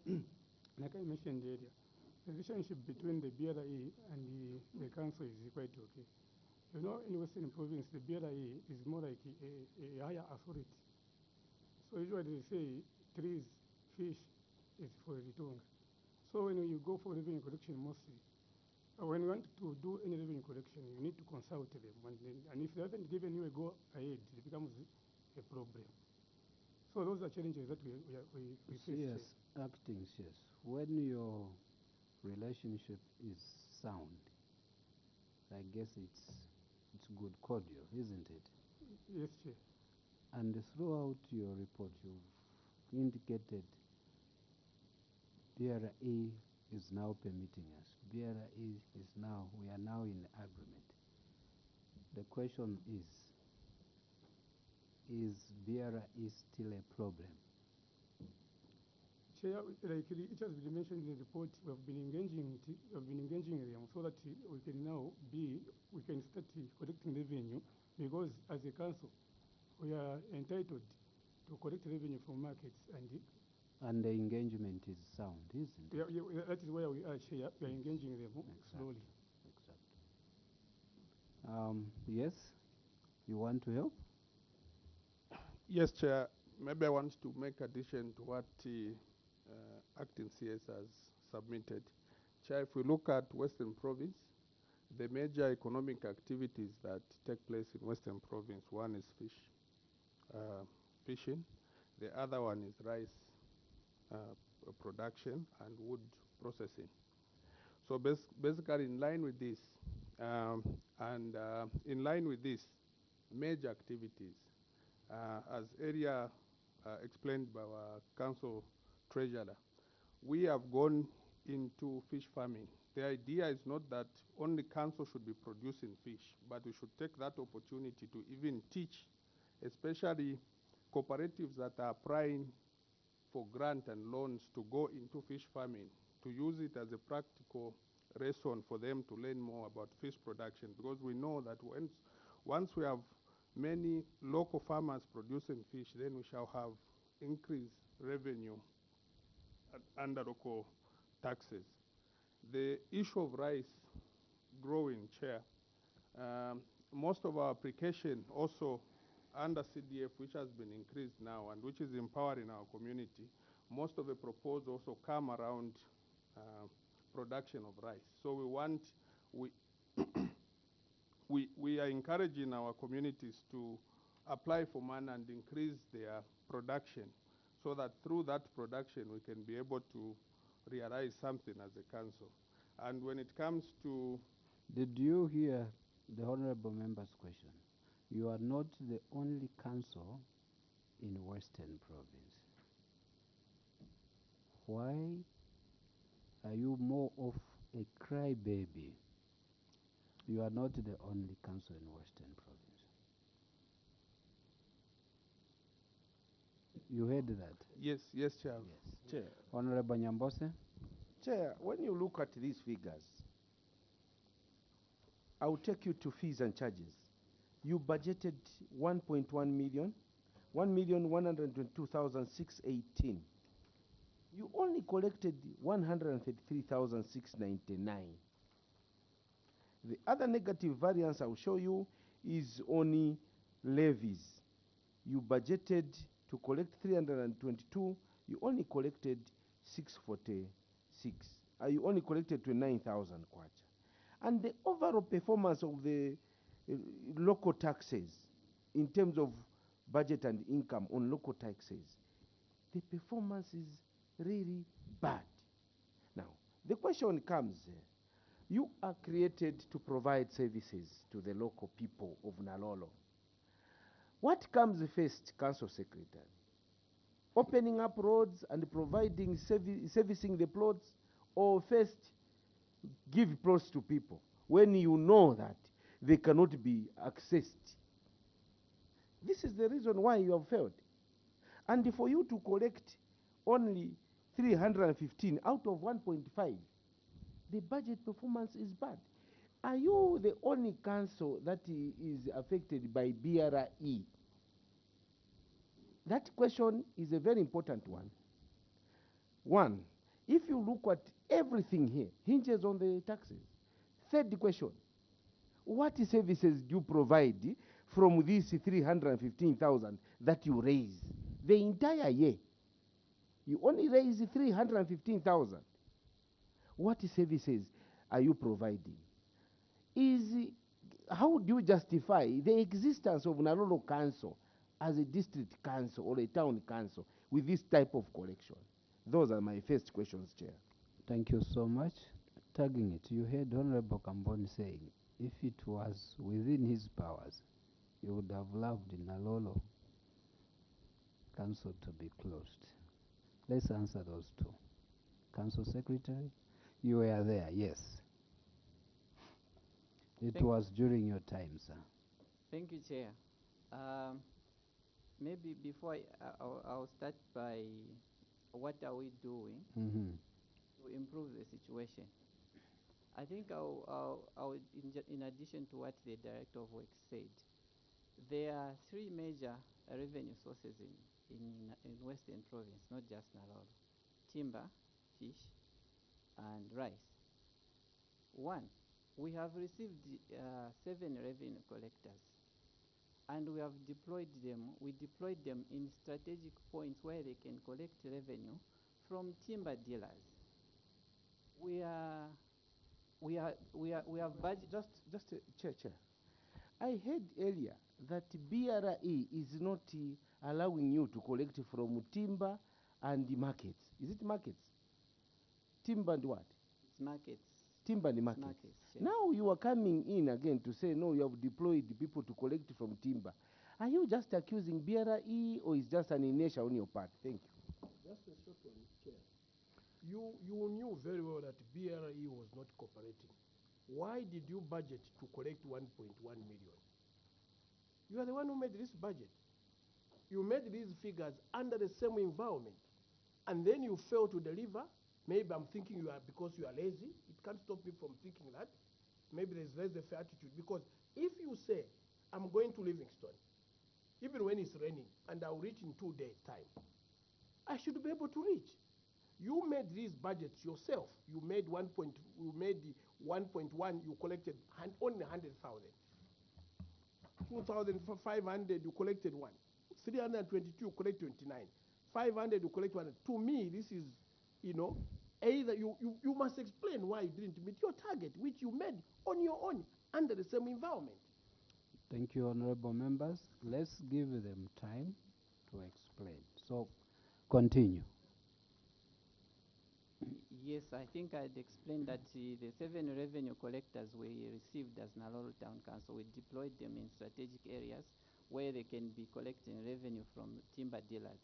like I mentioned earlier, the relationship between the BRE and the council is quite okay. You know, in Western Province, the BRE is more like a higher authority. So usually they say trees, fish is for Ritonga. So when you go for revenue collection mostly, when you want to do any revenue collection, you need to consult them. And if they haven't given you a go ahead, it becomes a problem. So those are challenges that we face. Yes, acting yes. When your relationship is sound, I guess it's good cordial, isn't it? Yes, Chair. And throughout your report, you've indicated BRE is now permitting us. BRE is now, we are now in agreement. The question is, is BRE still a problem? Chair, like it has been mentioned in the report, we have been engaging them so that we can now we can start collecting revenue, because as a council, we are entitled to collect revenue from markets, And the engagement is sound, isn't it? that is where we are, Chair. We are engaging them slowly. Yes, you want to help? Yes, Chair. Maybe I want to make addition to what Acting CS has submitted. Chair, if we look at Western Province, the major economic activities that take place in Western Province, one is fishing, the other one is rice production and wood processing. So basically in line with this, in line with this major activities, as area explained by our council treasurer, we have gone into fish farming. The idea is not that only council should be producing fish, but we should take that opportunity to even teach, especially cooperatives that are applying for grant and loans to go into fish farming, to use it as a practical lesson for them to learn more about fish production, because we know that once we have many local farmers producing fish, then we shall have increased revenue under local taxes. The issue of rice growing, Chair, most of our application also under CDF, which has been increased now and which is empowering our community, most of the proposals also come around production of rice. So we are encouraging our communities to apply for money and increase their production, so that through that production we can be able to realize something as a council. And when it comes to... Did you hear the honorable member's question? You are not the only council in Western Province. Why are you more of a crybaby? You are not the only council in Western Province. You heard that? Yes, Chair. Yes. Chair. Honorable Nyambose? Chair, when you look at these figures, I will take you to fees and charges. You budgeted 1.1 million, 1,122,618. You only collected 133,699. The other negative variance I will show you is only levies. You budgeted to collect 322, you only collected 646. You only collected 29,000 kwacha. And the overall performance of the local taxes in terms of budget and income on local taxes, the performance is really bad. Now, the question comes, you are created to provide services to the local people of Nalolo. What comes first, Council Secretary? Opening up roads and providing servicing the plots, or first give plots to people when you know that they cannot be accessed? This is the reason why you have failed. And for you to collect only 315 out of 1.5, the budget performance is bad. Are you the only council that is affected by BRE? That question is a very important one. One, if you look at everything here, hinges on the taxes. Third question, what services do you provide from these 315,000 that you raise the entire year? You only raise 315,000. What services are you providing? How do you justify the existence of Nalolo Council as a district council or a town council with this type of collection? Those are my first questions, Chair. Thank you so much. Tagging it, you heard Honorable Kamboni saying, if it was within his powers, he would have loved Nalolo Council to be closed. Let's answer those two. Council Secretary, you were there, yes. It was during your time, sir. Thank you, Chair. maybe before I'll start by what are we doing to improve the situation. I think in addition to what the Director of Works said, there are three major revenue sources in Western Province, not just Nalolo: timber, fish, and rice. One, we have received 7 revenue collectors, and we have deployed them. We deployed them in strategic points where they can collect revenue from timber dealers. We have budget. Chair. I heard earlier that BRE is not allowing you to collect from timber and the markets. Is it markets? Timber and what? It's markets. Timber and markets. Markets, yeah. Now you are coming in again to say, no, you have deployed the people to collect from timber. Are you just accusing BRE, or is just an inertia on your part? Thank you. Just a short one, Chair. You knew very well that BRE was not cooperating. Why did you budget to collect 1.1 million? You are the one who made this budget. You made these figures under the same environment, and then you fail to deliver. Maybe I'm thinking because you are lazy. It can't stop me from thinking that. Maybe there's laissez-faire attitude. Because if you say, I'm going to Livingstone, even when it's raining, and I'll reach in 2 days' time, I should be able to reach. You made these budgets yourself. You made you made the 1.1, you collected only 100,000. 2,500, you collected 1. 322, you collect 29. 500, you collect 1. To me, this is, either you must explain why you didn't meet your target, which you made on your own under the same environment. Thank you, honorable members. Let's give them time to explain. So, continue. Yes, I think I'd explained that the 7 revenue collectors we received as Nalolo Town Council, we deployed them in strategic areas where they can be collecting revenue from timber dealers.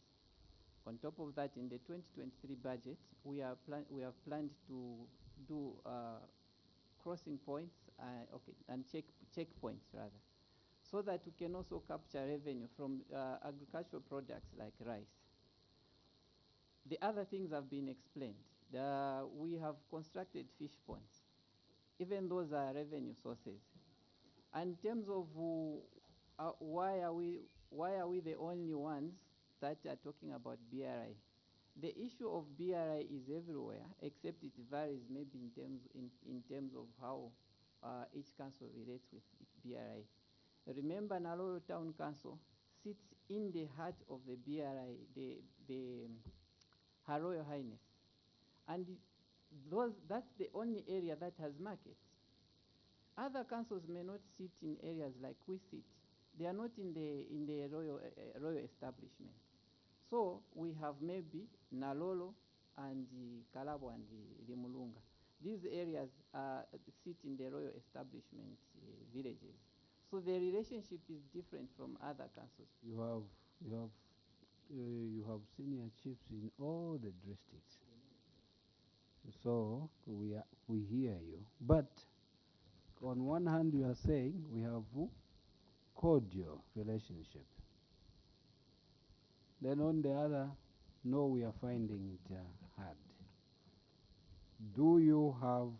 On top of that, in the 2023 budget, we have planned to do crossing points, and checkpoints rather, so that we can also capture revenue from agricultural products like rice. The other things have been explained. We have constructed fish ponds. Even those are revenue sources. And in terms of why are we the only ones that are talking about BRI? The issue of BRI is everywhere, except it varies maybe in terms of how each council relates with BRI. Remember, Nalolo Town Council sits in the heart of the BRI, Her Royal Highness. And that's the only area that has markets. Other councils may not sit in areas like we sit. They are not in the royal establishment. So we have maybe Nalolo and the Kalabo and the Mulunga. These areas sit in the royal establishment villages. So the relationship is different from other councils. You have senior chiefs in all the districts. So we hear you. But on one hand, you are saying we have cordial relationship. Then on the other, no, we are finding it hard. Do you have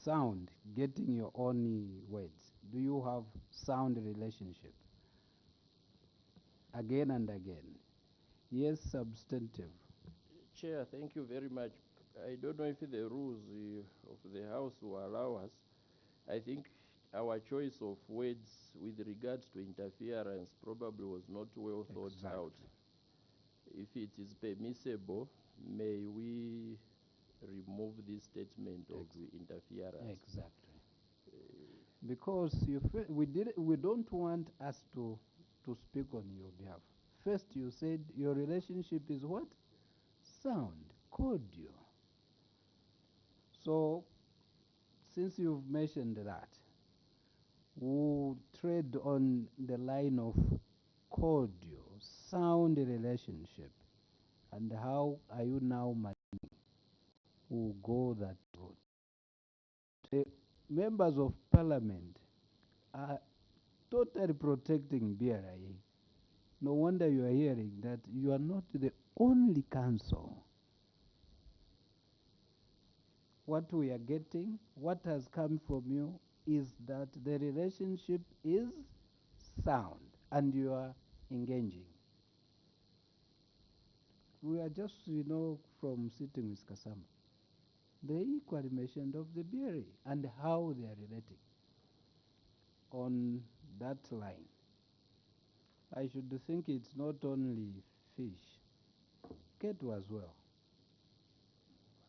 sound, getting your own words, do you have sound relationship? Again and again. Yes, substantive. Chair, thank you very much. I don't know if the rules of the House will allow us. I think our choice of words with regards to interference probably was not well thought out. If it is permissible, may we remove this statement of interference? Exactly. Because we don't want us to speak on your behalf. First, you said your relationship is what? Sound, cordial. So, since you've mentioned that, we'll tread on the line of cordial, sound relationship. And how are you now who go that road? The members of parliament are totally protecting BRI. No wonder you are hearing that you are not the only council. What we are getting, what has come from you, is that the relationship is sound and you are engaging. We are just, from sitting with Kasama. They equally mentioned of the BRA and how they are relating on that line. I should think it's not only fish, cattle as well,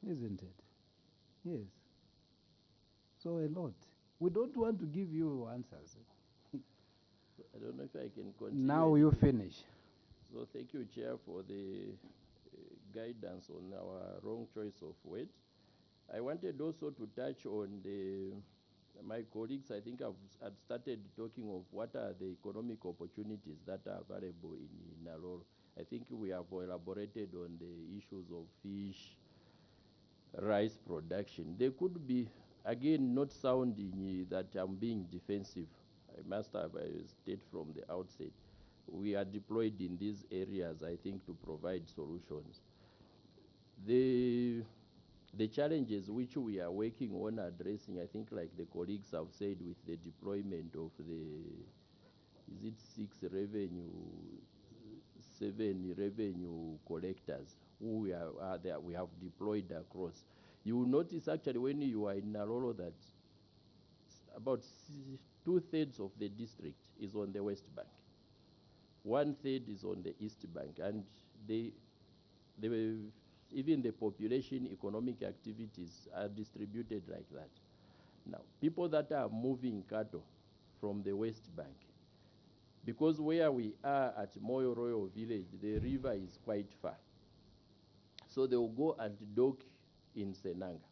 isn't it? Yes. So a lot. We don't want to give you answers. I don't know if I can continue. Now you finish. So thank you, Chair, for the guidance on our wrong choice of words. I wanted also to touch on my colleagues, I think had started talking of what are the economic opportunities that are available in Naroro. I think we have elaborated on the issues of fish, rice production. There could be, again, not sounding that I'm being defensive. I must have stated from the outset. We are deployed in these areas, I think, to provide solutions. The challenges which we are working on addressing, I think, like the colleagues have said, with the deployment of seven revenue collectors who we have deployed across. You will notice actually when you are in Naroro that about 2/3 of the district is on the West Bank. 1/3 is on the East Bank, and even the population economic activities are distributed like that. Now, people that are moving cattle from the West Bank, because where we are at Moyo Royal Village, the river is quite far. So they will go and dock in Senanga.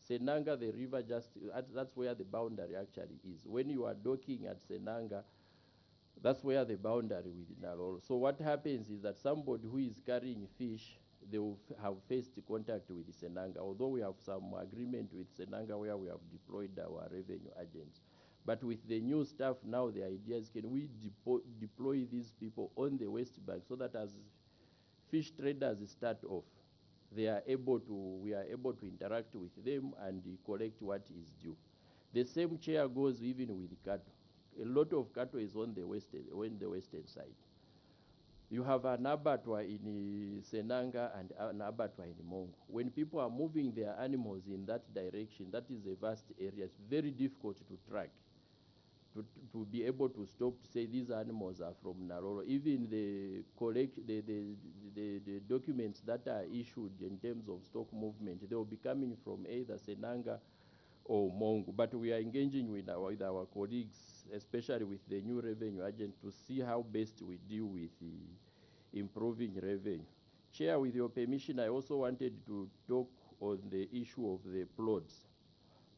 Senanga, the river that's where the boundary actually is. When you are docking at Senanga, that's where the boundary with Naroro. So what happens is that somebody who is carrying fish, they will have first contact with Senanga, although we have some agreement with Senanga where we have deployed our revenue agents. But with the new staff now, the idea is, can we deploy these people on the West Bank so that as fish traders start off, we are able to interact with them and collect what is due. The same chair goes even with cattle. A lot of cattle is on the western side. You have an abattoir in Senanga and an abattoir in Mongo. When people are moving their animals in that direction, that is a vast area. It's very difficult to track, to be able to stop to say these animals are from Naroro. Even the documents that are issued in terms of stock movement, they will be coming from either Senanga or Mongo. But we are engaging with our colleagues, especially with the new revenue agent, to see how best we deal with improving revenue. Chair, with your permission, I also wanted to talk on the issue of the plots.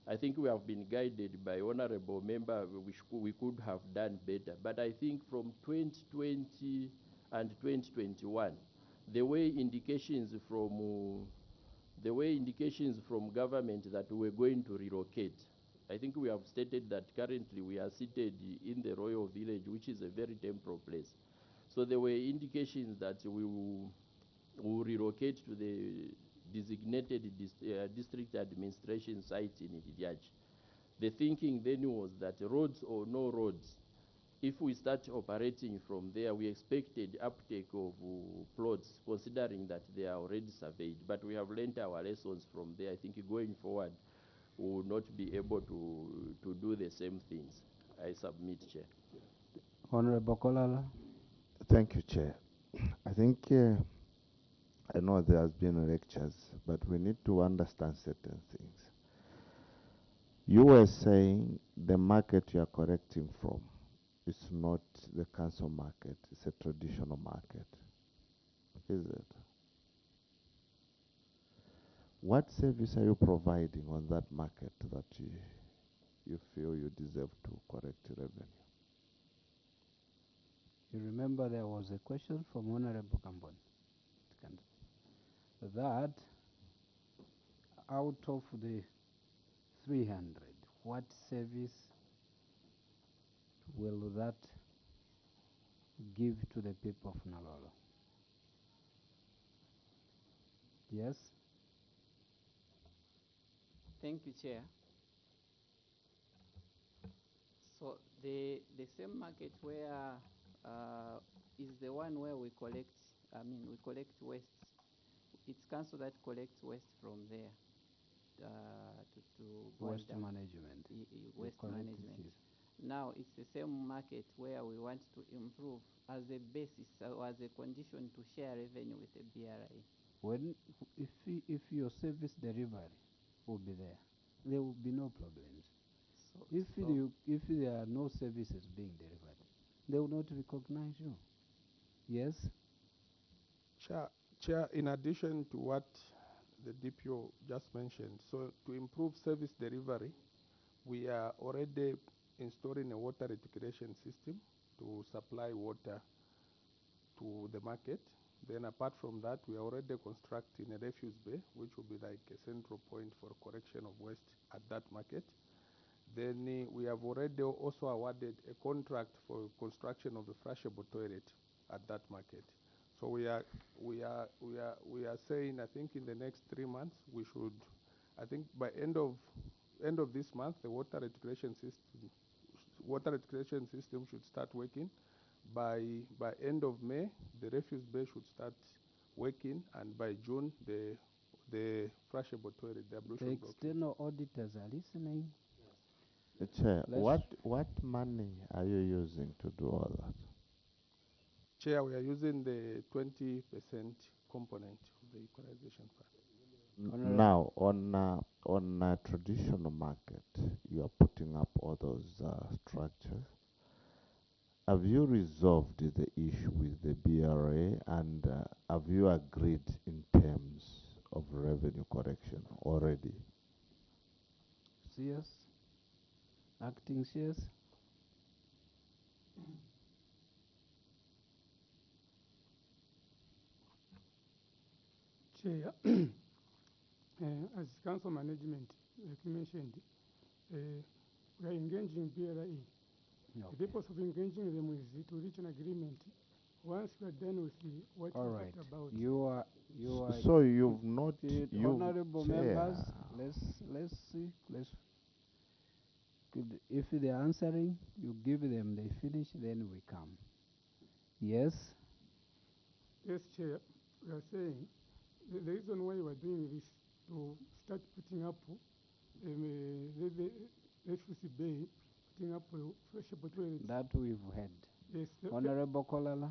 I think we have been guided by honorable member, which we could have done better. But I think from 2020 and 2021, the way indications from government that we were going to relocate, I think we have stated that currently we are seated in the Royal Village, which is a very temporal place. So there were indications that we will relocate to the designated district administration site in Iliaj. The thinking then was that roads or no roads, if we start operating from there, we expected uptake of plots, considering that they are already surveyed. But we have learned our lessons from there. I think going forward, we will not be able to do the same things. I submit, Chair. Honorable Kolala. Thank you, Chair. I think I know there has been lectures, but we need to understand certain things. You were saying the market you are correcting from is not the council market, it's a traditional market. Is it? What service are you providing on that market that you feel you deserve to correct revenue? You remember there was a question from Honorable Kambon that out of the 300, what service will that give to the people of Nalolo? Yes? Thank you, Chair. So the same market where is the one where we collect, we collect waste. It's council that collects waste from there to Waste down. management. Waste collect it, management. yes. Now it's the same market where we want to improve as a basis or as a condition to share revenue with the BRI. When, if your service delivery will be there will be no problems. If there are no services being delivered, they will not recognize you. Yes? Chair, in addition to what the DPO just mentioned, so to improve service delivery, we are already installing a water reticulation system to supply water to the market. Then apart from that, we are already constructing a refuse bay, which will be like a central point for collection of waste at that market. Then we have already also awarded a contract for construction of a flushable toilet at that market. So we are saying, I think in the next 3 months we should, I think by end of this month, the water reticulation system should start working. By end of May, the refuse bay should start working, and by June, the flushable toilet, the ablution The block. external auditors are listening. Chair, what money are you using to do all that? Chair, we are using the 20% component of the equalization fund. Now, on a traditional market, you are putting up all those structures. Have you resolved the issue with the BRA, and have you agreed in terms of revenue correction already? CS? Acting CS? Chair, as council management, like you mentioned, we are engaging BRI. Okay. The purpose of engaging them is to reach an agreement. Once we are done with what All we right. talked about. You are. So you've not. Honorable members, let's see. If they're answering, you give them. They finish, then we come. Yes. Yes, Chair. We are saying the reason why we are doing this to start putting up the FCC bay, putting up flushable toilets. That we've had. Yes. Honorable Kolala.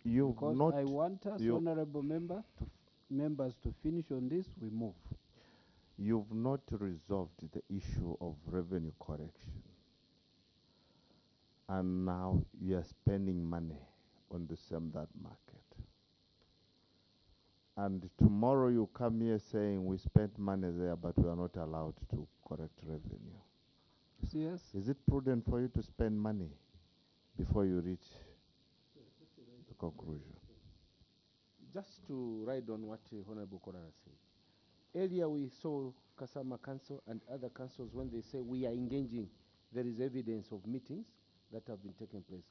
You've because not. I want us, honorable members, to finish on this. We move. You've not resolved the issue of revenue correction, and now you are spending money on the same that market. And tomorrow you come here saying we spent money there, but we are not allowed to correct revenue. Yes. Is it prudent for you to spend money before you reach the conclusion? Just to ride on what Honorable Korara said. Earlier we saw Kasama Council and other councils when they say we are engaging, there is evidence of meetings that have been taking place.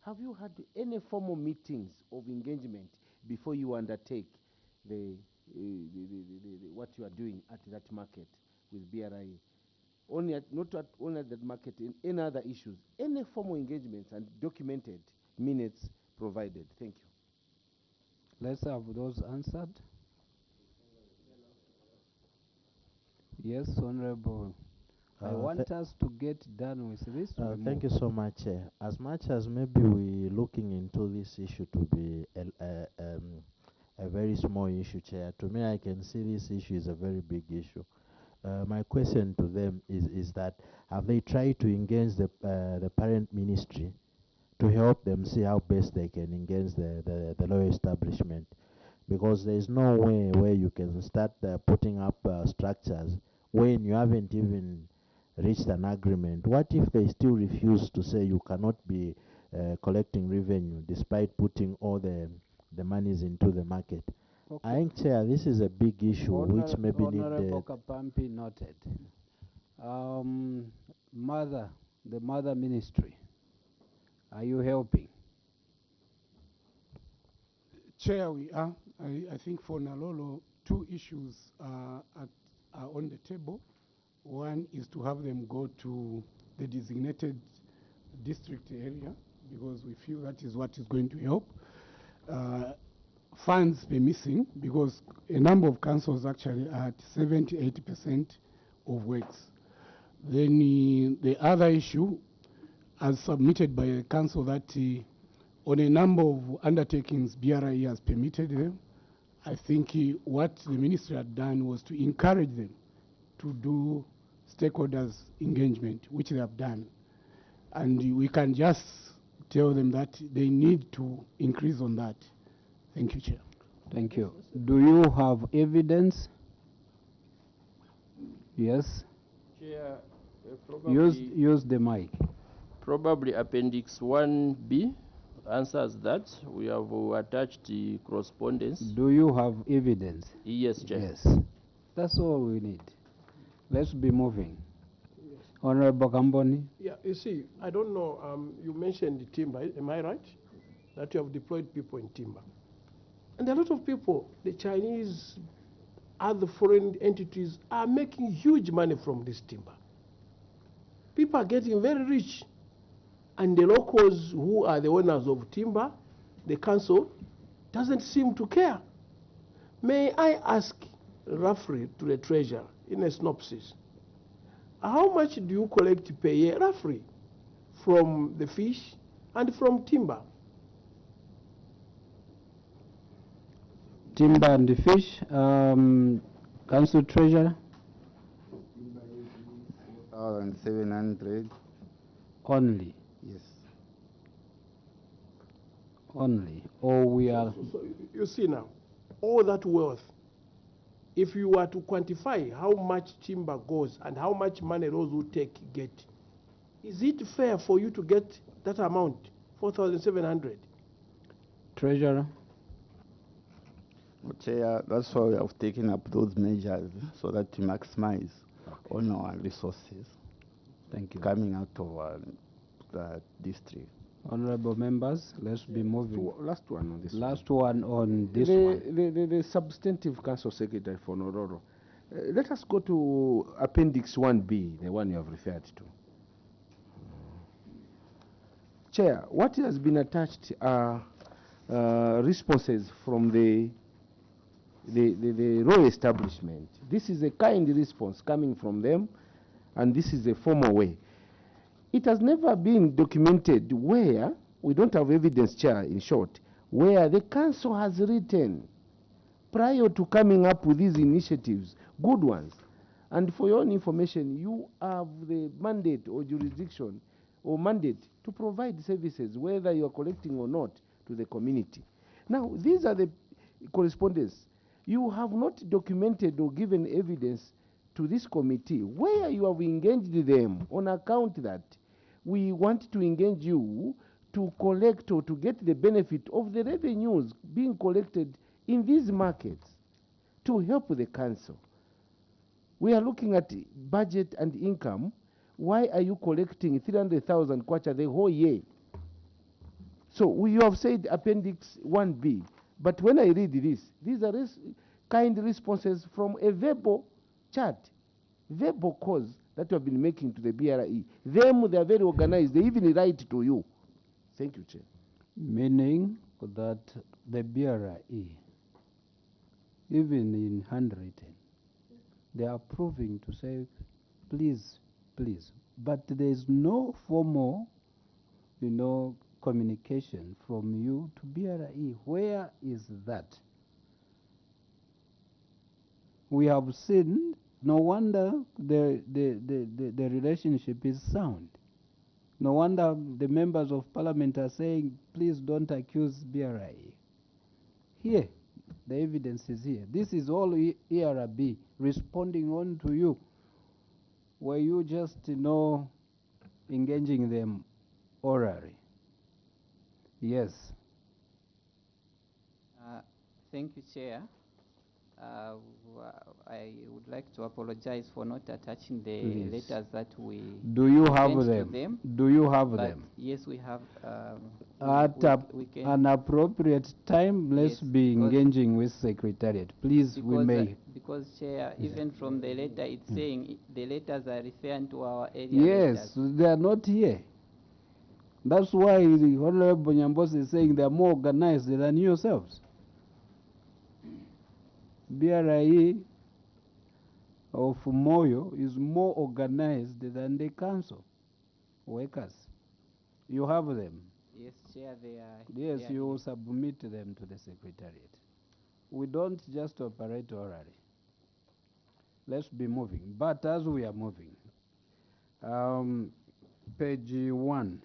Have you had any formal meetings of engagement before you undertake what you are doing at that market with BRI? Not only at that market, in any other issues, any formal engagements and documented minutes provided. Thank you. Let's have those answered. Yes, Honorable. I want us to get done with this. Thank you so much, Chair. As much as maybe we're looking into this issue to be a very small issue, Chair, to me I can see this issue is a very big issue. My question to them is that have they tried to engage the parent ministry to help them see how best they can engage the law establishment? Because there is no way where you can start putting up structures when you haven't even reached an agreement. What if they still refuse to say you cannot be collecting revenue despite putting all the monies into the market? Okay. I think, Chair, this is a big issue which maybe Honorable Kapampi noted. The mother ministry, Are you helping? Chair, we are. I think for Nalolo, two issues are on the table. One is to have them go to the designated district area because we feel that is what is going to help. Funds were missing because a number of councils actually are at 70-80% of works. Then the other issue, as submitted by the council, that on a number of undertakings BRI has permitted them. I think what the ministry had done was to encourage them to do stakeholders engagement, which they have done. And we can just tell them that they need to increase on that. Thank you, Chair. Thank you. Do you have evidence? Yes. Chair, Use the mic. Probably Appendix 1B answers that. We have attached the correspondence. Do you have evidence? Yes, Chair. Yes. That's all we need. Let's be moving. Honorable Kamboni. Yeah, you see, I don't know, you mentioned the timber, am I right? That you have deployed people in timber. And a lot of people, the Chinese, other foreign entities, are making huge money from this timber. People are getting very rich. And the locals who are the owners of timber, the council, doesn't seem to care. May I ask roughly to the treasurer in a synopsis, how much do you collect per year roughly from the fish and from timber? Timber and the fish. Council treasurer. 4,700. Only. Yes. Only. Or we are. So you see now, all that wealth, if you were to quantify how much timber goes and how much money those who take get, is it fair for you to get that amount, 4,700? Treasurer. Chair, that's why we have taken up those measures so that to maximize on our resources. Thank you. Coming out of the district. Honorable members, let's be moving. Last one on this. Last one on this one. The substantive council secretary for Nororo. Let us go to Appendix 1B, the one you have referred to. Chair, what has been attached are responses from the royal establishment. This is a kind response coming from them, and this is a formal way. It has never been documented where, we don't have evidence, Chair, in short, where the council has written prior to coming up with these initiatives, good ones. And for your own information, you have the mandate or jurisdiction or mandate to provide services, whether you are collecting or not, to the community. Now, these are the correspondence. You have not documented or given evidence to this committee where you have engaged them on account that we want to engage you to collect or to get the benefit of the revenues being collected in these markets to help the council. We are looking at budget and income. Why are you collecting 300,000 kwacha the whole year? So you have said Appendix 1B, but when I read this, these are kind responses from a verbal chat, verbal calls that you have been making to the BRE. They are very organized. They even write to you. Thank you, Chair. Meaning that the BRE, even in handwritten, they are proving to say, please, please. But there is no formal, communication from you to BRE. Where is that? We have seen, no wonder the relationship is sound. No wonder the members of parliament are saying, please don't accuse BRI. Here, the evidence is here. This is all ERB responding on to you. Were you just, engaging them orally? Yes. Thank you, Chair. I would like to apologize for not attaching the Please. letters that we Do you have sent to them? Do you have but them? Yes, we have. At we can an appropriate time, let's Yes, be because- engaging with Secretariat. Please, we may. Because Chair, even from the letter, it's saying the letters are referring to our area Yes, letters. they are not here. That's why the Honorable Nyambos is saying they are more organized than yourselves. BRIE of Moyo is more organized than the council workers. You have them. Yes, Chair, they are. Yes, they are you here. submit them to the Secretariat. We don't just operate orally. Let's be moving. But as we are moving, page 1,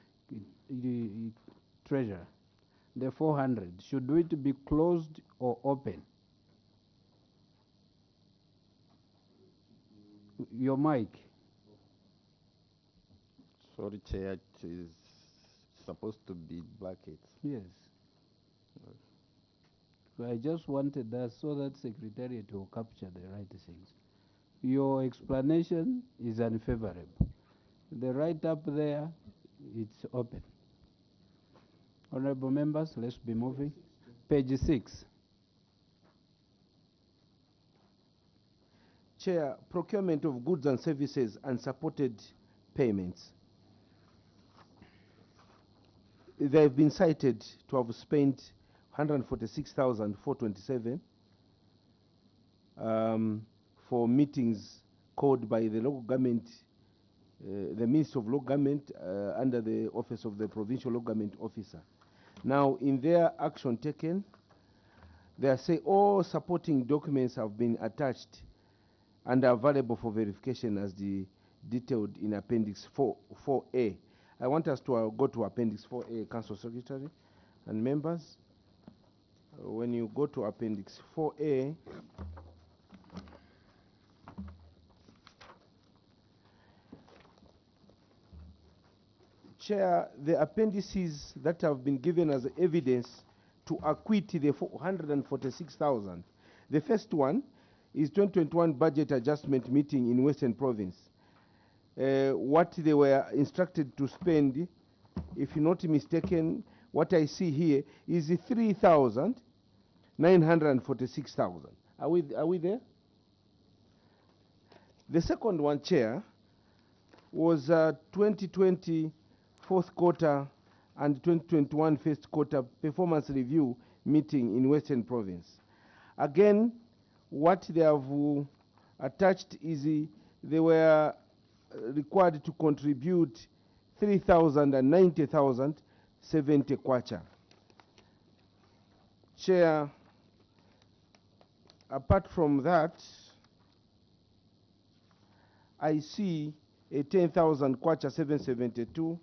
treasure, the 400, should it be closed or open? Your mic. Sorry, Chair, it is supposed to be brackets. Yes. So I just wanted that so that Secretariat will capture the right things. Your explanation is unfavorable. The right up there, it's open. Honorable members, let's be moving. Page 6. Chair, procurement of goods and services and supported payments. They have been cited to have spent 146,427 for meetings called by the local government, the Ministry of Local Government under the Office of the Provincial Local Government Officer. Now, in their action taken, they say all supporting documents have been attached and are available for verification as detailed in Appendix 4A. I want us to go to Appendix 4A, Council Secretary and members. When you go to Appendix 4A, Chair, the appendices that have been given as evidence to acquit the 446,000. The first one is 2021 budget adjustment meeting in Western Province. What they were instructed to spend, if you're not mistaken, what I see here is 3,946,000. Are we there? The second one, Chair, was 2020 fourth quarter and 2021 first quarter performance review meeting in Western Province. Again, what they have attached is they were required to contribute 3,090,070 kwacha. Chair, apart from that, I see a 10,000 kwacha 772,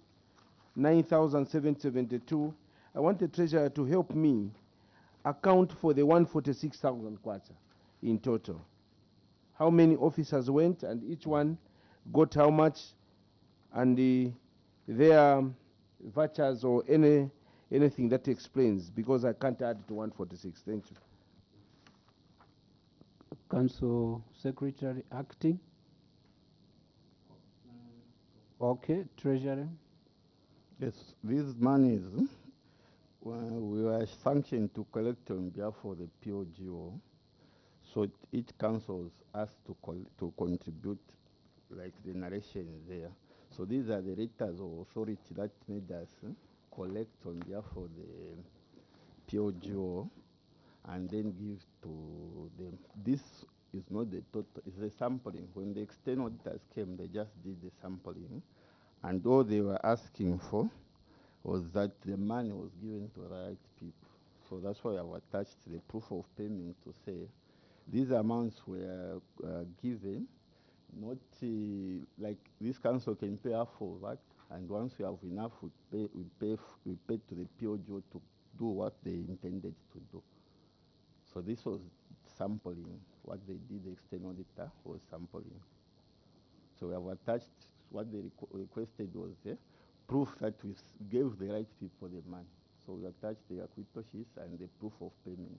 9,772. I want the treasurer to help me account for the 146,000 kwacha in total. How many officers went and each one got how much, and their vouchers or anything that explains, because I can't add to 146. Thank you. Council Secretary acting. Okay, Treasurer. Yes, these monies we were sanctioned to collect on behalf of the POGO. So each council was asked to contribute, like the narration there. So these are the letters of authority that made us collect on behalf of the POGO and then give to them. This is not the total, it's the sampling. When the external auditors came, they just did the sampling. And all they were asking for was that the money was given to the right people. So that's why I've attached the proof of payment to say these amounts were given, not like this council can pay half of that, and once we have enough, we pay to the POGO to do what they intended to do. So this was sampling. What they did, the external auditor was sampling. So we have attached what they requested was proof that we gave the right people the money. So we attached the acquittal sheets and the proof of payment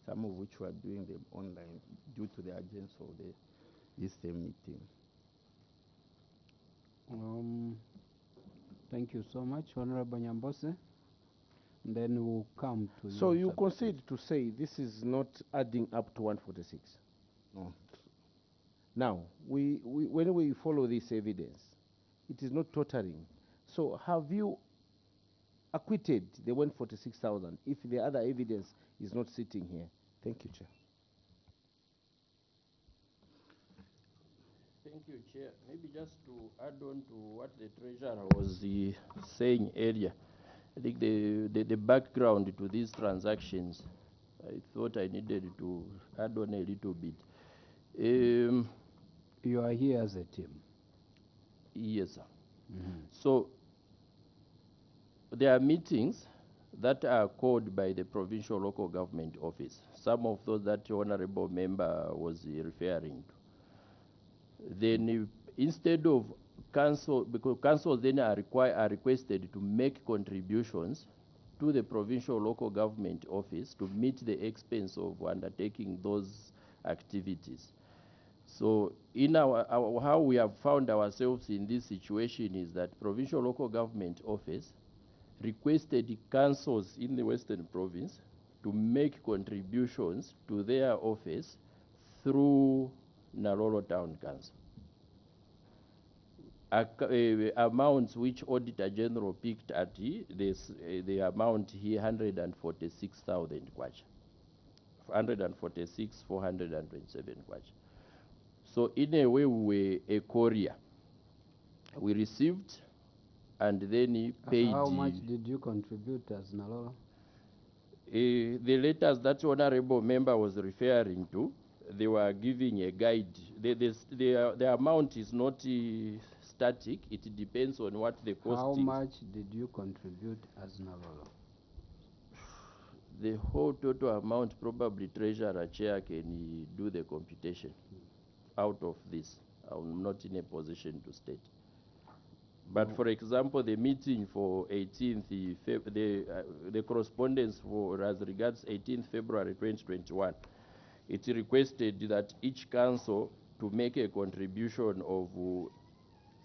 some of which we are doing them online due to the urgency of this same meeting. Thank you so much, Honorable Nyambose. Then we'll come to you. So you concede to say this is not adding up to 146? No. Now, when we follow this evidence, it is not totaling. So have you acquitted the 146,000 if the other evidence is not sitting here? Thank you, Chair. Thank you, Chair. Maybe just to add on to what the Treasurer was saying earlier, I think the background to these transactions, I thought I needed to add on a little bit. You are here as a team. Yes, sir. So there are meetings that are called by the provincial local government office. Some of those that the honorable member was referring to. Then instead of council, because councils then are requested to make contributions to the provincial local government office to meet the expense of undertaking those activities. So in how we have found ourselves in this situation is that provincial local government office requested councils in the Western Province to make contributions to their office through Naroro Town Council. Amounts which Auditor General picked at the amount here 146,000 kwacha, 146,427 kwacha. So in a way we were a courier. We received and then he paid. How much did you contribute as Nalolo? The letters that honorable member was referring to, they were giving a guide. The amount is not static. It depends on what the cost How is. much did you contribute as Nalolo? The whole total amount, probably Treasurer Chair can do the computation out of this. I'm not in a position to state. But for example, the meeting for 18th, the correspondence for as regards 18th February 2021, it requested that each council to make a contribution of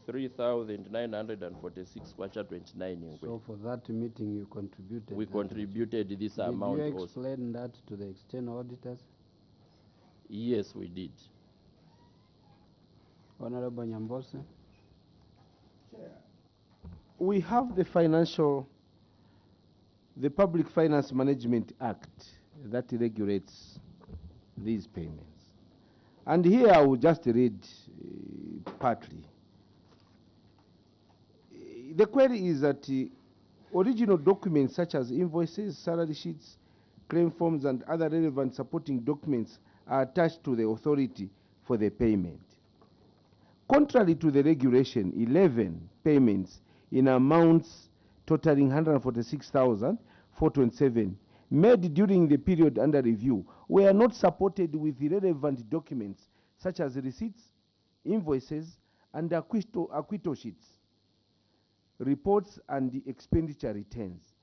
3,946 kwacha 29. So for that meeting you contributed? We contributed this amount. Did you explain that to the external auditors? Yes, we did. Honorable Nyambose. We have the Public Finance Management Act that regulates these payments. And here I will just read partly. The query is that original documents such as invoices, salary sheets, claim forms, and other relevant supporting documents are attached to the authority for the payment. Contrary to the regulation, 11 payments in amounts totaling 146,427 made during the period under review were not supported with relevant documents such as receipts, invoices, and acquittal sheets, reports, and the expenditure returns.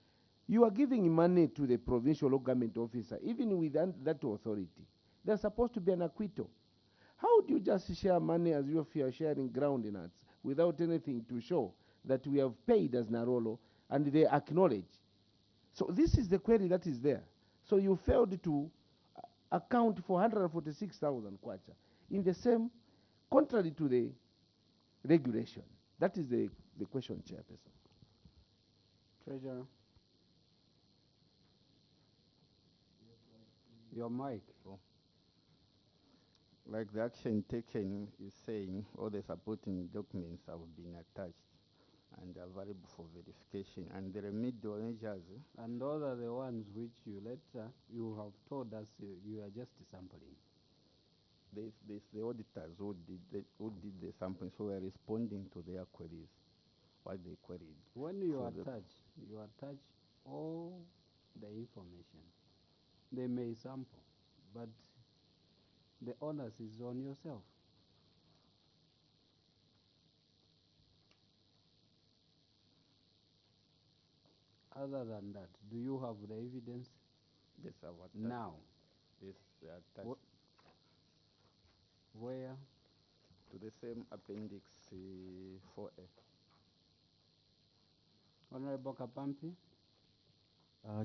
You are giving money to the provincial government officer, even with that authority. There's supposed to be an acquittal. How do you just share money as if you are sharing groundnuts without anything to show that we have paid as Narolo and they acknowledge? So this is the query that is there. So you failed to account for 146,000 kwacha in the same, contrary to the regulation. That is the question, Chairperson. Treasurer. Your mic. Like the action taken is saying, all the supporting documents have been attached and available for verification, and the remedial measures. And those are the ones which you later, you have told us you are just sampling. The auditors who did the sampling, so we are responding to their queries, what they queried. When you attach all the information. They may sample, but the onus is on yourself. Other than that, do you have the evidence? Yes, I have. Now, This attached Where? to the same appendix 4A. Honorable Kapampi?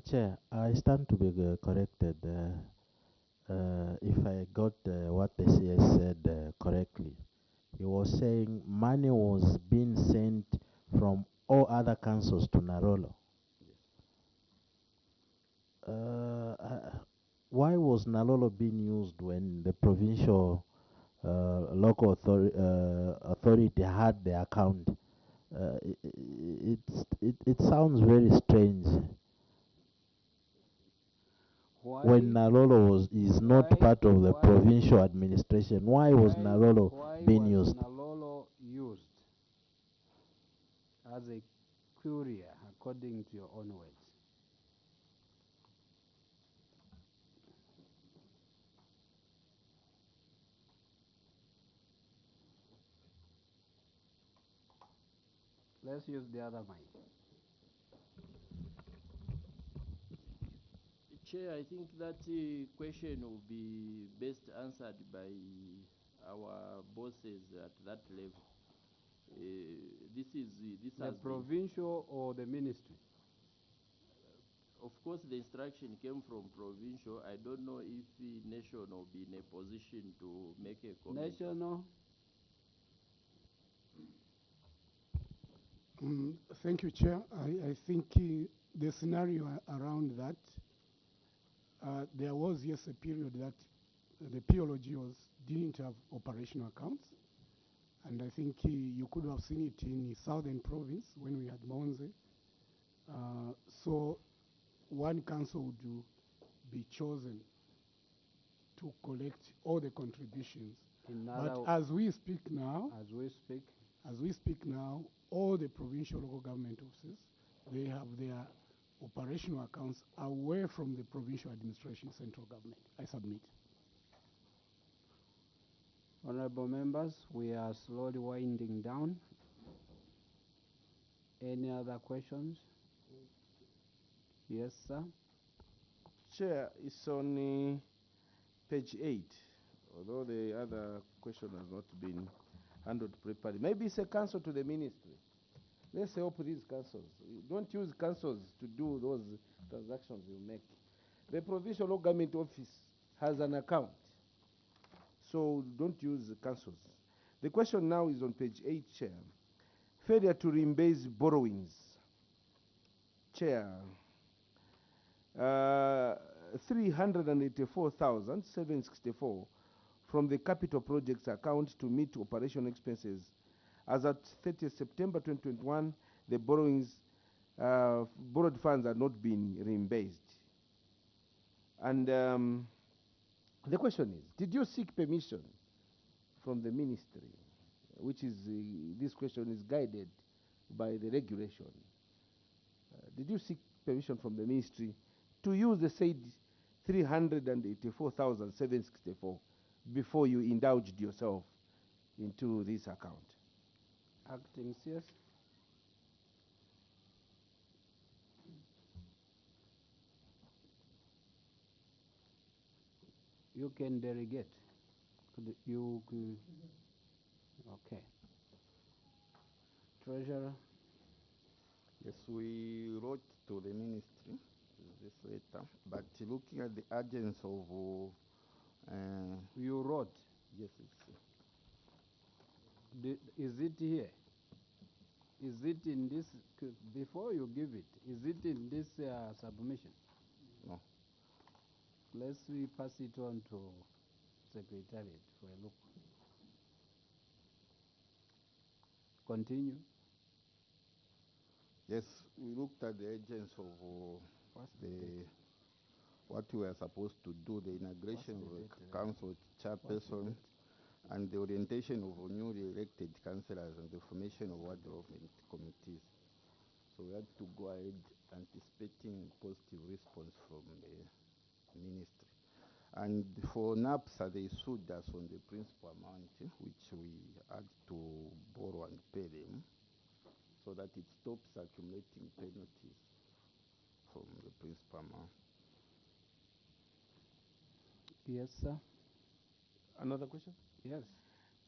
Chair, I stand to be corrected. If I got what the CS said correctly, he was saying money was being sent from all other councils to Narolo. Why was Narolo being used when the provincial local authority had the account? It sounds very strange. When Nalolo is not part of the provincial administration, why was Nalolo being used? Nalolo used as a courier, according to your own words? Let's use the other mic. Chair, I think that question will be best answered by our bosses at that level. This The has been, provincial or the ministry? of course, the instruction came from provincial. I don't know if the nation will be in a position to make a comment. National? Thank you, Chair. I think the scenario around that, there was, yes, a period that the PLOG didn't have operational accounts. And I think you could have seen it in the southern province when we had Monze. So one council would be chosen to collect all the contributions. But as we speak now, all the provincial local government offices, they have their operational accounts away from the provincial administration, central government. I submit. Honorable members, we are slowly winding down. Any other questions? Yes, sir. Chair, it's on page 8, although the other question has not been handled properly. Maybe it's a counsel to the ministry. Let's help these councils. Don't use councils to do those transactions you make. The provincial local government office has an account, so don't use councils. The question now is on page 8, Chair. Failure to reimburse borrowings. Chair, 384,764 from the capital projects account to meet operation expenses. As at 30th September 2021, the borrowed funds are not being reimbursed. And the question is, did you seek permission from the ministry, which is, this question is guided by the regulation? Did you seek permission from the ministry to use the said 384,764 before you indulged yourself into this account? Acting CS. You can delegate. Okay. Treasurer. Yes, we wrote to the ministry this letter, but looking at the agents of... you wrote? Yes, it's... Is it here? Is it in this, before you give it, is it in this submission? No. Let's pass it on to Secretariat for a look. Continue. Yes, we looked at the agents of what we are supposed to do, the inauguration of the council chairperson, and the orientation of newly elected councillors and the formation of ward development committees. So we had to go ahead anticipating positive response from the ministry. And for NAPSA, they sued us on the principal amount, which we had to borrow and pay them, so that it stops accumulating penalties from the principal amount. Yes, sir. Another question? Yes.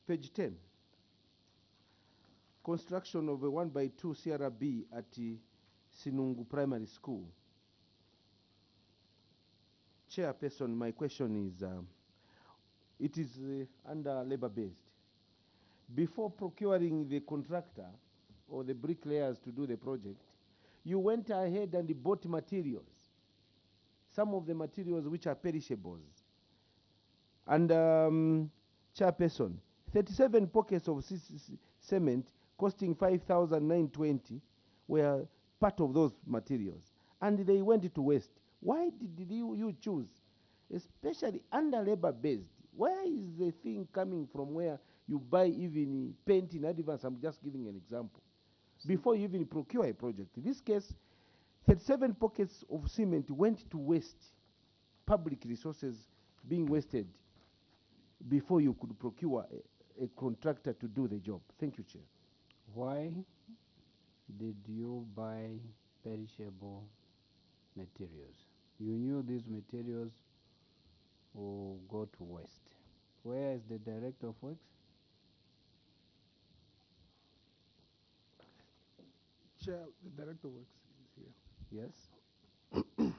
Page 10. Construction of a 1x2 CRB at Sinungu Primary School. Chairperson, my question is, it is under labor-based. Before procuring the contractor or the bricklayers to do the project, you went ahead and bought materials, some of the materials which are perishables. And chairperson, 37 pockets of cement costing 5,920 were part of those materials, and they went to waste. Why did you choose, especially under labor-based? Where is the thing coming from where you buy even paint in advance? I'm just giving an example. Before you even procure a project. In this case, 37 pockets of cement went to waste, public resources being wasted before you could procure a contractor to do the job. Thank you, Chair. Why did you buy perishable materials? You knew these materials will go to waste. Where is the Director of Works? Chair, the Director of Works is here. Yes.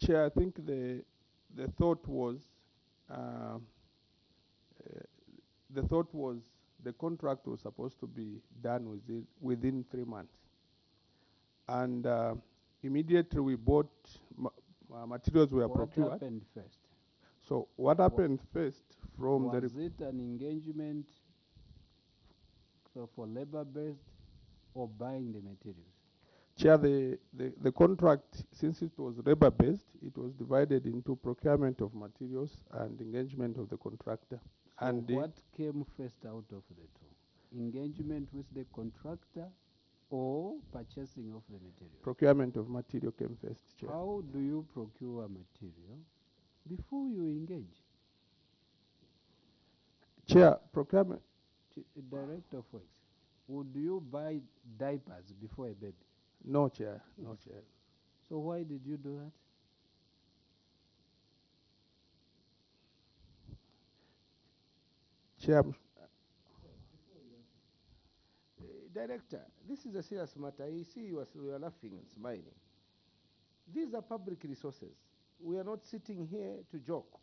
Chair, I think the thought was the contract was supposed to be done within 3 months, and immediately we bought materials were procured. What happened first? So what happened first from was the it an engagement for labor-based or buying the materials? Chair, the contract, since it was labor-based, it was divided into procurement of materials and engagement of the contractor. So And what came first out of the two? Engagement with the contractor or purchasing of the material? procurement of material came first, Chair. How do you procure material before you engage? Chair, procurement. Director of Works, would you buy diapers before a baby? No, Chair. No, Chair. So why did you do that? Chair. Director, this is a serious matter. I see you are laughing and smiling. These are public resources. We are not sitting here to joke.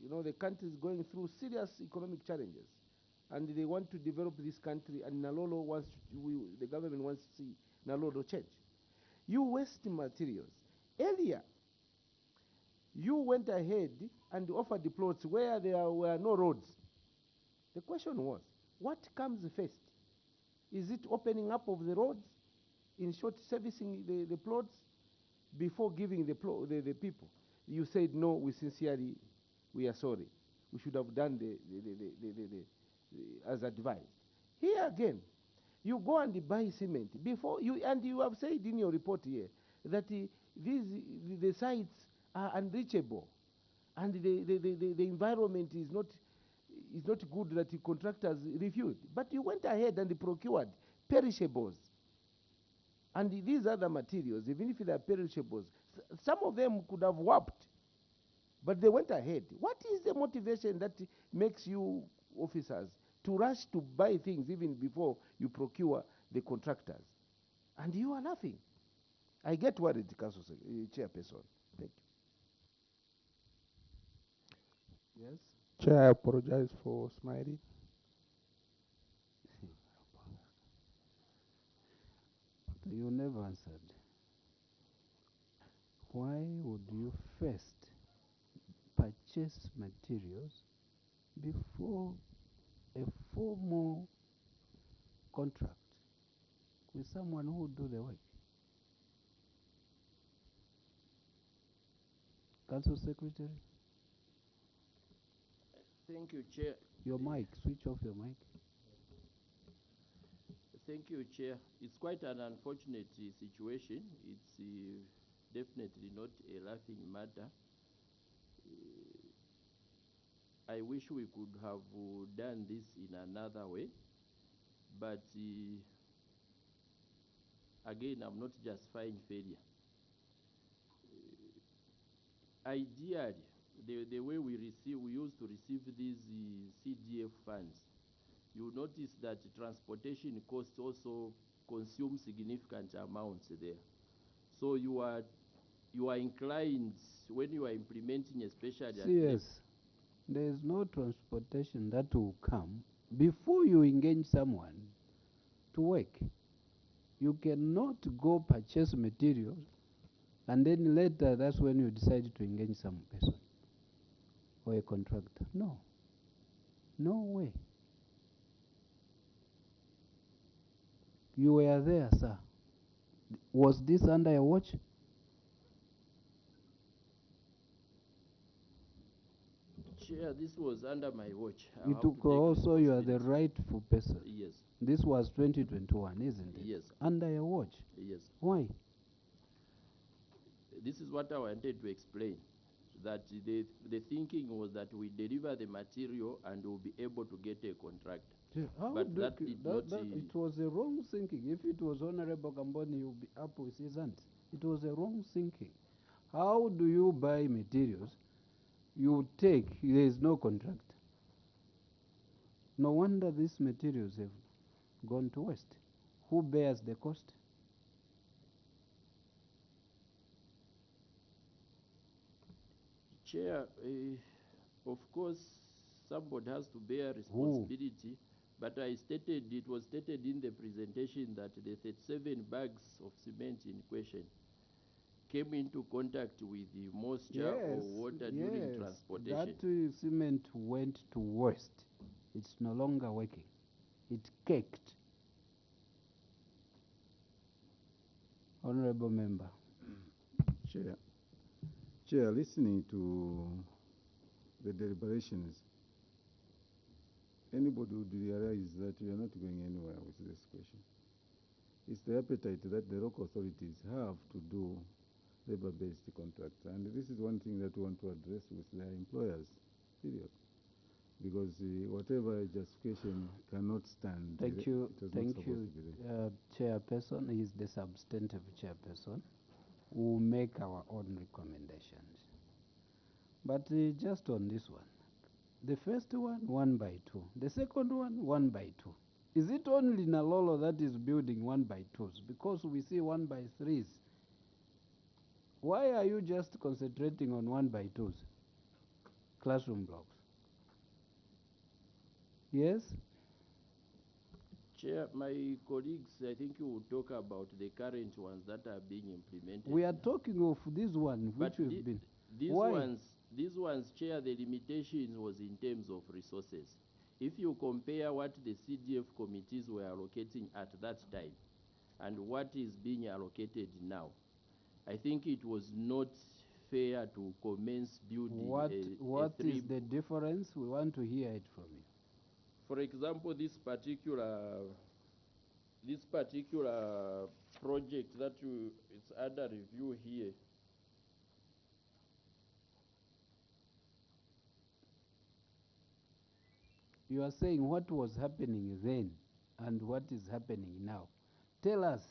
You know, the country is going through serious economic challenges, and they want to develop this country, and Nalolo wants the government wants to see Nalolo change. You waste materials. Earlier, you went ahead and offered the plots where there were no roads. The question was, what comes first? Is it opening up of the roads, in short, servicing the plots before giving the people? You said, no, we are sorry. We should have done as advised. Here again, you go and buy cement before you, and you have said in your report here that the sites are unreachable, and the environment is not good, that the contractors refused. But you went ahead and procured perishables. And these other materials, even if they are perishables, some of them could have warped, but they went ahead. What is the motivation that makes you officers to rush to buy things even before you procure the contractors? And you are laughing. I get worried, Council Chairperson. Thank you. Yes? Chair, I apologize for smiling. You never answered. Why would you first purchase materials before a formal contract with someone who would do the work? Council Secretary? Thank you, Chair. Your mic, switch off your mic. Thank you, Chair. It's quite an unfortunate situation. It's definitely not a laughing matter. I wish we could have done this in another way, but again, I'm not justifying failure. ideally, the way we used to receive these CDF funds, you notice that transportation costs also consume significant amounts there. So you are inclined, when you are implementing especially CS, there is no transportation that will come before you engage someone to work. You cannot go purchase materials and then later that's when you decide to engage some person or a contractor. No. No way. You were there, sir. Was this under your watch? Chair, this was under my watch. I You have to took take also you are the responsibility. rightful person. Yes. This was 2021, isn't it? Yes. Under your watch. Yes. Why? This is what I wanted to explain. That the thinking was that we deliver the material and we'll be able to get a contractor. How But do that you- did that- not. it was a wrong thinking. If it was Honorable Gamboni, you'll be up with his hand. It was a wrong thinking. How do you buy materials? You take, there is no contract. No wonder these materials have gone to waste. Who bears the cost? Chair, of course, somebody has to bear responsibility. But it was stated in the presentation that the 37 bags of cement in question came into contact with the moisture or water during transportation. That cement went to waste. It's no longer working. It caked. Honorable Member. Chair, listening to the deliberations, anybody would realize that we are not going anywhere with this question. It's the appetite that the local authorities have to do labor-based contracts. And this is one thing that we want to address with their employers, period. Because whatever justification cannot stand. Thank you, it was not thank supposed you, to be there. Chairperson. He is the substantive chairperson. We'll make our own recommendations. But just on this one, the first one, 1 by 2. The second one, 1 by 2. Is it only Nalolo that is building 1 by 2s? Because we see 1 by 3s. Why are you just concentrating on 1 by 2s? Classroom blocks. Yes? Chair, my colleagues, I think you will talk about the current ones that are being implemented. We are talking of this one, which we've been. Why? These ones, Chair, the limitation was in terms of resources. If you compare what the CDF committees were allocating at that time and what is being allocated now, I think it was not fair to commence building What is the difference? We want to hear it from you. For example, this particular project that it's under review here. You are saying what was happening then and what is happening now. Tell us.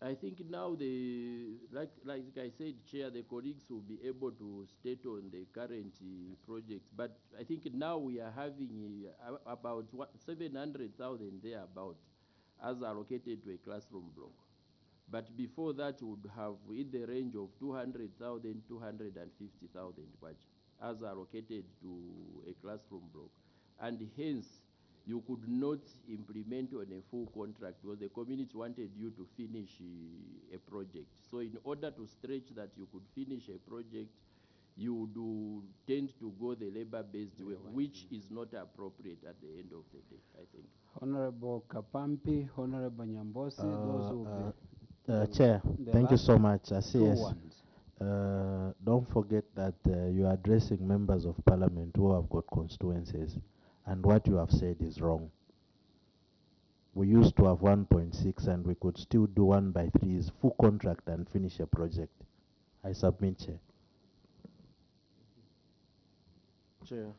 I think now like I said, Chair, the colleagues will be able to state on the current projects. But I think now we are having about 700,000 thereabout as allocated to a classroom block. But before that would have in the range of 200,000, 250,000 as allocated to a classroom block. And hence, you could not implement on a full contract because the community wanted you to finish a project. So in order to stretch that you could finish a project, you do tend to go the labor-based way, which is not appropriate at the end of the day, I think. Honorable Kapampi, Honorable Nyambosi, those who will be Chair, thank you so much. Yes. Don't forget that you are addressing members of parliament who have got constituencies, and what you have said is wrong. We used to have 1.6 and we could still do 1 by 3s, full contract and finish a project. I submit, Chair. Chair,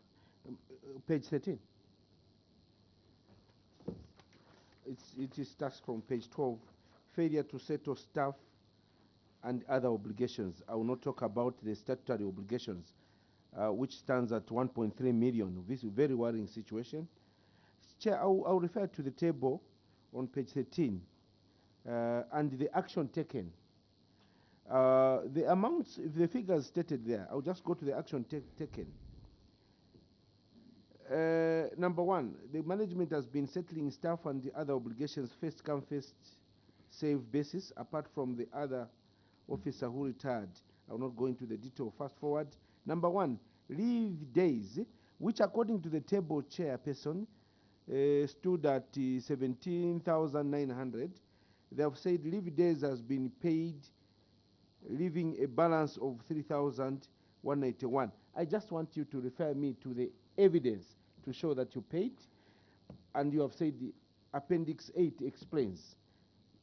page 13. It is starts from page 12. Failure to settle staff and other obligations. I will not talk about the statutory obligations, which stands at 1.3 million. This is a very worrying situation. Chair, I'll refer to the table on page 13 and the action taken. The amounts, if the figures stated there, I'll just go to the action taken. Number one, the management has been settling staff and the other obligations first come, first save basis, apart from the other officer who retired. I will not go into the detail. Fast forward. Number one, leave days, which according to the table chairperson stood at 17,900. They have said leave days has been paid, leaving a balance of 3,191. I just want you to refer me to the evidence to show that you paid, and you have said the Appendix 8 explains.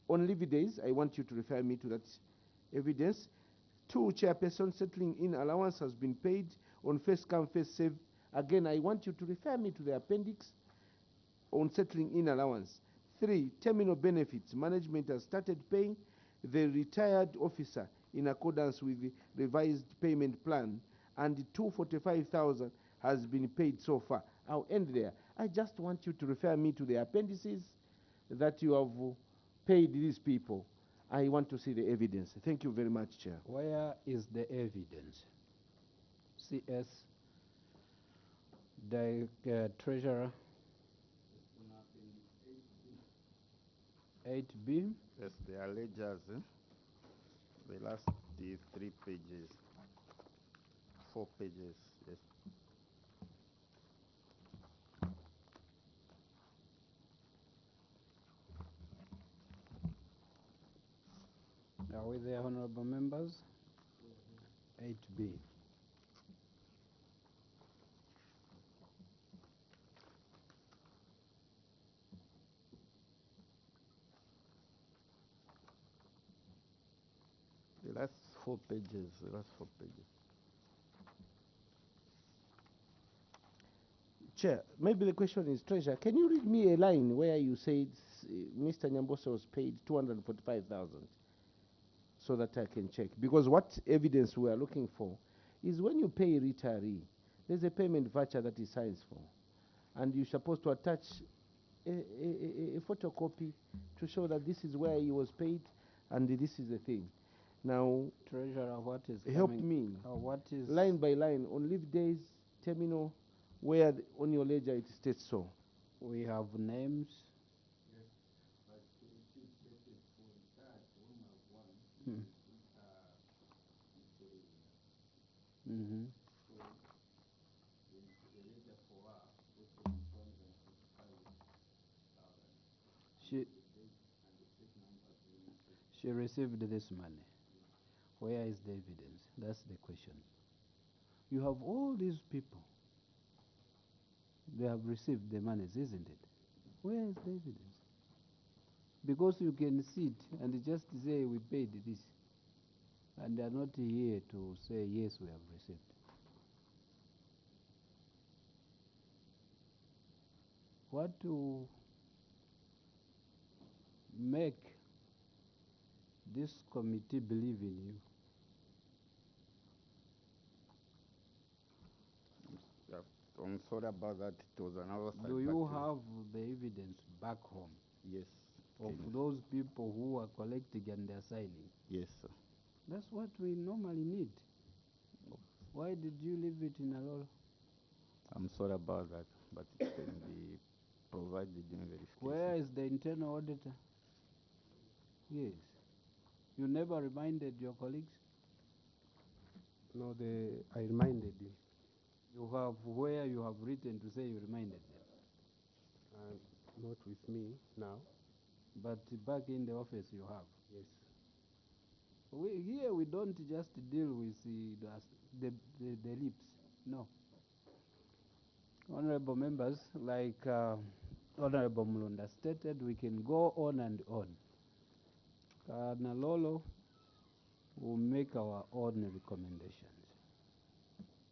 On leave days, I want you to refer me to that evidence. 2, chairperson settling in allowance has been paid on first come, first serve. Again, I want you to refer me to the appendix on settling in allowance. 3, terminal benefits. Management has started paying the retired officer in accordance with the revised payment plan, and 245,000 has been paid so far. I'll end there. I just want you to refer me to the appendices that you have paid these people. I want to see the evidence. Thank you very much, Chair. Where is the evidence? CS, the treasurer. 8B. Yes, the are ledgers. The last 3 pages, 4 pages. Yes. Are we there, honorable members? 8B. The last 4 pages. The last 4 pages. Chair, maybe the question is, Treasurer, can you read me a line where you said Mr. Nyambosa was paid 245,000 so that I can check? Because what evidence we are looking for is when you pay a retiree, there's a payment voucher that he signs for, and you're supposed to attach a photocopy to show that this is where he was paid and this is the thing. Now, Treasurer, what is help coming, me what is line by line on leave days, terminal, where on your ledger it states so. We have names. Hmm. Mm-hmm. She received this money. Where is the evidence? That's the question. You have all these people. They have received the monies, isn't it? Where is the evidence? Because you can sit and just say we paid this, and they are not here to say yes, we have received. What to make this committee believe in you? I'm sorry about that. It was another side. Do you have the evidence back home? Yes. Of those people who are collecting and they're signing? Yes, sir. That's what we normally need. Why did you leave it in Alolo? I'm sorry about that, but it can be provided in verification. Where is the internal auditor? Yes. You never reminded your colleagues? No, I reminded you. You have where you have written to say you reminded them? Not with me now. But back in the office you have? Yes. Here we don't just deal with the lips. No. Honorable members, like Honorable Mulunda stated, we can go on and on. Nalolo will make our own recommendations.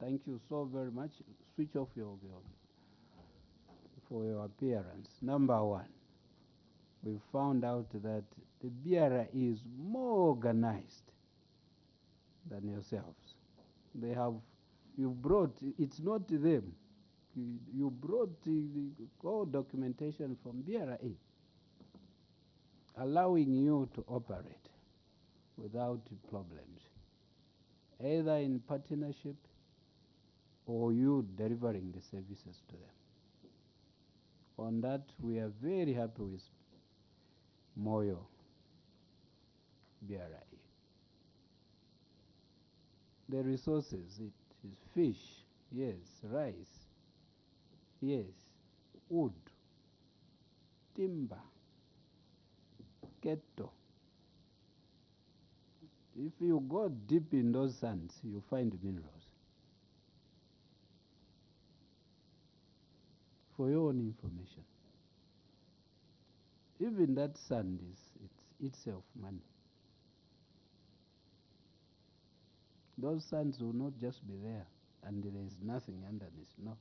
Thank you so very much. Switch off for your appearance. Number one, we found out that the BRI is more organized than yourselves. They have, you brought, it's not them. You brought all documentation from BRA allowing you to operate without problems, either in partnership or you delivering the services to them. On that, we are very happy with Moyo BRA. The resources, it is fish, yes, rice, yes, wood, timber, cattle. If you go deep in those sands, you find minerals. For your own information, even that sand is it's itself money. Those sands will not just be there and there is nothing underneath. No.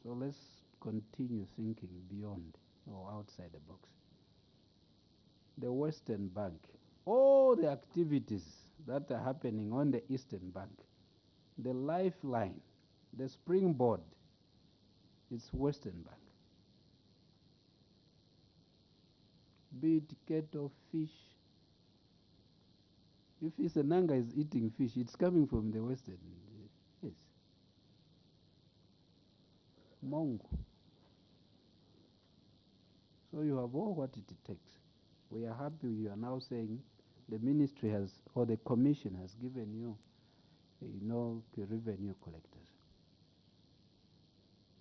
So let's continue thinking beyond or outside the box. The Western Bank, all the activities that are happening on the Eastern Bank, the lifeline, the springboard, it's Western Bank. Be it cattle, fish. If Isenanga is eating fish, it's coming from the Western. Yes. Mongo. So you have all what it takes. We are happy you are now saying the ministry has, or the commission has given you, the revenue collectors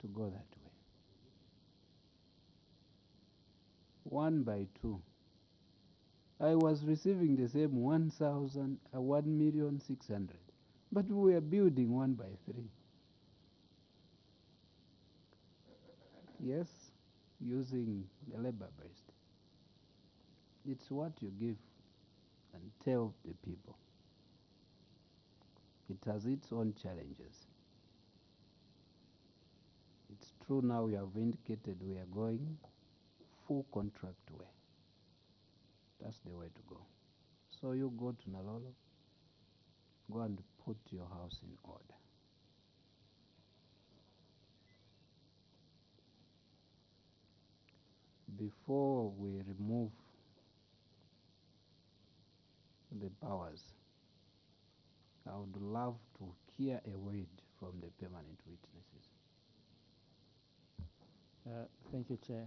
to go that way. 1 by 2. I was receiving the same 1,600,000, but we were building 1 by 3. Yes, using the labor based. It's what you give and tell the people. It has its own challenges. It's true now you have indicated we are going full contract way. That's the way to go. So you go to Nalolo, go and put your house in order. Before we remove the powers, I would love to hear a word from the permanent witnesses. Thank you, Chair.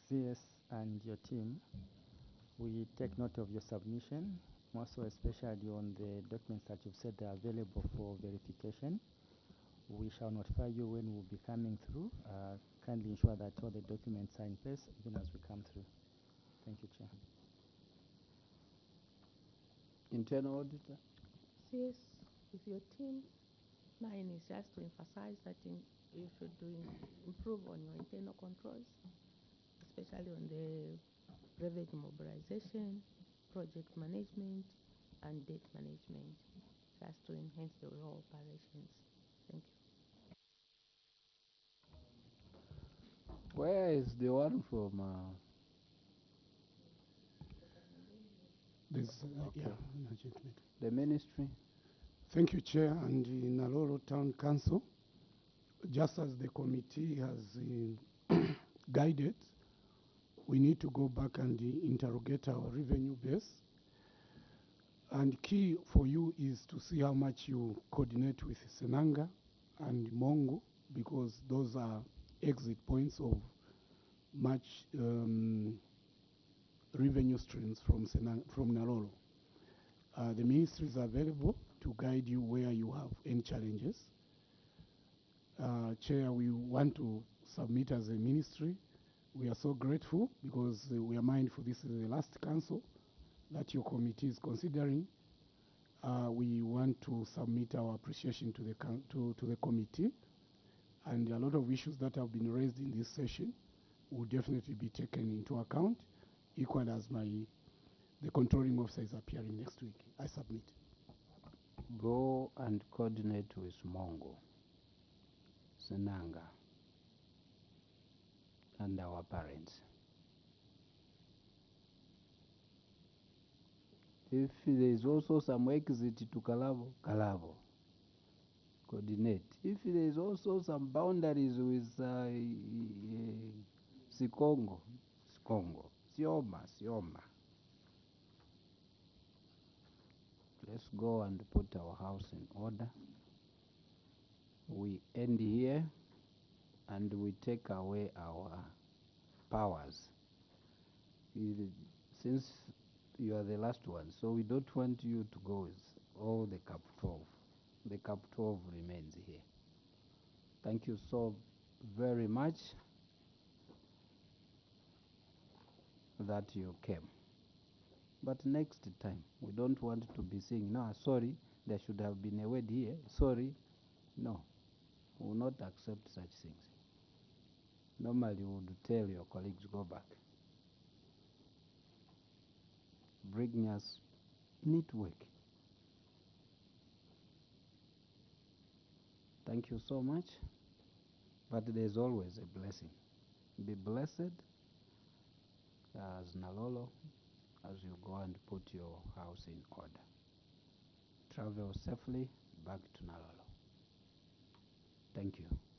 CS and your team, we take note of your submission, most especially on the documents that you've said are available for verification. We shall notify you when we'll be coming through. Kindly ensure that all the documents are in place even as we come through. Thank you, Chair. Internal auditor? Yes, with your team, mine is just to emphasize that you should improve on your internal controls, especially on the revenue mobilization, project management, and debt management, just to enhance the overall operations. Thank you. Where is the one from? The ministry. Thank you, Chair, and the Nalolo Town Council. Just as the committee has guided, we need to go back and interrogate our revenue base. And key for you is to see how much you coordinate with Senanga and Mongo, because those are exit points of much revenue streams from Nalolo. The ministry is available to guide you where you have any challenges. Chair, we want to submit as a ministry. We are so grateful because we are mindful this is the last council that your committee is considering. We want to submit our appreciation to the committee, and a lot of issues that have been raised in this session will definitely be taken into account, equal as the controlling officer is appearing next week. I submit. Go and coordinate with Mongo, Senanga, and our parents. If there is also some exit to Kalabo, Kalabo. Coordinate. If there is also some boundaries with Sikongo, Sikongo, Sioma, Sioma. Let's go and put our house in order. We end here and we take away our powers. Since you are the last one, so we don't want you to go with all the Cap 12. The Cap 12 remains here. Thank you so very much that you came. But next time, we don't want to be saying, no, sorry, there should have been a word here, sorry. No, we will not accept such things. Normally, we would tell your colleagues, go back. Bring us neat work. Thank you so much. But there's always a blessing. Be blessed as Nalolo as you go and put your house in order. Travel safely back to Nalolo. Thank you.